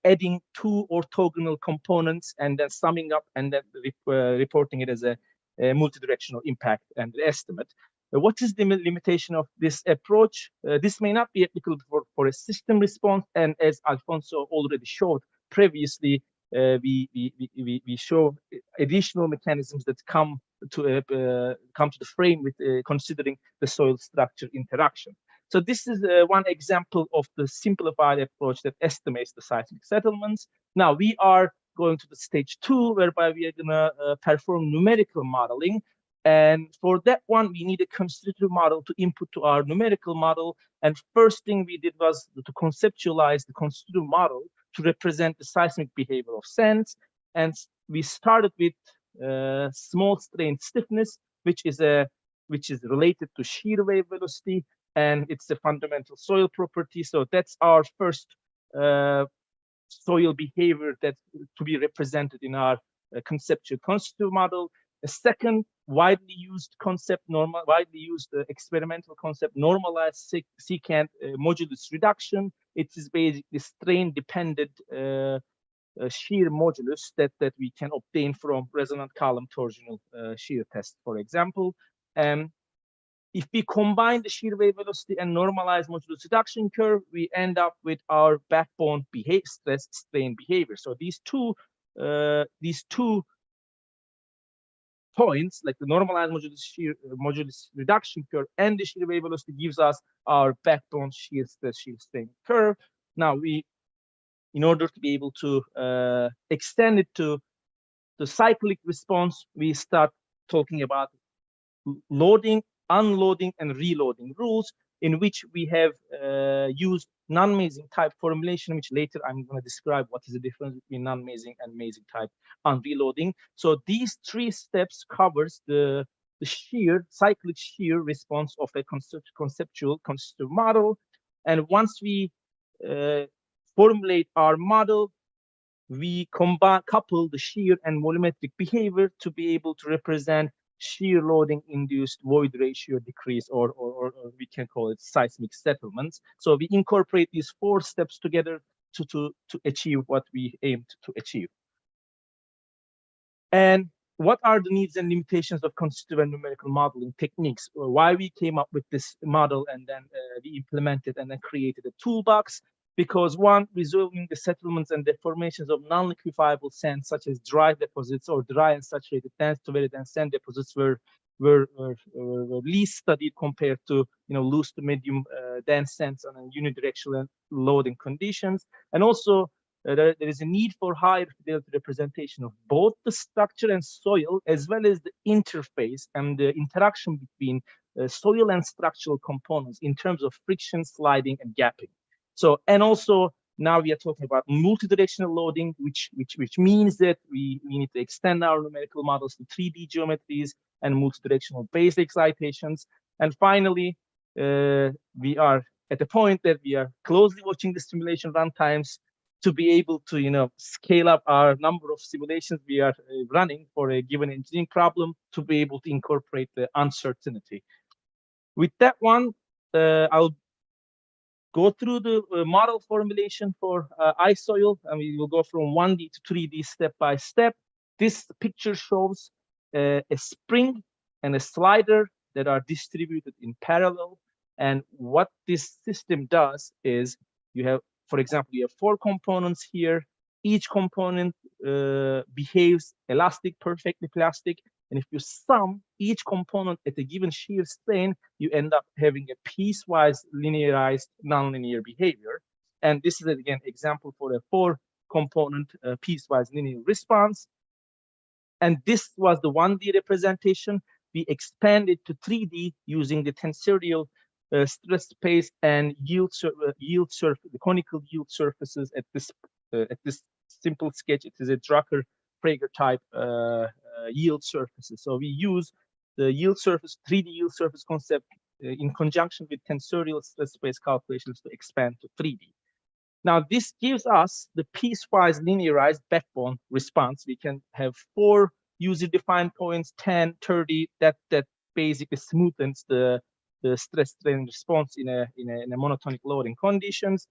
adding 2 orthogonal components and then summing up and then reporting it as a multidirectional impact and estimate. What is the limitation of this approach? This may not be applicable for a system response, and as Alfonso already showed previously, we show additional mechanisms that come to the frame with considering the soil structure interaction. So this is one example of the simplified approach that estimates the seismic settlements. Now we are going to the stage 2, whereby we are going to perform numerical modeling. And for that one, we need a constitutive model to input to our numerical model. And first thing we did was to conceptualize the constitutive model to represent the seismic behavior of sands. And we started with small strain stiffness, which is related to shear wave velocity, and it's a fundamental soil property. So that's our first soil behavior that to be represented in our conceptual constitutive model. A second widely used concept, widely used experimental concept, normalized secant modulus reduction. It is basically strain-dependent shear modulus that we can obtain from resonant column torsional shear test, for example. If we combine the shear wave velocity and normalized modulus reduction curve, we end up with our backbone stress strain behavior. So these two points, like the normalized modulus reduction curve and the shear wave velocity, gives us our backbone shear stress shear strain curve. Now in order to be able to extend it to the cyclic response, we start talking about loading, unloading, and reloading rules, in which we have used non-Masing type formulation, which later I'm going to describe what is the difference between non-Masing and Masing type on reloading. So these 3 steps covers the cyclic shear response of a conceptual constitutive model. And once we formulate our model, we couple the shear and volumetric behavior to be able to represent shear loading induced void ratio decrease, or we can call it seismic settlements. So we incorporate these 4 steps together to achieve what we aimed to achieve. And what are the needs and limitations of constitutive and numerical modeling techniques? Why we came up with this model and then we implemented and then created a toolbox? Because one, resolving the settlements and deformations of non-liquefiable sands, such as dry deposits or dry and saturated dense to very dense sand deposits, were least studied compared to loose to medium dense sands on a unidirectional loading conditions. And also there is a need for higher fidelity representation of both the structure and soil, as well as the interface and the interaction between soil and structural components in terms of friction, sliding, and gapping. So, and also now we are talking about multidirectional loading, which means that we need to extend our numerical models to 3D geometries and multidirectional base excitations. And finally, we are at the point that we are closely watching the simulation runtimes to be able to scale up our number of simulations we are running for a given engineering problem to be able to incorporate the uncertainty. With that one, I'll go through the model formulation for iSoil, and we will go from 1D to 3D step by step. This picture shows a spring and a slider that are distributed in parallel. And what this system does is you have, for example, you have 4 components here. Each component behaves elastic, perfectly plastic. And if you sum each component at a given shear strain, you end up having a piecewise linearized nonlinear behavior. And this is, again, example for a 4-component piecewise linear response. And this was the 1D representation. We expanded to 3D using the tensorial stress space and yield surface, the conical yield surfaces at this simple sketch. It is a Drucker-Prager type yield surfaces. So we use the yield surface, 3D yield surface concept in conjunction with tensorial stress space calculations to expand to 3D. Now, this gives us the piecewise linearized backbone response. We can have 4 user-defined points, 10, 30, that basically smoothens the stress strain response in a monotonic loading conditions.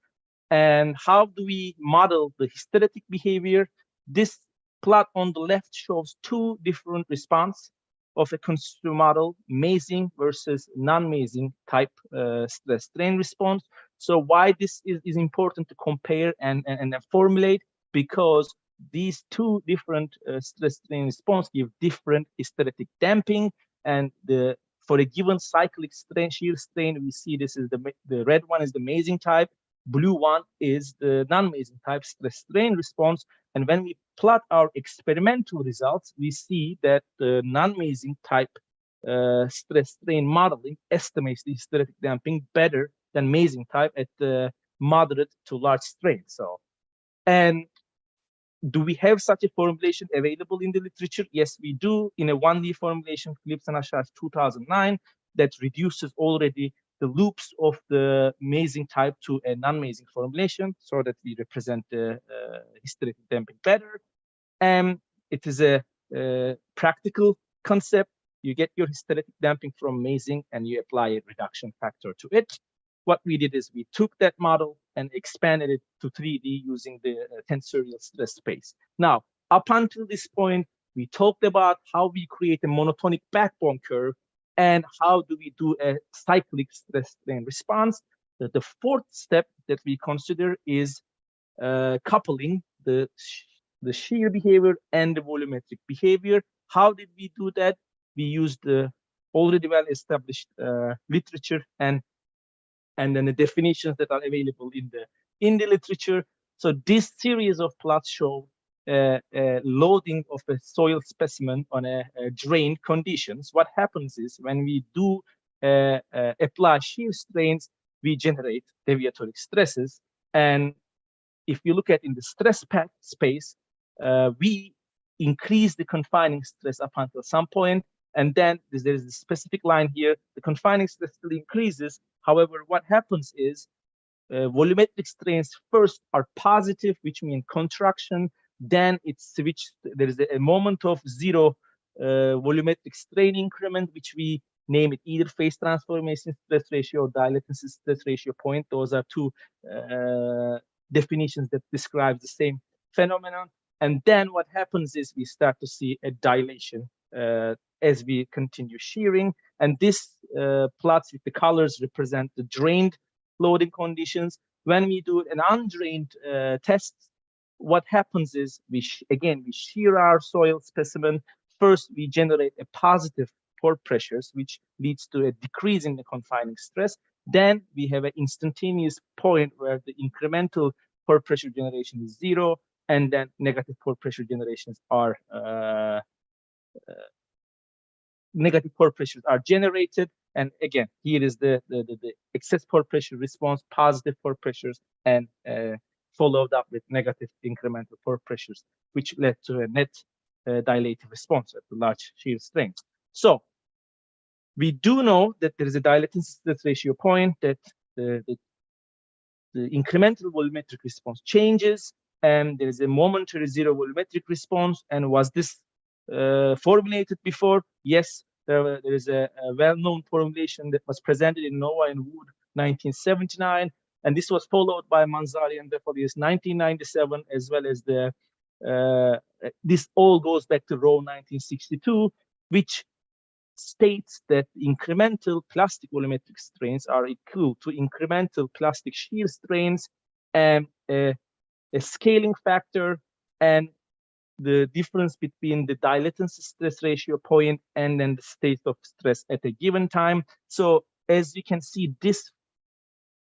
And how do we model the hysteretic behavior? This plot on the left shows 2 different responses of a constitutive model, mazing versus non-mazing type stress strain response. So why this is important to compare and formulate? Because these 2 different stress strain response give different hysteretic damping, and for a given cyclic strain, shear strain, we see this is the red one is the mazing type, blue one is the non-mazing type stress strain response. And when we plot our experimental results, we see that the non-mazing type stress strain modeling estimates the hysteretic damping better than mazing type at the moderate to large strain. So, and do we have such a formulation available in the literature? Yes, we do, in a 1D formulation, Phillips and Ashar 2009, that reduces already the loops of the mazing type to a non-mazing formulation so that we represent the hysteretic damping better. And it is a practical concept. You get your hysteretic damping from mazing and you apply a reduction factor to it. What we did is we took that model and expanded it to 3D using the tensorial stress space. Now, up until this point, we talked about how we create a monotonic backbone curve and how do we do a cyclic stress strain response. The 4th step that we consider is coupling the shear behavior and the volumetric behavior. How did we do that? We used the already well-established literature and then the definitions that are available in the literature. So this series of plots show loading of a soil specimen on a drain conditions. What happens is when we do apply shear strains, we generate deviatoric stresses. And if you look at in the stress pack space, we increase the confining stress up until some point. And then there is a specific line here, the confining stress still increases. However, what happens is volumetric strains first are positive, which means contraction. Then it's switched. There is a moment of 0 volumetric strain increment, which we name it either phase transformation stress ratio or dilatancy stress ratio point. Those are 2 definitions that describe the same phenomenon. And then what happens is we start to see a dilation as we continue shearing. And this plots with the colors represent the drained loading conditions. When we do an undrained test, what happens is we shear our soil specimen. First, we generate a positive pore pressures, which leads to a decrease in the confining stress. Then we have an instantaneous point where the incremental pore pressure generation is 0, and then negative pore pressure generations are negative pore pressures are generated. And again, here is the excess pore pressure response, positive pore pressures, and followed up with negative incremental pore pressures, which led to a net dilative response at the large shear strength. So we do know that there is a dilating stress ratio point, that the incremental volumetric response changes, and there is a momentary zero volumetric response. And was this formulated before? Yes, there is a well-known formulation that was presented in Noah and Wood 1979, and this was followed by Manzari and Defolius 1997, as well as the this all goes back to Rowe 1962, which states that incremental plastic volumetric strains are equal to incremental plastic shear strains, and a scaling factor, and the difference between the dilatance stress ratio point and then the state of stress at a given time. So as you can see, this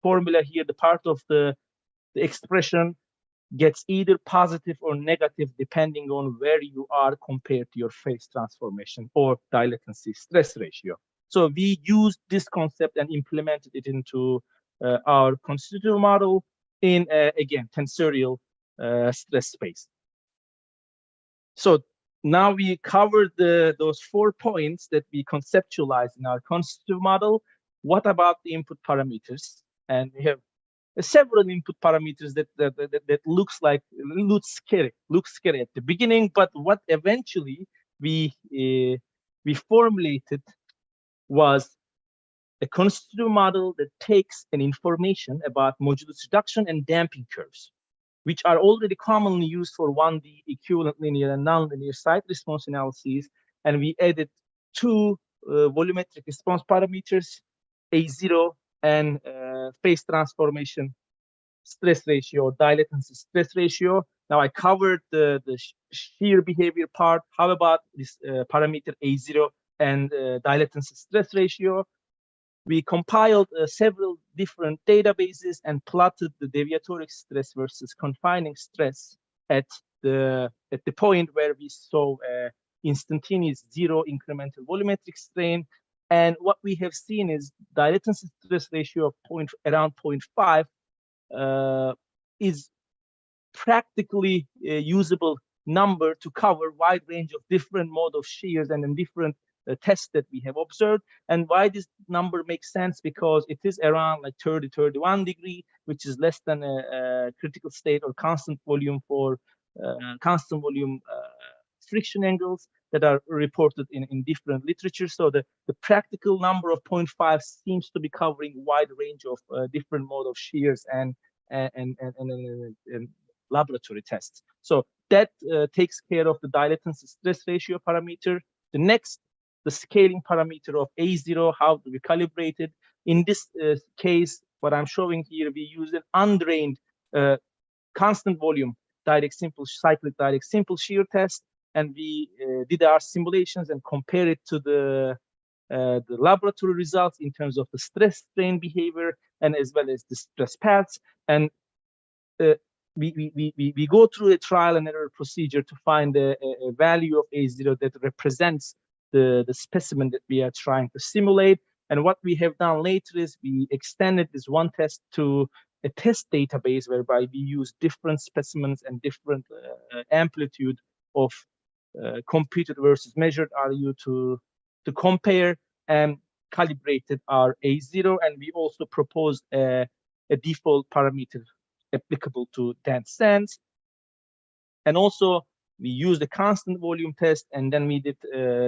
formula here, the part of the expression gets either positive or negative depending on where you are compared to your phase transformation or dilatancy stress ratio. So we used this concept and implemented it into our constitutive model in, again, tensorial stress space. So now we covered those 4 points that we conceptualized in our constitutive model. What about the input parameters? And we have several input parameters that looks scary at the beginning, but what eventually we formulated was a constitutive model that takes an information about modulus reduction and damping curves, which are already commonly used for 1D equivalent linear and nonlinear site response analyses. And we added 2 volumetric response parameters, A0 and phase transformation stress ratio, dilatancy stress ratio. Now I covered the shear behavior part. How about this parameter A0 and dilatancy stress ratio? We compiled several different databases and plotted the deviatoric stress versus confining stress at the point where we saw instantaneous 0 incremental volumetric strain. And what we have seen is dilatancy stress ratio of around 0.5 is practically a usable number to cover wide range of different mode of shears and in different tests that we have observed. And why this number makes sense, because it is around like 30-31 degree, which is less than a critical state or constant volume for constant volume friction angles that are reported in different literature. So the practical number of 0.5 seems to be covering wide range of different mode of shears and laboratory tests. So that takes care of the dilatancy stress ratio parameter. The next, the scaling parameter of A0, how do we calibrate it? In this case, what I'm showing here, we use an undrained constant volume cyclic direct simple shear test, and we did our simulations and compare it to the laboratory results in terms of the stress strain behavior and as well as the stress paths. And we go through a trial and error procedure to find a value of A0 that represents the specimen that we are trying to simulate. And what we have done later is we extended this one test to a test database whereby we use different specimens and different amplitude of computed versus measured RU to compare and calibrated our A0. And we also proposed a default parameter applicable to dense sands. And also we used a constant volume test, and then we did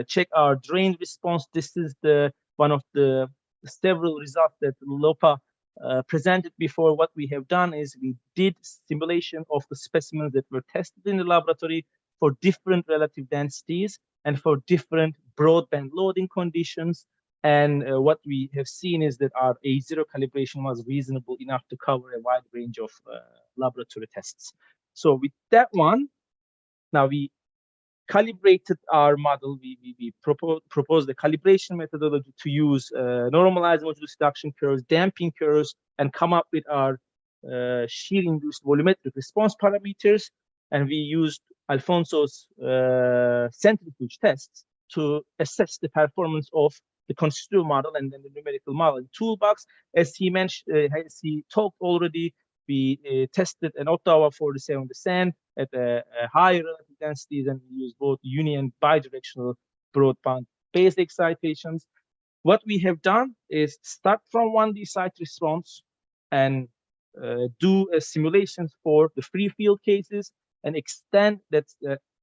check our drain response. This is one of the several results that Lopa presented before, what we have done is we did simulation of the specimens that were tested in the laboratory for different relative densities and for different broadband loading conditions. And what we have seen is that our A0 calibration was reasonable enough to cover a wide range of laboratory tests. So with that one, now we calibrated our model. We proposed the calibration methodology to use normalized modulus reduction curves, damping curves, and come up with our shear-induced volumetric response parameters. And we used Alfonso's centrifuge tests to assess the performance of the constitutive model and then the numerical model in Toolbox. As he mentioned, as he talked already, we tested an Ottawa 47 descent at a higher relative densities, and we used both uni and bidirectional broadband phase excitations. What we have done is start from 1D site response and do simulations for the free field cases and extend that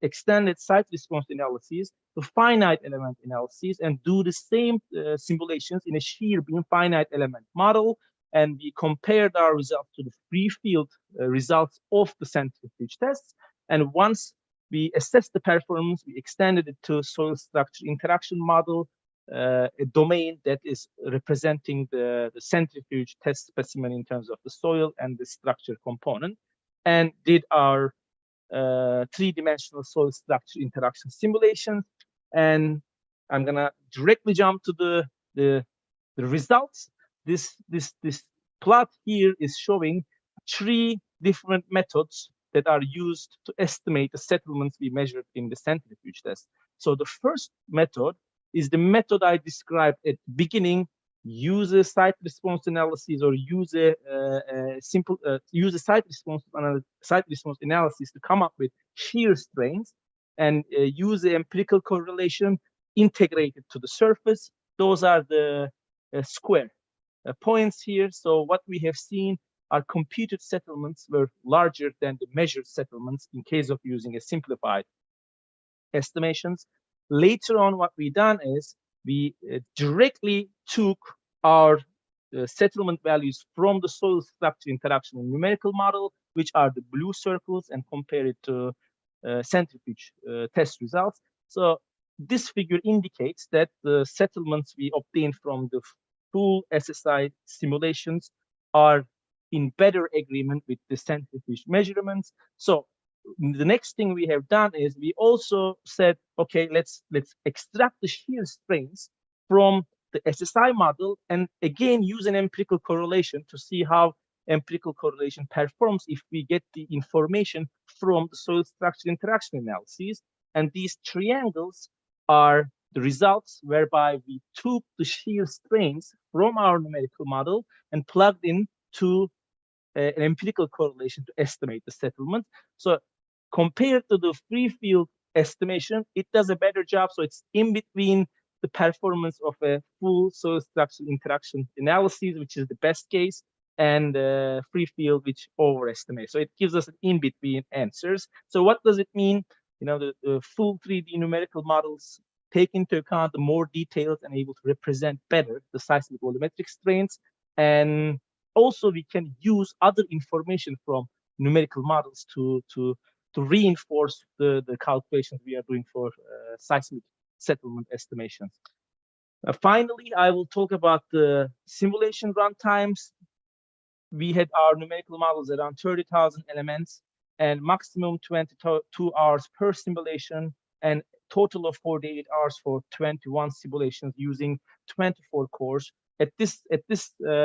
extended site response analyses to finite element analyses, and do the same simulations in a shear beam finite element model. And we compared our results to the free field results of the centrifuge tests. And once we assessed the performance, we extended it to soil structure interaction model, a domain that is representing the centrifuge test specimen in terms of the soil and the structure component, and did our three-dimensional soil structure interaction simulation. And I'm gonna directly jump to the results. This plot here is showing 3 different methods that are used to estimate the settlements we measured in the centrifuge test. So the first method is the method I described at the beginning. Use a site response analysis, or use a simple use a site response analysis to come up with shear strains, and use the empirical correlation integrated to the surface. Those are the square points here. So what we have seen are computed settlements were larger than the measured settlements in case of using a simplified estimations. Later on, what we done is we directly took our settlement values from the soil structure interaction and numerical model, which are the blue circles, and compare it to centrifuge test results. So this figure indicates that the settlements we obtained from the full SSI simulations are in better agreement with the centrifuge measurements. So the next thing we have done is we also said, okay, let's extract the shear strains from the SSI model, and again use an empirical correlation to see how empirical correlation performs if we get the information from the soil structure interaction analyses. And these triangles are the results whereby we took the shear strains from our numerical model and plugged in to an empirical correlation to estimate the settlement. So compared to the free field estimation, it does a better job. So it's in between the performance of a full soil structure interaction analysis, which is the best case, and free field, which overestimates. So it gives us an in-between answers. So what does it mean? You know, the full 3D numerical models take into account the more details and able to represent better the seismic volumetric strains. And also we can use other information from numerical models to reinforce the calculations we are doing for seismic settlement estimations. Finally, I will talk about the simulation run times. We had our numerical models around 30,000 elements and maximum 22 hours per simulation, and total of 48 hours for 21 simulations using 24 cores. At this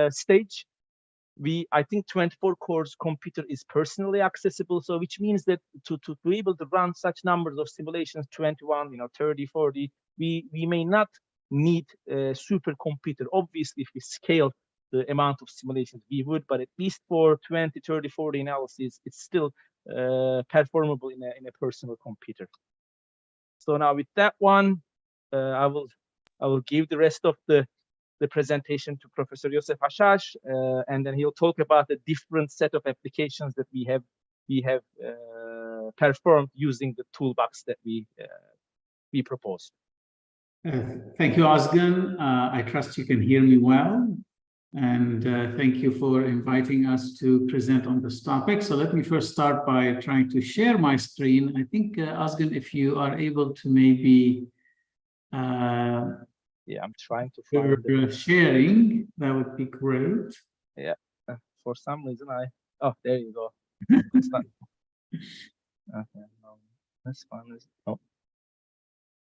stage, I think 24 cores computer is personally accessible. So which means that to be able to run such numbers of simulations, 21, 30, 40, we may not need a supercomputer. Obviously, if we scale the amount of simulations, we would, but at least for 20, 30, 40 analysis, it's still performable in a personal computer. So now with that one, I will give the rest of the presentation to Professor Youssef Hashash, and then he'll talk about the different set of applications that we have performed using the toolbox that we proposed. Thank you, Ozgun. I trust you can hear me well. And thank you for inviting us to present on this topic. So let me first start by trying to share my screen. I think, Ozgun, if you are able to maybe Yeah, I'm trying to you're find it. sharing, that would be great. Yeah, for some reason oh, there you go. It's not. Okay, no, this one is. Oh, I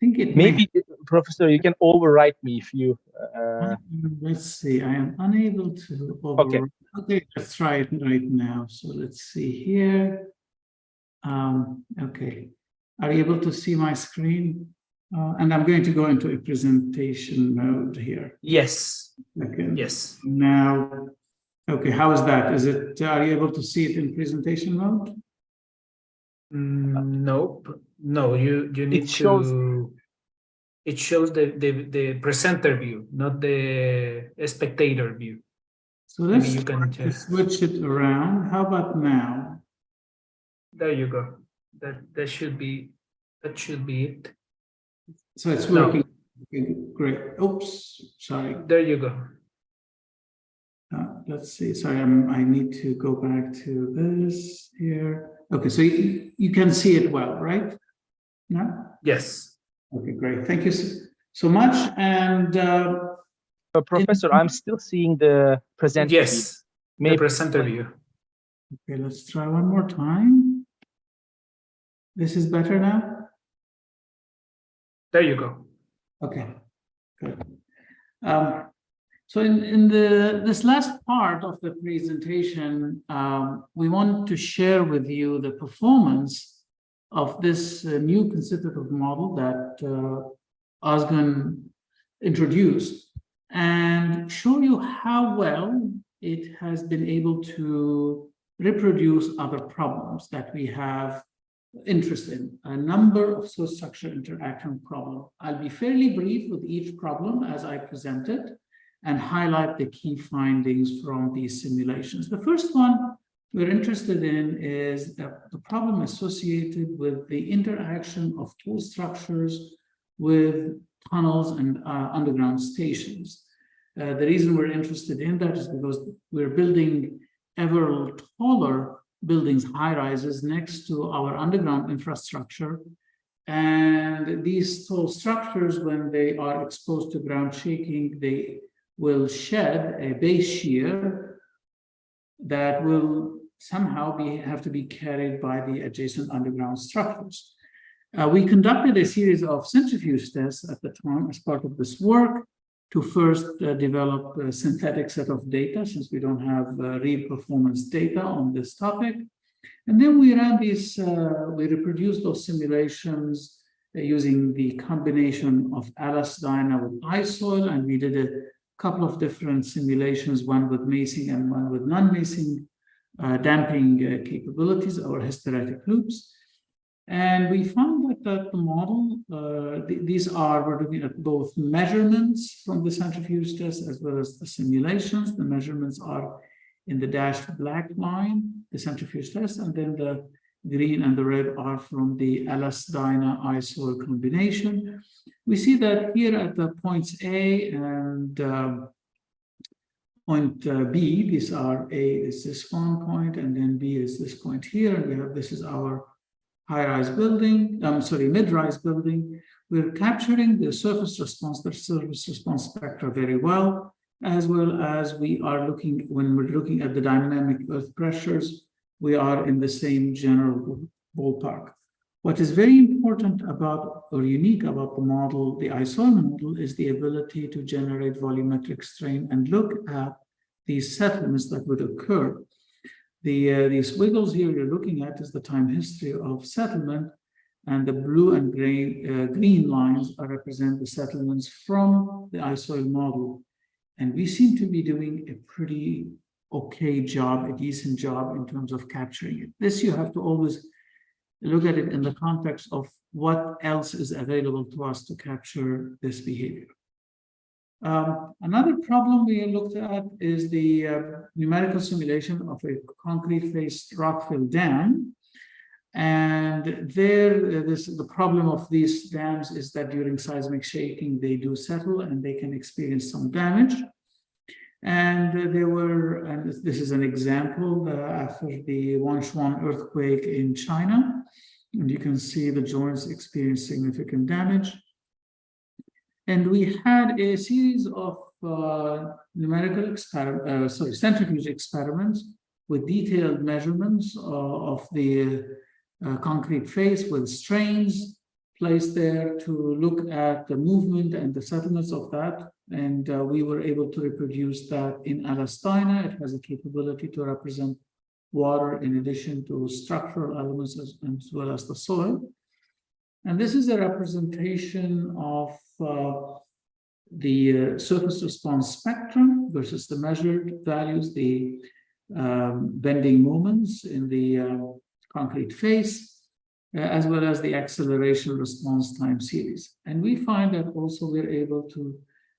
think it maybe, Professor, you can overwrite me if you. let's see, I am unable to Okay. Okay, let's try it right now. So let's see here. Okay, are you able to see my screen? And I'm going to go into a presentation mode here. Yes. Okay. Yes. Now, okay, how is that? Are you able to see it in presentation mode? Nope. No, you need to. It shows the presenter view, not the spectator view. So let's Maybe you can just switch it around. How about now? There you go. That should be it. So it's working. Okay, great. Oops, sorry. There you go. Let's see. Sorry, I need to go back to this here. Okay, so you can see it well, right? No? Yes. Okay, great. Thank you so much. And Professor, I'm still seeing the presenter. Yes. Maybe the presenter view. Okay, let's try one more time. This is better now? There you go. Okay, good. So in this last part of the presentation, we want to share with you the performance of this new constitutive model that Ozgun introduced, and show you how well it has been able to reproduce other problems that we have interest in, a number of source structure interaction problems. I'll be fairly brief with each problem as I present it and highlight the key findings from these simulations. The first one we're interested in is the problem associated with the interaction of tool structures with tunnels and underground stations. The reason we're interested in that is because we're building ever taller buildings, high rises next to our underground infrastructure. And these tall structures, when they are exposed to ground shaking, they will shed a base shear that will somehow have to be carried by the adjacent underground structures. We conducted a series of centrifuge tests at the time as part of this work to first develop a synthetic set of data, since we don't have real performance data on this topic. And then we ran these, we reproduced those simulations using the combination of LS-DYNA with iSoil, and we did a couple of different simulations, one with macing and one with non-macing damping capabilities or hysteretic loops. And we found that the model, we're looking at both measurements from the centrifuge test as well as the simulations. The measurements are in the dashed black line, the centrifuge test, and then the green and the red are from the LS-DYNA iSoil combination. We see that here at the points A and point B, these are A is this one point, and then B is this point here, and we have this is our high-rise building, mid-rise building. We're capturing the surface response spectra very well as we are looking, when we're looking at the dynamic earth pressures, we are in the same general ballpark. What is very important about, or unique about the model, the iSoil model, is the ability to generate volumetric strain and look at these settlements that would occur. These wiggles here you're looking at is the time history of settlement, and the blue and green lines represent the settlements from the iSoil model. And we seem to be doing a pretty okay job, a decent job in terms of capturing it. This you have to always look at it in the context of what else is available to us to capture this behavior. Another problem we looked at is the numerical simulation of a concrete-faced rock-fill dam. And the problem of these dams is that during seismic shaking, they do settle and they can experience some damage. And there were, and this is an example after the Wanshuan earthquake in China. And you can see the joints experience significant damage. And we had a series of centrifuge experiments with detailed measurements of the concrete face with strains placed there to look at the movement and the settlements of that. And we were able to reproduce that in Alastina. It has a capability to represent water in addition to structural elements as well as the soil. And this is a representation of the surface response spectrum versus the measured values, the bending moments in the concrete face, as well as the acceleration response time series. And we find that also we're able to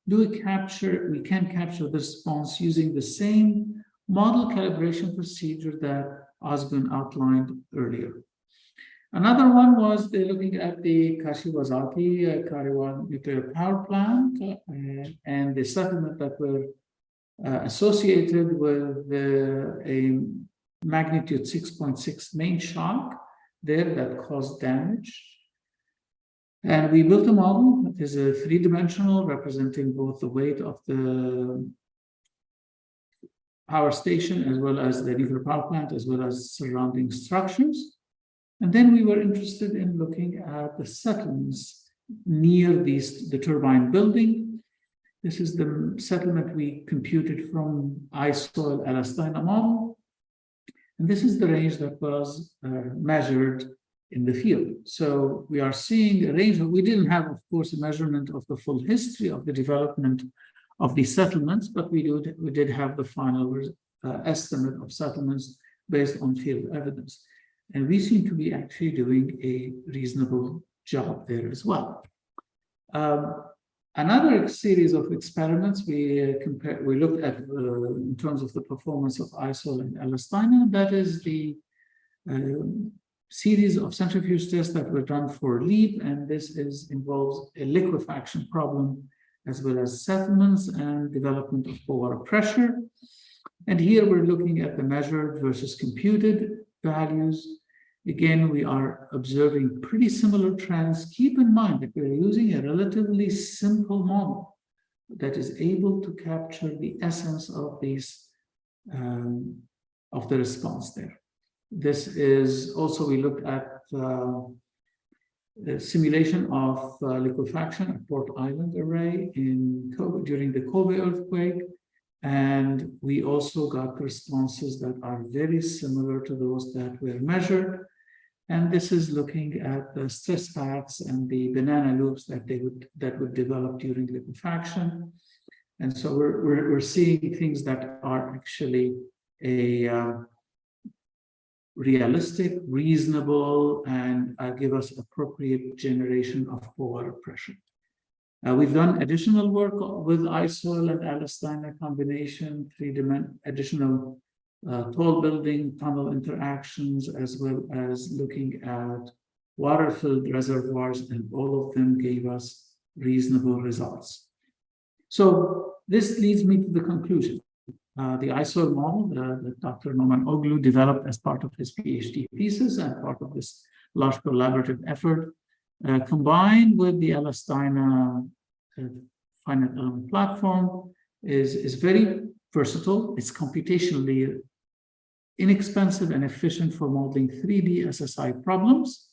do a capture, we can capture the response using the same model calibration procedure that Osgun outlined earlier. Another one was looking at the Kashiwazaki Kariwa nuclear power plant and the settlement that were associated with a magnitude 6.6 main shock there that caused damage. And we built a model that is a three-dimensional representing both the weight of the power station as well as the nuclear power plant as well as surrounding structures. And then we were interested in looking at the settlements near the turbine building. This is the settlement we computed from iSoil Alastina model. And this is the range that was measured in the field. So we are seeing a range we didn't have, of course, a measurement of the full history of the development of these settlements, but we did have the final estimate of settlements based on field evidence. And we seem to be actually doing a reasonable job there as well. Another series of experiments we looked at in terms of the performance of iSoil and Alastina. That is the series of centrifuge tests that were done for LEAP, and this involves a liquefaction problem as well as settlements and development of water pressure. And here we're looking at the measured versus computed values. Again, we are observing pretty similar trends. Keep in mind that we're using a relatively simple model that is able to capture the essence of these, of the response there. This is also, we looked at the simulation of liquefaction at Port Island Array during the Kobe earthquake. And we also got responses that are very similar to those that were measured. And this is looking at the stress paths and the banana loops that would develop during liquefaction. And so we're seeing things that are actually a realistic, reasonable, and give us appropriate generation of water pressure. We've done additional work with iSoil and Alastina combination, additional tall building tunnel interactions, as well as looking at water-filled reservoirs, and all of them gave us reasonable results. So this leads me to the conclusion. The iSoil model that Dr. Numanoglu developed as part of his PhD thesis and part of this large collaborative effort, combined with the Alastina finite element platform, is very versatile. It's computationally inexpensive and efficient for modeling 3D SSI problems.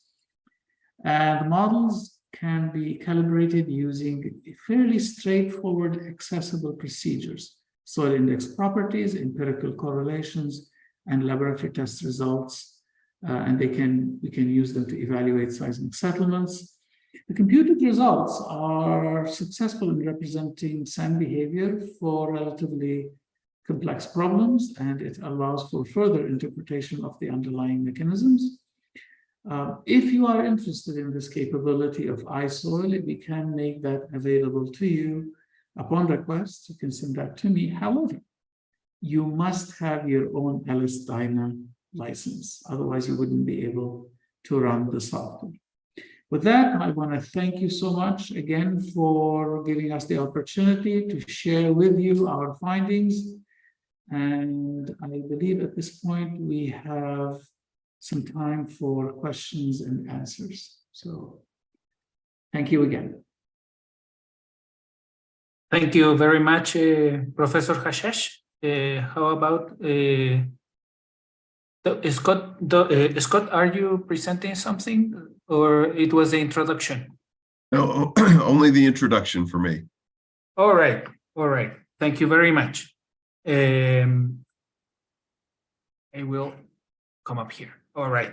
And models can be calibrated using fairly straightforward, accessible procedures: soil index properties, empirical correlations, and laboratory test results. And we can use them to evaluate seismic settlements. The computed results are successful in representing sand behavior for relatively complex problems, and it allows for further interpretation of the underlying mechanisms. If you are interested in this capability of iSoil, we can make that available to you upon request. You can send that to me. However, you must have your own Alastina license. Otherwise, you wouldn't be able to run the software. With that, I want to thank you so much again for giving us the opportunity to share with you our findings. And I believe at this point we have some time for questions and answers. So thank you again. Thank you very much, Professor Hashash. How about Scott, are you presenting something, or it was the introduction? No, only the introduction for me. All right. Thank you very much. I will come up here. All right.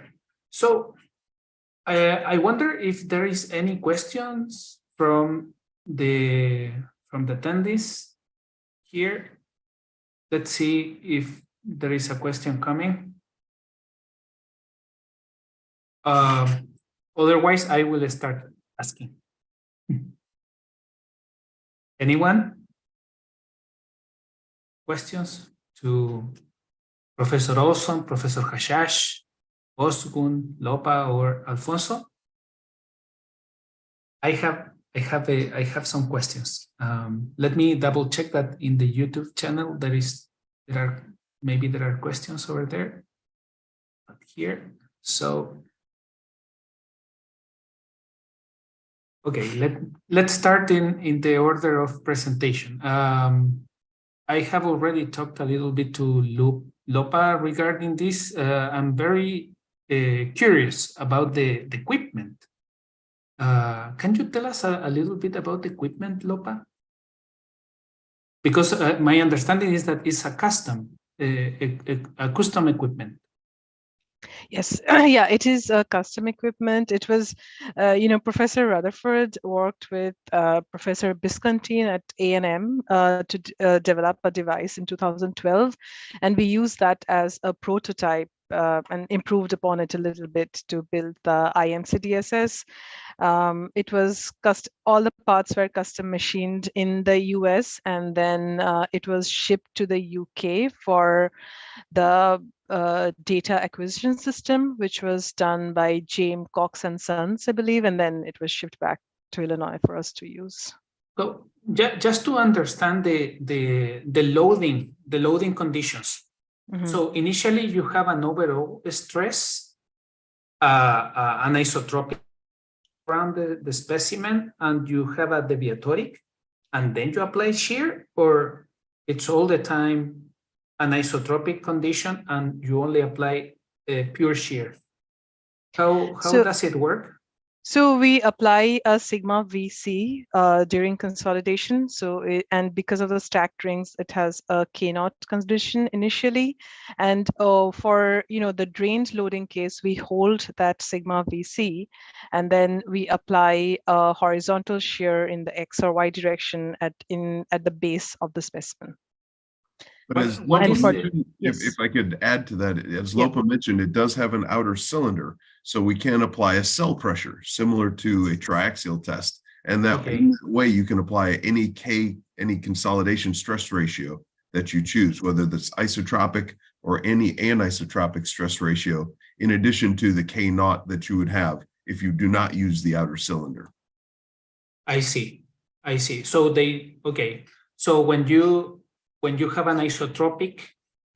So I wonder if there is any questions from the attendees here. Let's see if there is a question coming. Otherwise, I will start asking. Anyone? Questions to Professor Olson, Professor Hashash, Ozgun, Lopa, or Alfonso? I have some questions. Let me double check that in the YouTube channel there are questions over there. Not here. So okay, let's start in the order of presentation. I have already talked a little bit to Lopa regarding this. I'm very curious about the equipment. Can you tell us a little bit about the equipment, Lopa? Because my understanding is that it's a custom equipment. Yes, yeah, it is custom equipment. It was, Professor Rutherford worked with Professor Biscontin at A&M to develop a device in 2012, and we used that as a prototype and improved upon it a little bit to build the IMC DSS. It was all the parts were custom machined in the US, and then it was shipped to the UK for the data acquisition system, which was done by James Cox and Sons, I believe, and then it was shipped back to Illinois for us to use. So just to understand the loading conditions. Mm-hmm. So initially you have an overall stress, anisotropic around the specimen, and you have a deviatoric, and then you apply shear, or it's all the time an isotropic condition and you only apply pure shear? How does it work? So we apply a sigma VC during consolidation. And because of the stacked rings, it has a K0 condition initially. And for the drained loading case, we hold that sigma VC, and then we apply a horizontal shear in the X or Y direction at the base of the specimen. But as Lopa mentioned, if I could add to that, as Lopa mentioned, it does have an outer cylinder, so we can apply a cell pressure similar to a triaxial test, and that way you can apply any consolidation stress ratio that you choose, whether that's isotropic or any anisotropic stress ratio, in addition to the K0 that you would have if you do not use the outer cylinder. I see. So so when you have an isotropic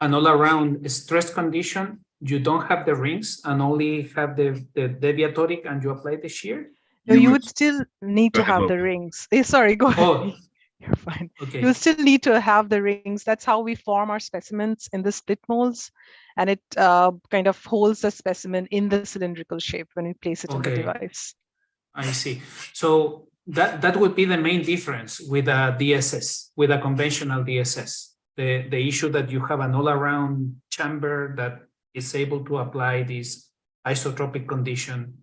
and all around stress condition, you don't have the rings and only have the deviatoric, and you apply the shear? No, you would still need to have the rings. Sorry, go ahead. Oh, you're fine. Okay. You will still need to have the rings. That's how we form our specimens in the split molds, and it kind of holds the specimen in the cylindrical shape when we place it in the device. I see. So that would be the main difference with a DSS, with a conventional DSS. The issue that you have an all-around chamber that is able to apply this isotropic condition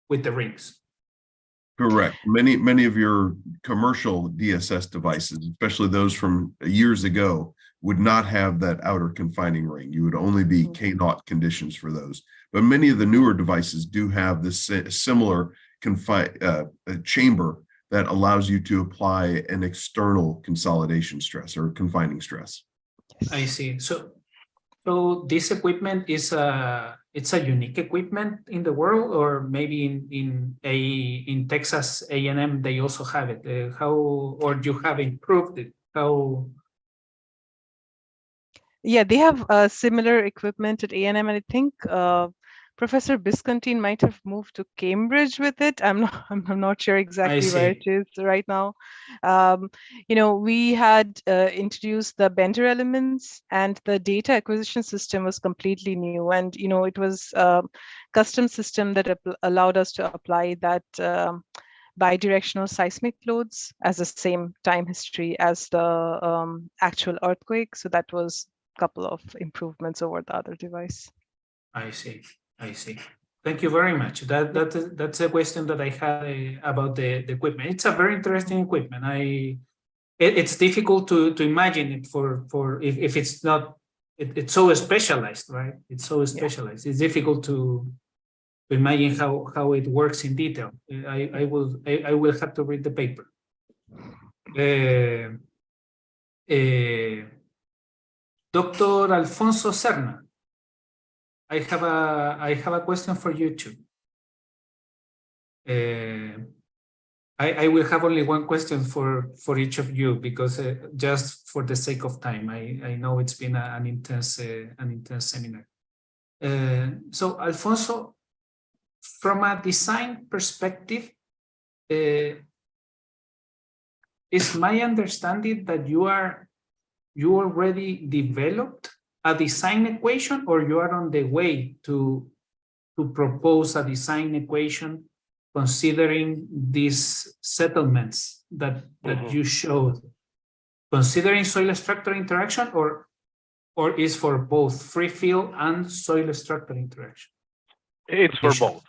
with the rings. Correct. Many of your commercial DSS devices, especially those from years ago, would not have that outer confining ring. You would only be K0 conditions for those. But many of the newer devices do have this similar chamber that allows you to apply an external consolidation stress or confining stress. I see. So this equipment is it's a unique equipment in the world, or maybe in Texas A&M they also have it. How, or you have improved it? How? Yeah, they have similar equipment at A&M, and I think Professor Biscontine might have moved to Cambridge with it. I'm not sure exactly where it is right now. We had introduced the Bender elements, and the data acquisition system was completely new. And it was a custom system that allowed us to apply that bidirectional seismic loads as the same time history as the actual earthquake. So that was a couple of improvements over the other device. I see. Thank you very much. That's a question that I had about the equipment. It's a very interesting equipment. It's difficult to imagine it for if it's not, it's so specialized, right? It's so specialized. Yeah. It's difficult to imagine how it works in detail. I will have to read the paper. Dr. Alfonso Serna, I have a question for you too. I will have only one question for each of you, because just for the sake of time, I know it's been an intense seminar. So Alfonso, from a design perspective, is my understanding that you already developed a design equation, or you are on the way to propose a design equation considering these settlements that you showed, considering soil structure interaction, or is for both free field and soil structure interaction? It's for both.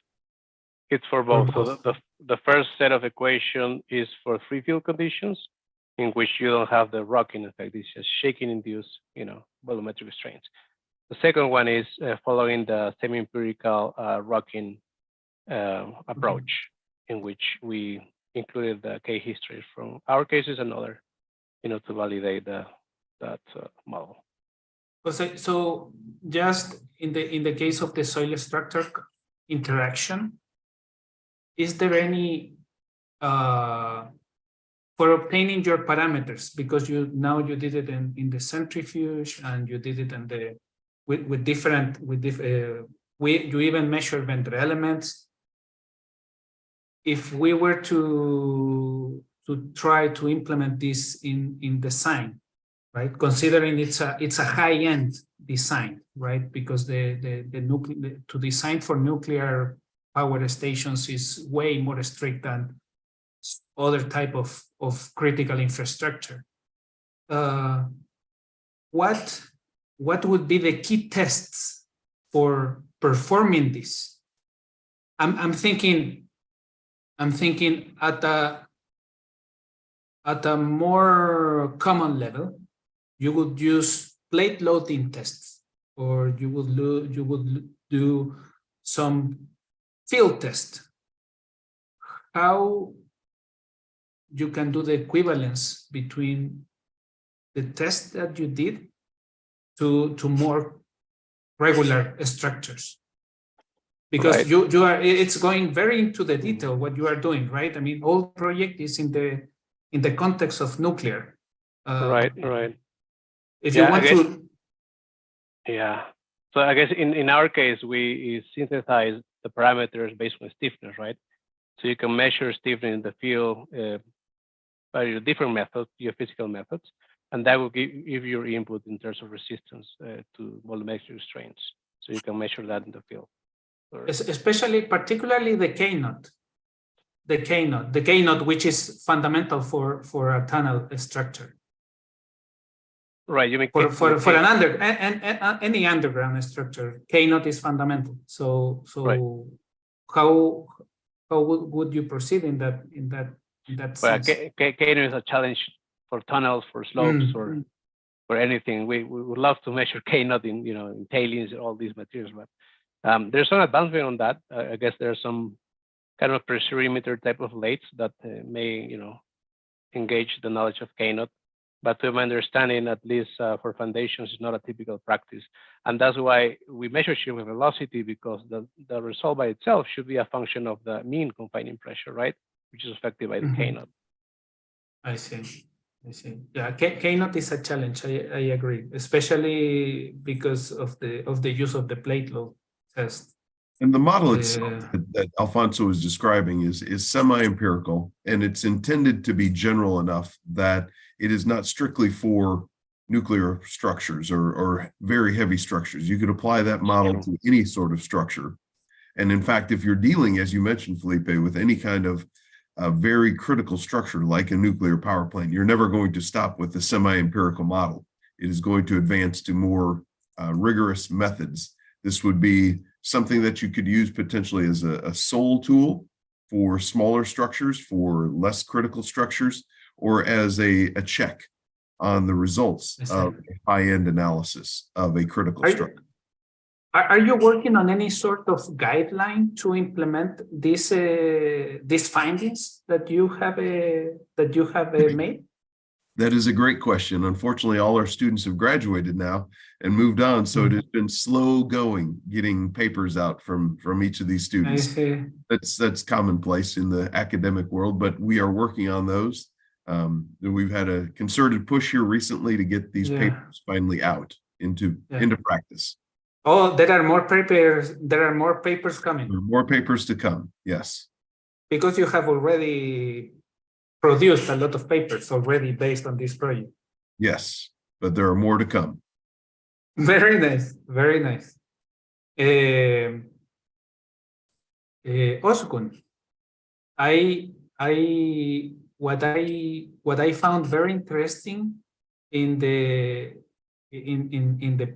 It's for both. So the first set of equation is for free field conditions, in which you don't have the rocking effect. It's just shaking induced, volumetric strains. The second one is following the semi-empirical rocking approach, in which we included the K histories from our cases and other, to validate that model. So just in the case of the soil structure interaction, is there any for obtaining your parameters, because you did it in the centrifuge, and you did it in the you even measure Bender elements. If we were to try to implement this in design, right? Considering it's a high-end design, right? Because to design for nuclear power stations is way more strict than other type of critical infrastructure. What would be the key tests for performing this? I'm thinking at a more common level, you would use plate loading tests, or you would do some field test. How you can do the equivalence between the test that you did to more regular structures? Because right. you are, it's going very into the detail what you are doing, right? I mean, all project is in the context of nuclear. Right. If you want to. Yeah. So I guess in our case, we synthesize the parameters based on stiffness, right? So you can measure stiffness in the field by different methods, geophysical methods, and that will give your input in terms of resistance to volumetric strains. So you can measure that in the field. Particularly the K-naught. The K-naught, which is fundamental for a tunnel structure. Right. You mean for any underground structure, K-naught is fundamental. So right. How would you proceed in that sense? K-naught is a challenge for tunnels, for slopes, for anything. We would love to measure K-naught in tailings and all these materials, but there's some advancement on that. I guess there's some kind of pressurimeter type of lathes that may engage the knowledge of K-naught. but to my understanding, at least for foundations, it's not a typical practice. And that's why we measure shear wave velocity, because the result by itself should be a function of the mean confining pressure, right? Which is affected by the K-naught. I see. I see. Yeah, K-naught is a challenge. I agree, especially because of the use of the plate load test. And the model itself that Alfonso is describing is semi-empirical, and it's intended to be general enough that it is not strictly for nuclear structures or very heavy structures. You could apply that model to any sort of structure. And in fact, if you're dealing, as you mentioned, Felipe, with any kind of a very critical structure like a nuclear power plant, you're never going to stop with the semi-empirical model. It is going to advance to more rigorous methods. This would be something that you could use potentially as a sole tool for smaller structures, for less critical structures, or as a check on the results of a high-end analysis of a critical structure. Are you working on any sort of guideline to implement these findings that you have made? That is a great question. Unfortunately, all our students have graduated now and moved on, so it has been slow going getting papers out from each of these students. I see. That's commonplace in the academic world, but we are working on those. We've had a concerted push here recently to get these papers finally out into practice. Oh, there are more papers. There are more papers coming. There are more papers to come. Yes. Because you have already produced a lot of papers already based on this project. Yes, but there are more to come. Very nice. Very nice. Osukun, what I found very interesting in the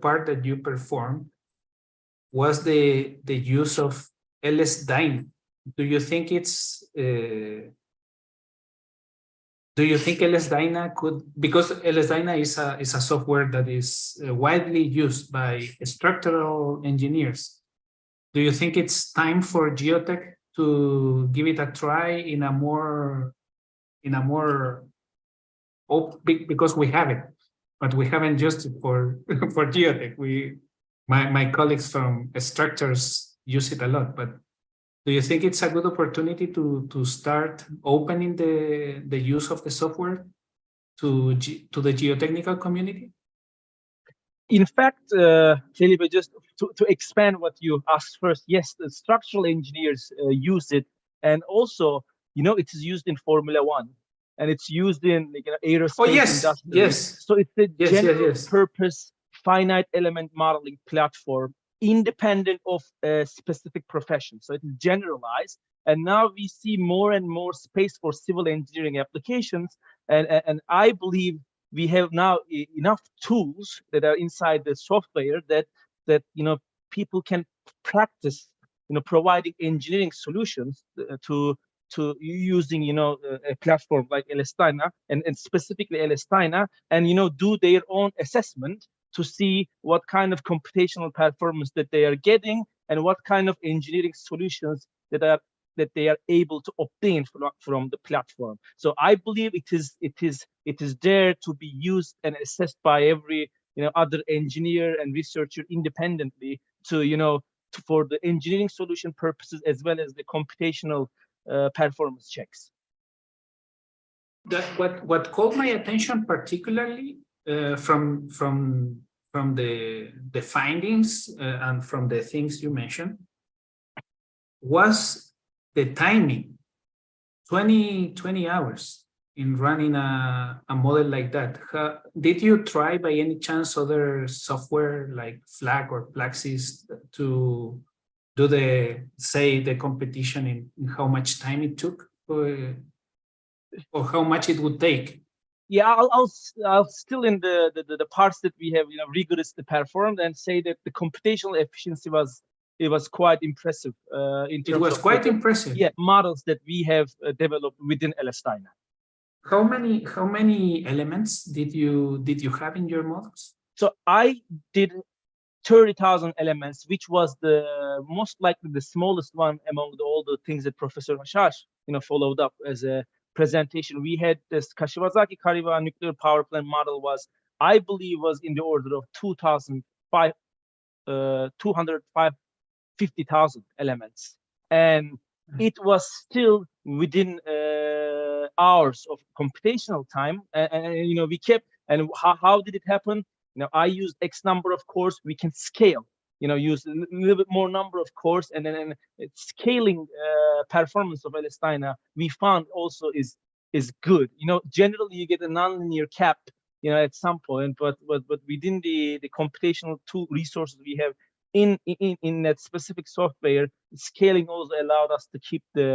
part that you performed was the use of LS-DYNA. Do you think LS-DYNA could, because LS-DYNA is a software that is widely used by structural engineers. Do you think it's time for geotech to give it a try in a more because we have it, but we haven't used it for geotech. My colleagues from structures use it a lot, but do you think it's a good opportunity to start opening the use of the software to the geotechnical community? In fact, Felipe, just to expand what you asked first, yes, the structural engineers use it, and also, it is used in Formula One, and it's used in aerospace industry. Yes. So it's a general purpose finite element modeling platform, independent of a specific profession. So it is generalized, and now we see more and more space for civil engineering applications, and I believe we have now enough tools that are inside the software that people can practice providing engineering solutions to using a platform like LS-DYNA and specifically LS-DYNA, and do their own assessment to see what kind of computational performance that they are getting and what kind of engineering solutions that they are able to obtain from the platform. So I believe it is there to be used and assessed by every other engineer and researcher independently for the engineering solution purposes as well as the computational performance checks. What caught my attention particularly from the findings and from the things you mentioned was the timing. 20 hours in running a model like that. Did you try by any chance other software like FLAC or Plaxis to do the competition in how much time it took or how much it would take? Yeah, I'll still in the parts that we have rigorously performed and say that the computational efficiency was quite impressive. It was quite impressive. Yeah, models that we have developed within LS-DYNA. How many elements did you have in your models? So I did 30,000 elements, which was the most likely the smallest one among all the things that Professor Hashash followed up as a presentation. We had this Kashiwazaki Kariwa nuclear power plant model was, I believe, was in the order of 250,000 elements, and it was still within hours of computational time. And we kept. And how did it happen? I used X number of cores. We can scale. Use a little bit more number of cores, and then scaling performance of Elestina we found also is good. Generally you get a nonlinear cap, at some point, but within the computational tool resources we have in that specific software, scaling also allowed us to keep the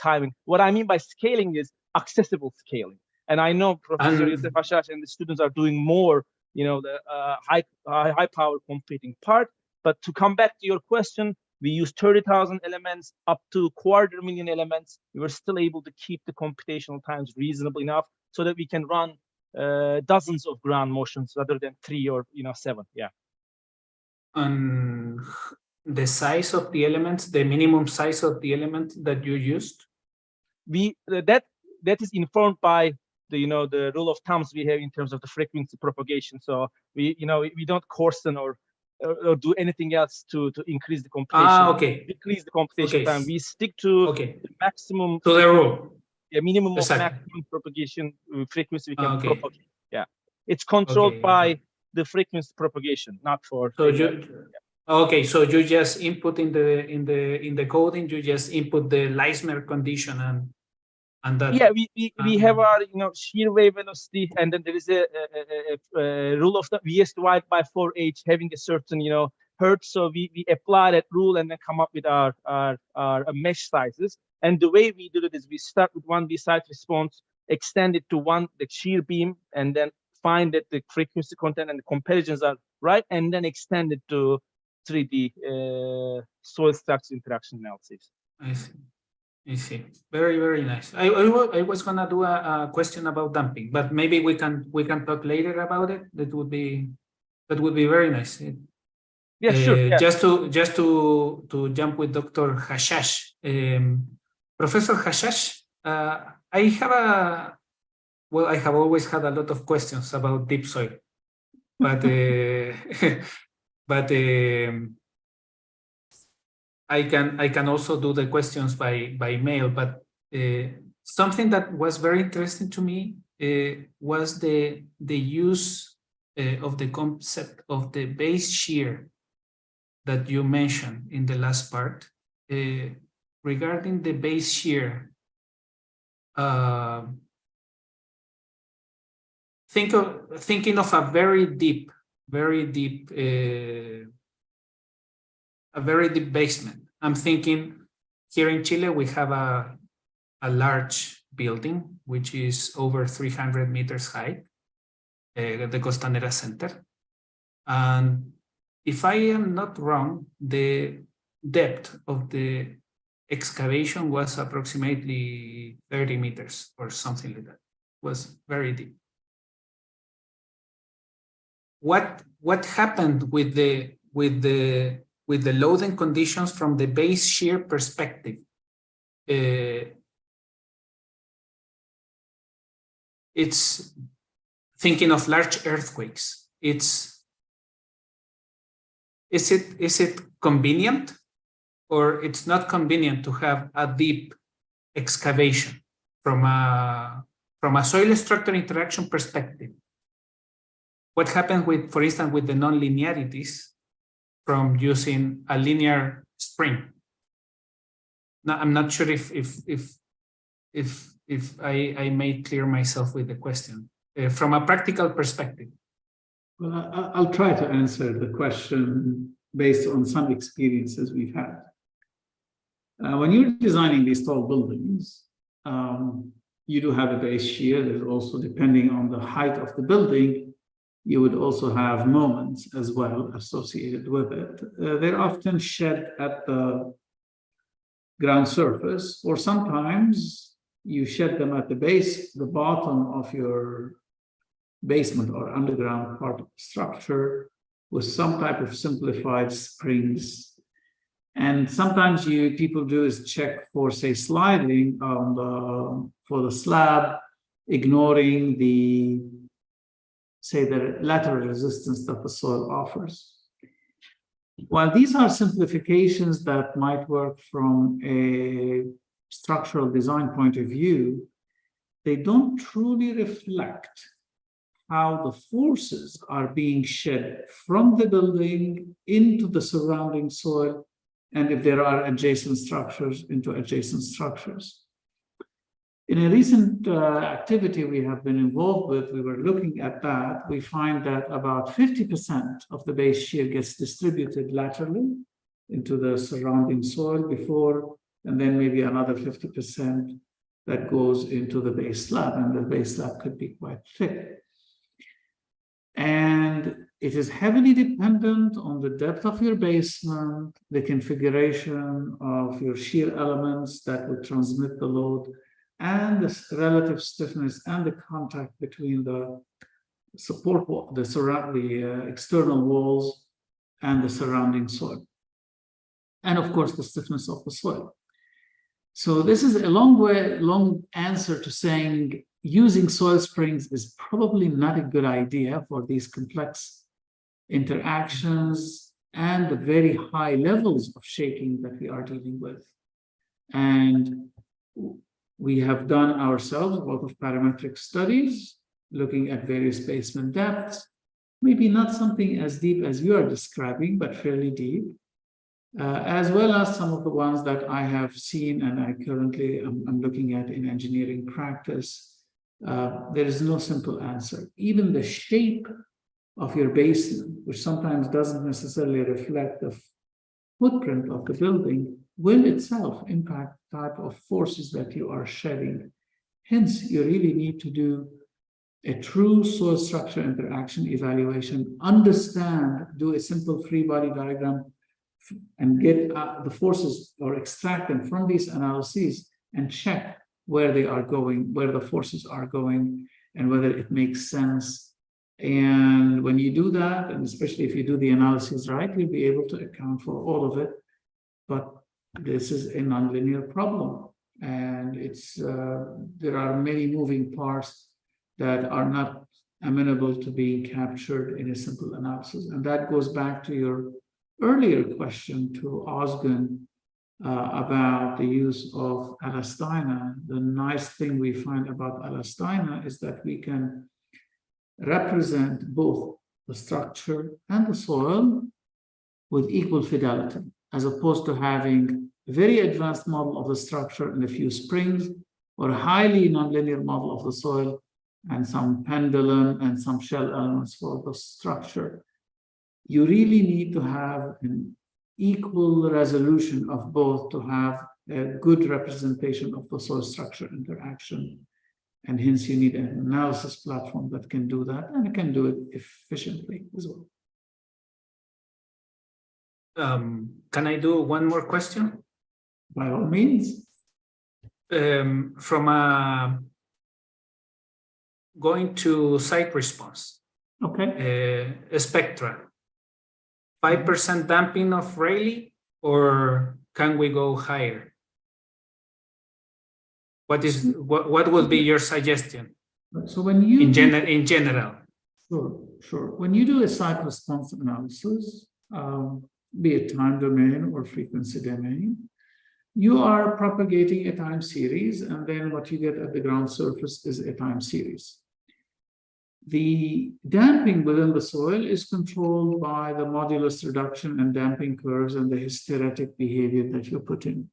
timing. What I mean by scaling is accessible scaling. And I know Professor Youssef Hashash and the students are doing more, the high power computing part. But to come back to your question, we use 30,000 elements up to 250,000 elements. We were still able to keep the computational times reasonable enough so that we can run dozens of ground motions rather than 3 or 7. Yeah. And the size of the elements, the minimum size of the element that you used? That is informed by the rule of thumbs we have in terms of the frequency propagation. So we don't coarsen or do anything else to increase the computation. Okay. Decrease the computation time. We stick to the maximum. To the rule. Yeah, minimum of maximum propagation frequency we can propagate. Yeah, it's controlled by the frequency propagation, not for. So so you just input in the coding. You just input the Leisner condition and that. Yeah, we have our shear wave velocity, and then there is a rule of thumb. Vs divided by 4h, having a certain hertz. So we apply that rule and then come up with our mesh sizes. And the way we do it is we start with 1D site response, extend it to the shear beam, and then find that the frequency content and the comparisons are right, and then extend it to 3D soil structure interaction analysis. I see. Very, very nice. I was gonna do a question about damping, but maybe we can talk later about it. That would be very nice. Yeah, sure. Yeah. Just to jump with Dr. Hashash, Professor Hashash, I have always had a lot of questions about deep soil, but I can also do the questions by mail. But something that was very interesting to me was the use of the concept of the base shear that you mentioned in the last part. Regarding the base shear, thinking of a very deep basement. I'm thinking here in Chile we have a large building which is over 300 meters high, the Costanera Center, and if I am not wrong, the depth of the excavation was approximately 30 meters or something like that. It was very deep. What happened with the loading conditions from the base shear perspective? It's thinking of large earthquakes. Is it convenient, or it's not convenient to have a deep excavation from a soil structure interaction perspective? What happened with, for instance, with the non-linearities from using a linear spring? Now, I'm not sure if I made clear myself with the question from a practical perspective. Well, I'll try to answer the question based on some experiences we've had. When you're designing these tall buildings, you do have a base shear. There's also, depending on the height of the building, you would also have moments as well associated with it. They're often shed at the ground surface, or sometimes you shed them at the base, the bottom of your basement or underground part of the structure with some type of simplified springs And sometimes people do is check for, say, sliding on for the slab, ignoring the lateral resistance that the soil offers. While these are simplifications that might work from a structural design point of view, they don't truly reflect how the forces are being shed from the building into the surrounding soil, and if there are adjacent structures, into adjacent structures. In a recent activity we have been involved with, we were looking at that. We find that about 50% of the base shear gets distributed laterally into the surrounding soil before, and then maybe another 50% that goes into the base slab, and the base slab could be quite thick. And it is heavily dependent on the depth of your basement, the configuration of your shear elements that will transmit the load, and the relative stiffness and the contact between the support wall, the external walls and the surrounding soil. And of course, the stiffness of the soil. So this is a long answer to saying using soil springs is probably not a good idea for these complex interactions and the very high levels of shaking that we are dealing with. And we have done ourselves a lot of parametric studies looking at various basement depths, maybe not something as deep as you are describing, but fairly deep, as well as some of the ones that I have seen and I currently am looking at in engineering practice. There is no simple answer. Even the shape of your basement, which sometimes doesn't necessarily reflect the footprint of the building, will itself impact the type of forces that you are shedding. Hence, you really need to do a true soil structure interaction evaluation, do a simple free body diagram, and get the forces or extract them from these analyses and check where they are going, where the forces are going, and whether it makes sense. And when you do that, and especially if you do the analysis right, you'll be able to account for all of it. But this is a nonlinear problem, and there are many moving parts that are not amenable to being captured in a simple analysis. And that goes back to your earlier question to Ozgun about the use of elastina. The nice thing we find about elastina is that we can represent both the structure and the soil with equal fidelity, as opposed to having a very advanced model of the structure and a few springs, or a highly nonlinear model of the soil and some pendulum and some shell elements for the structure. You really need to have an equal resolution of both to have a good representation of the soil structure interaction. And hence you need an analysis platform that can do that, and it can do it efficiently as well. Can I do one more question? By all means. From going to site response. Okay. Spectra. 5% damping of Rayleigh, or can we go higher? What would be your suggestion? So when you in general. Sure. When you do a site response analysis, be it time domain or frequency domain, you are propagating a time series, and then what you get at the ground surface is a time series. The damping within the soil is controlled by the modulus reduction and damping curves and the hysteretic behavior that you put in.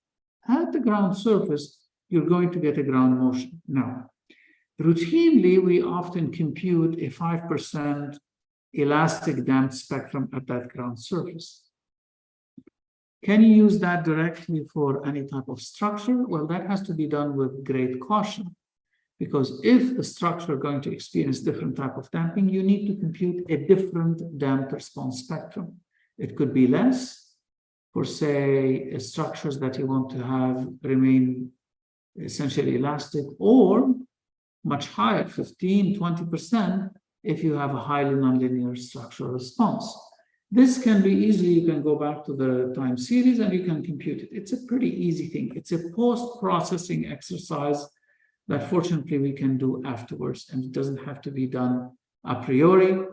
At the ground surface, you're going to get a ground motion. Now, routinely, we often compute a 5% elastic damped spectrum at that ground surface. Can you use that directly for any type of structure? Well, that has to be done with great caution, because if the structure is going to experience different type of damping, you need to compute a different damped response spectrum. It could be less for, say, structures that you want to have remain essentially elastic, or much higher, 15, 20%, if you have a highly nonlinear structural response. This can be easily, you can go back to the time series and you can compute it. It's a pretty easy thing. It's a post-processing exercise that fortunately we can do afterwards, and it doesn't have to be done a priori.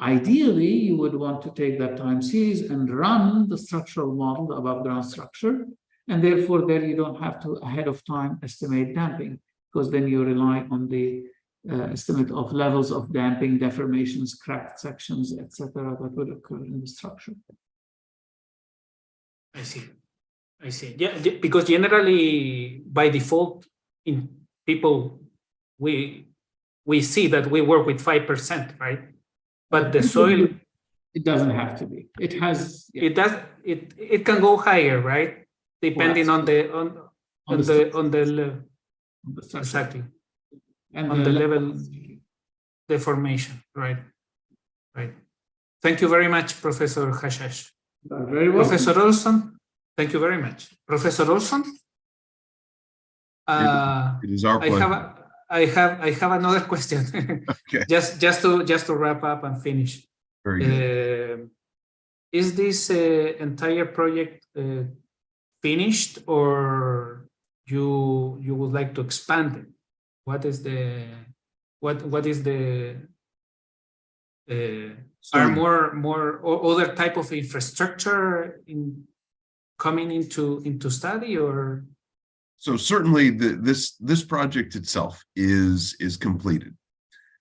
Ideally, you would want to take that time series and run the structural model, the above ground structure, and therefore there you don't have to ahead of time estimate damping, because then you rely on the estimate of levels of damping, deformations, cracked sections, etc., that would occur in the structure. I see. I see. Yeah, because generally by default, in people, we see that we work with 5%, right? But the soil, it doesn't have to be. It has. Yeah. it does. It can go higher, right? Depending on the exactly. And on the level deformation, right? Right. Thank you very much, Professor Hashash. Very well. Professor Olson, thank you very much. Professor Olson? It is our pleasure. I have another question. Okay. just to wrap up and finish. Very good. Is this entire project finished, or you would like to expand it? What is the are more or other type of infrastructure coming into study, or? So certainly this project itself is completed.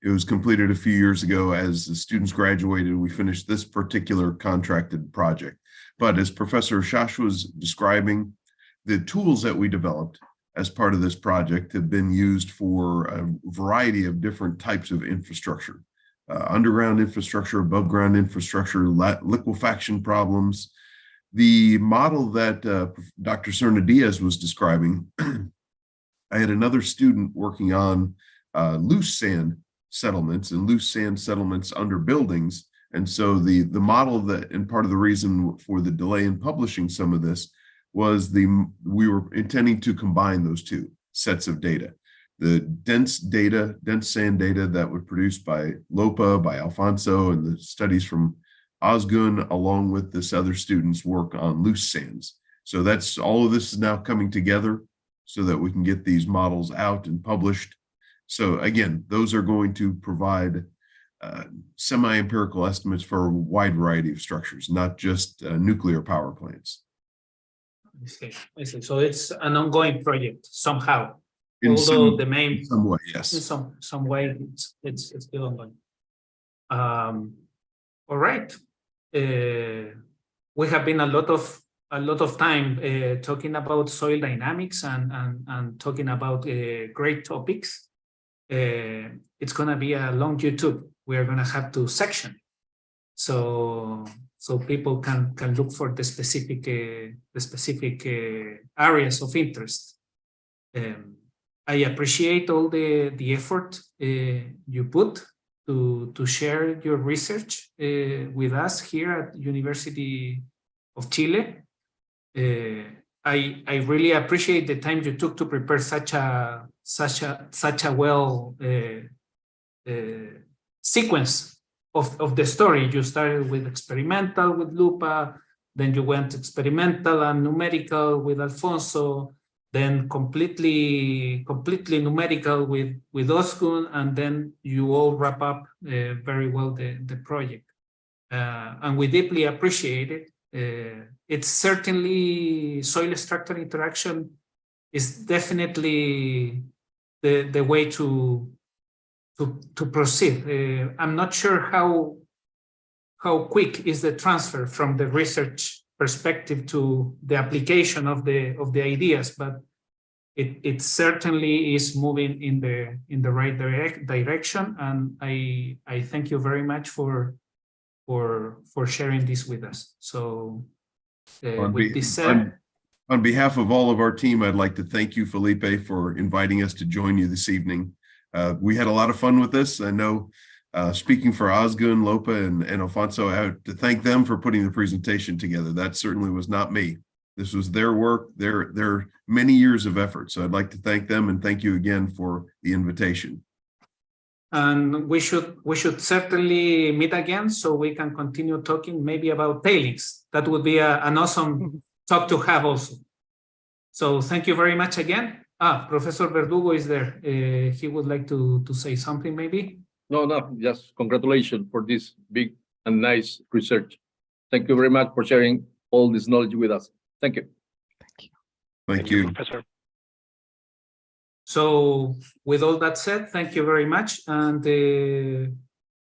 It was completed a few years ago. As the students graduated, we finished this particular contracted project. But as Professor Hashash was describing, the tools that we developed as part of this project have been used for a variety of different types of infrastructure, underground infrastructure, above ground infrastructure, liquefaction problems. The model that Dr. Cerna-Diaz was describing, I had another student working on loose sand settlements and loose sand settlements under buildings. And so the model that, and part of the reason for the delay in publishing some of this was we were intending to combine those two sets of data. The dense sand data that were produced by Lopa, by Alfonso, and the studies from Ozgun, along with this other student's work on loose sands. So that's all of this is now coming together so that we can get these models out and published. So again, those are going to provide semi-empirical estimates for a wide variety of structures, not just nuclear power plants. I see. So it's an ongoing project somehow. In Although some, the main, in some way, yes. in some way, it's still ongoing. All right. We have been a lot of time talking about soil dynamics and talking about great topics. It's gonna be a long YouTube. We are gonna have to section, so people can look for the specific areas of interest. I appreciate all the effort you put to share your research with us here at University of Chile. I really appreciate the time you took to prepare such a well sequence of the story. You started with experimental with Lupa, then you went experimental and numerical with Alfonso, then completely numerical with Ozgun, and then you all wrap up very well the project. And we deeply appreciate it. It's certainly soil structure interaction is definitely the way to proceed. I'm not sure how quick is the transfer from the research perspective to the application of the ideas, but it certainly is moving in the right direction, and I thank you very much for sharing this with us. So with this said, on behalf of all of our team, I'd like to thank you, Felipe, for inviting us to join you this evening. We had a lot of fun with this. I know, speaking for Ozgun, Lopa, and Alfonso, I have to thank them for putting the presentation together. That certainly was not me. This was their work, their many years of effort. So I'd like to thank them and thank you again for the invitation. And we should certainly meet again so we can continue talking maybe about tailings. That would be an awesome talk to have also. So thank you very much again. Professor Verdugo is there. He would like to say something maybe. No, just congratulations for this big and nice research. Thank you very much for sharing all this knowledge with us. Thank you. Thank you. Professor. So with all that said, thank you very much. And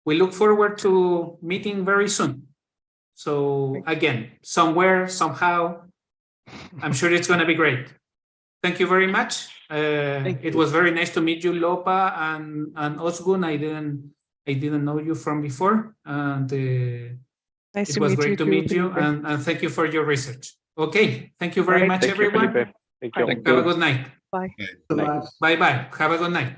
we look forward to meeting very soon. So again, somewhere, somehow, I'm sure it's going to be great. Thank you very much. It was very nice to meet you, Lopa and Ozgun. I didn't know you from before. And Nice it to was meet great you to too, meet you. Felipe. And thank you for your research. Okay. Thank you very much, Thank you, everyone. Felipe. Thank you. Thank Have a you. good night. Bye. So much. Bye-bye. Have a good night.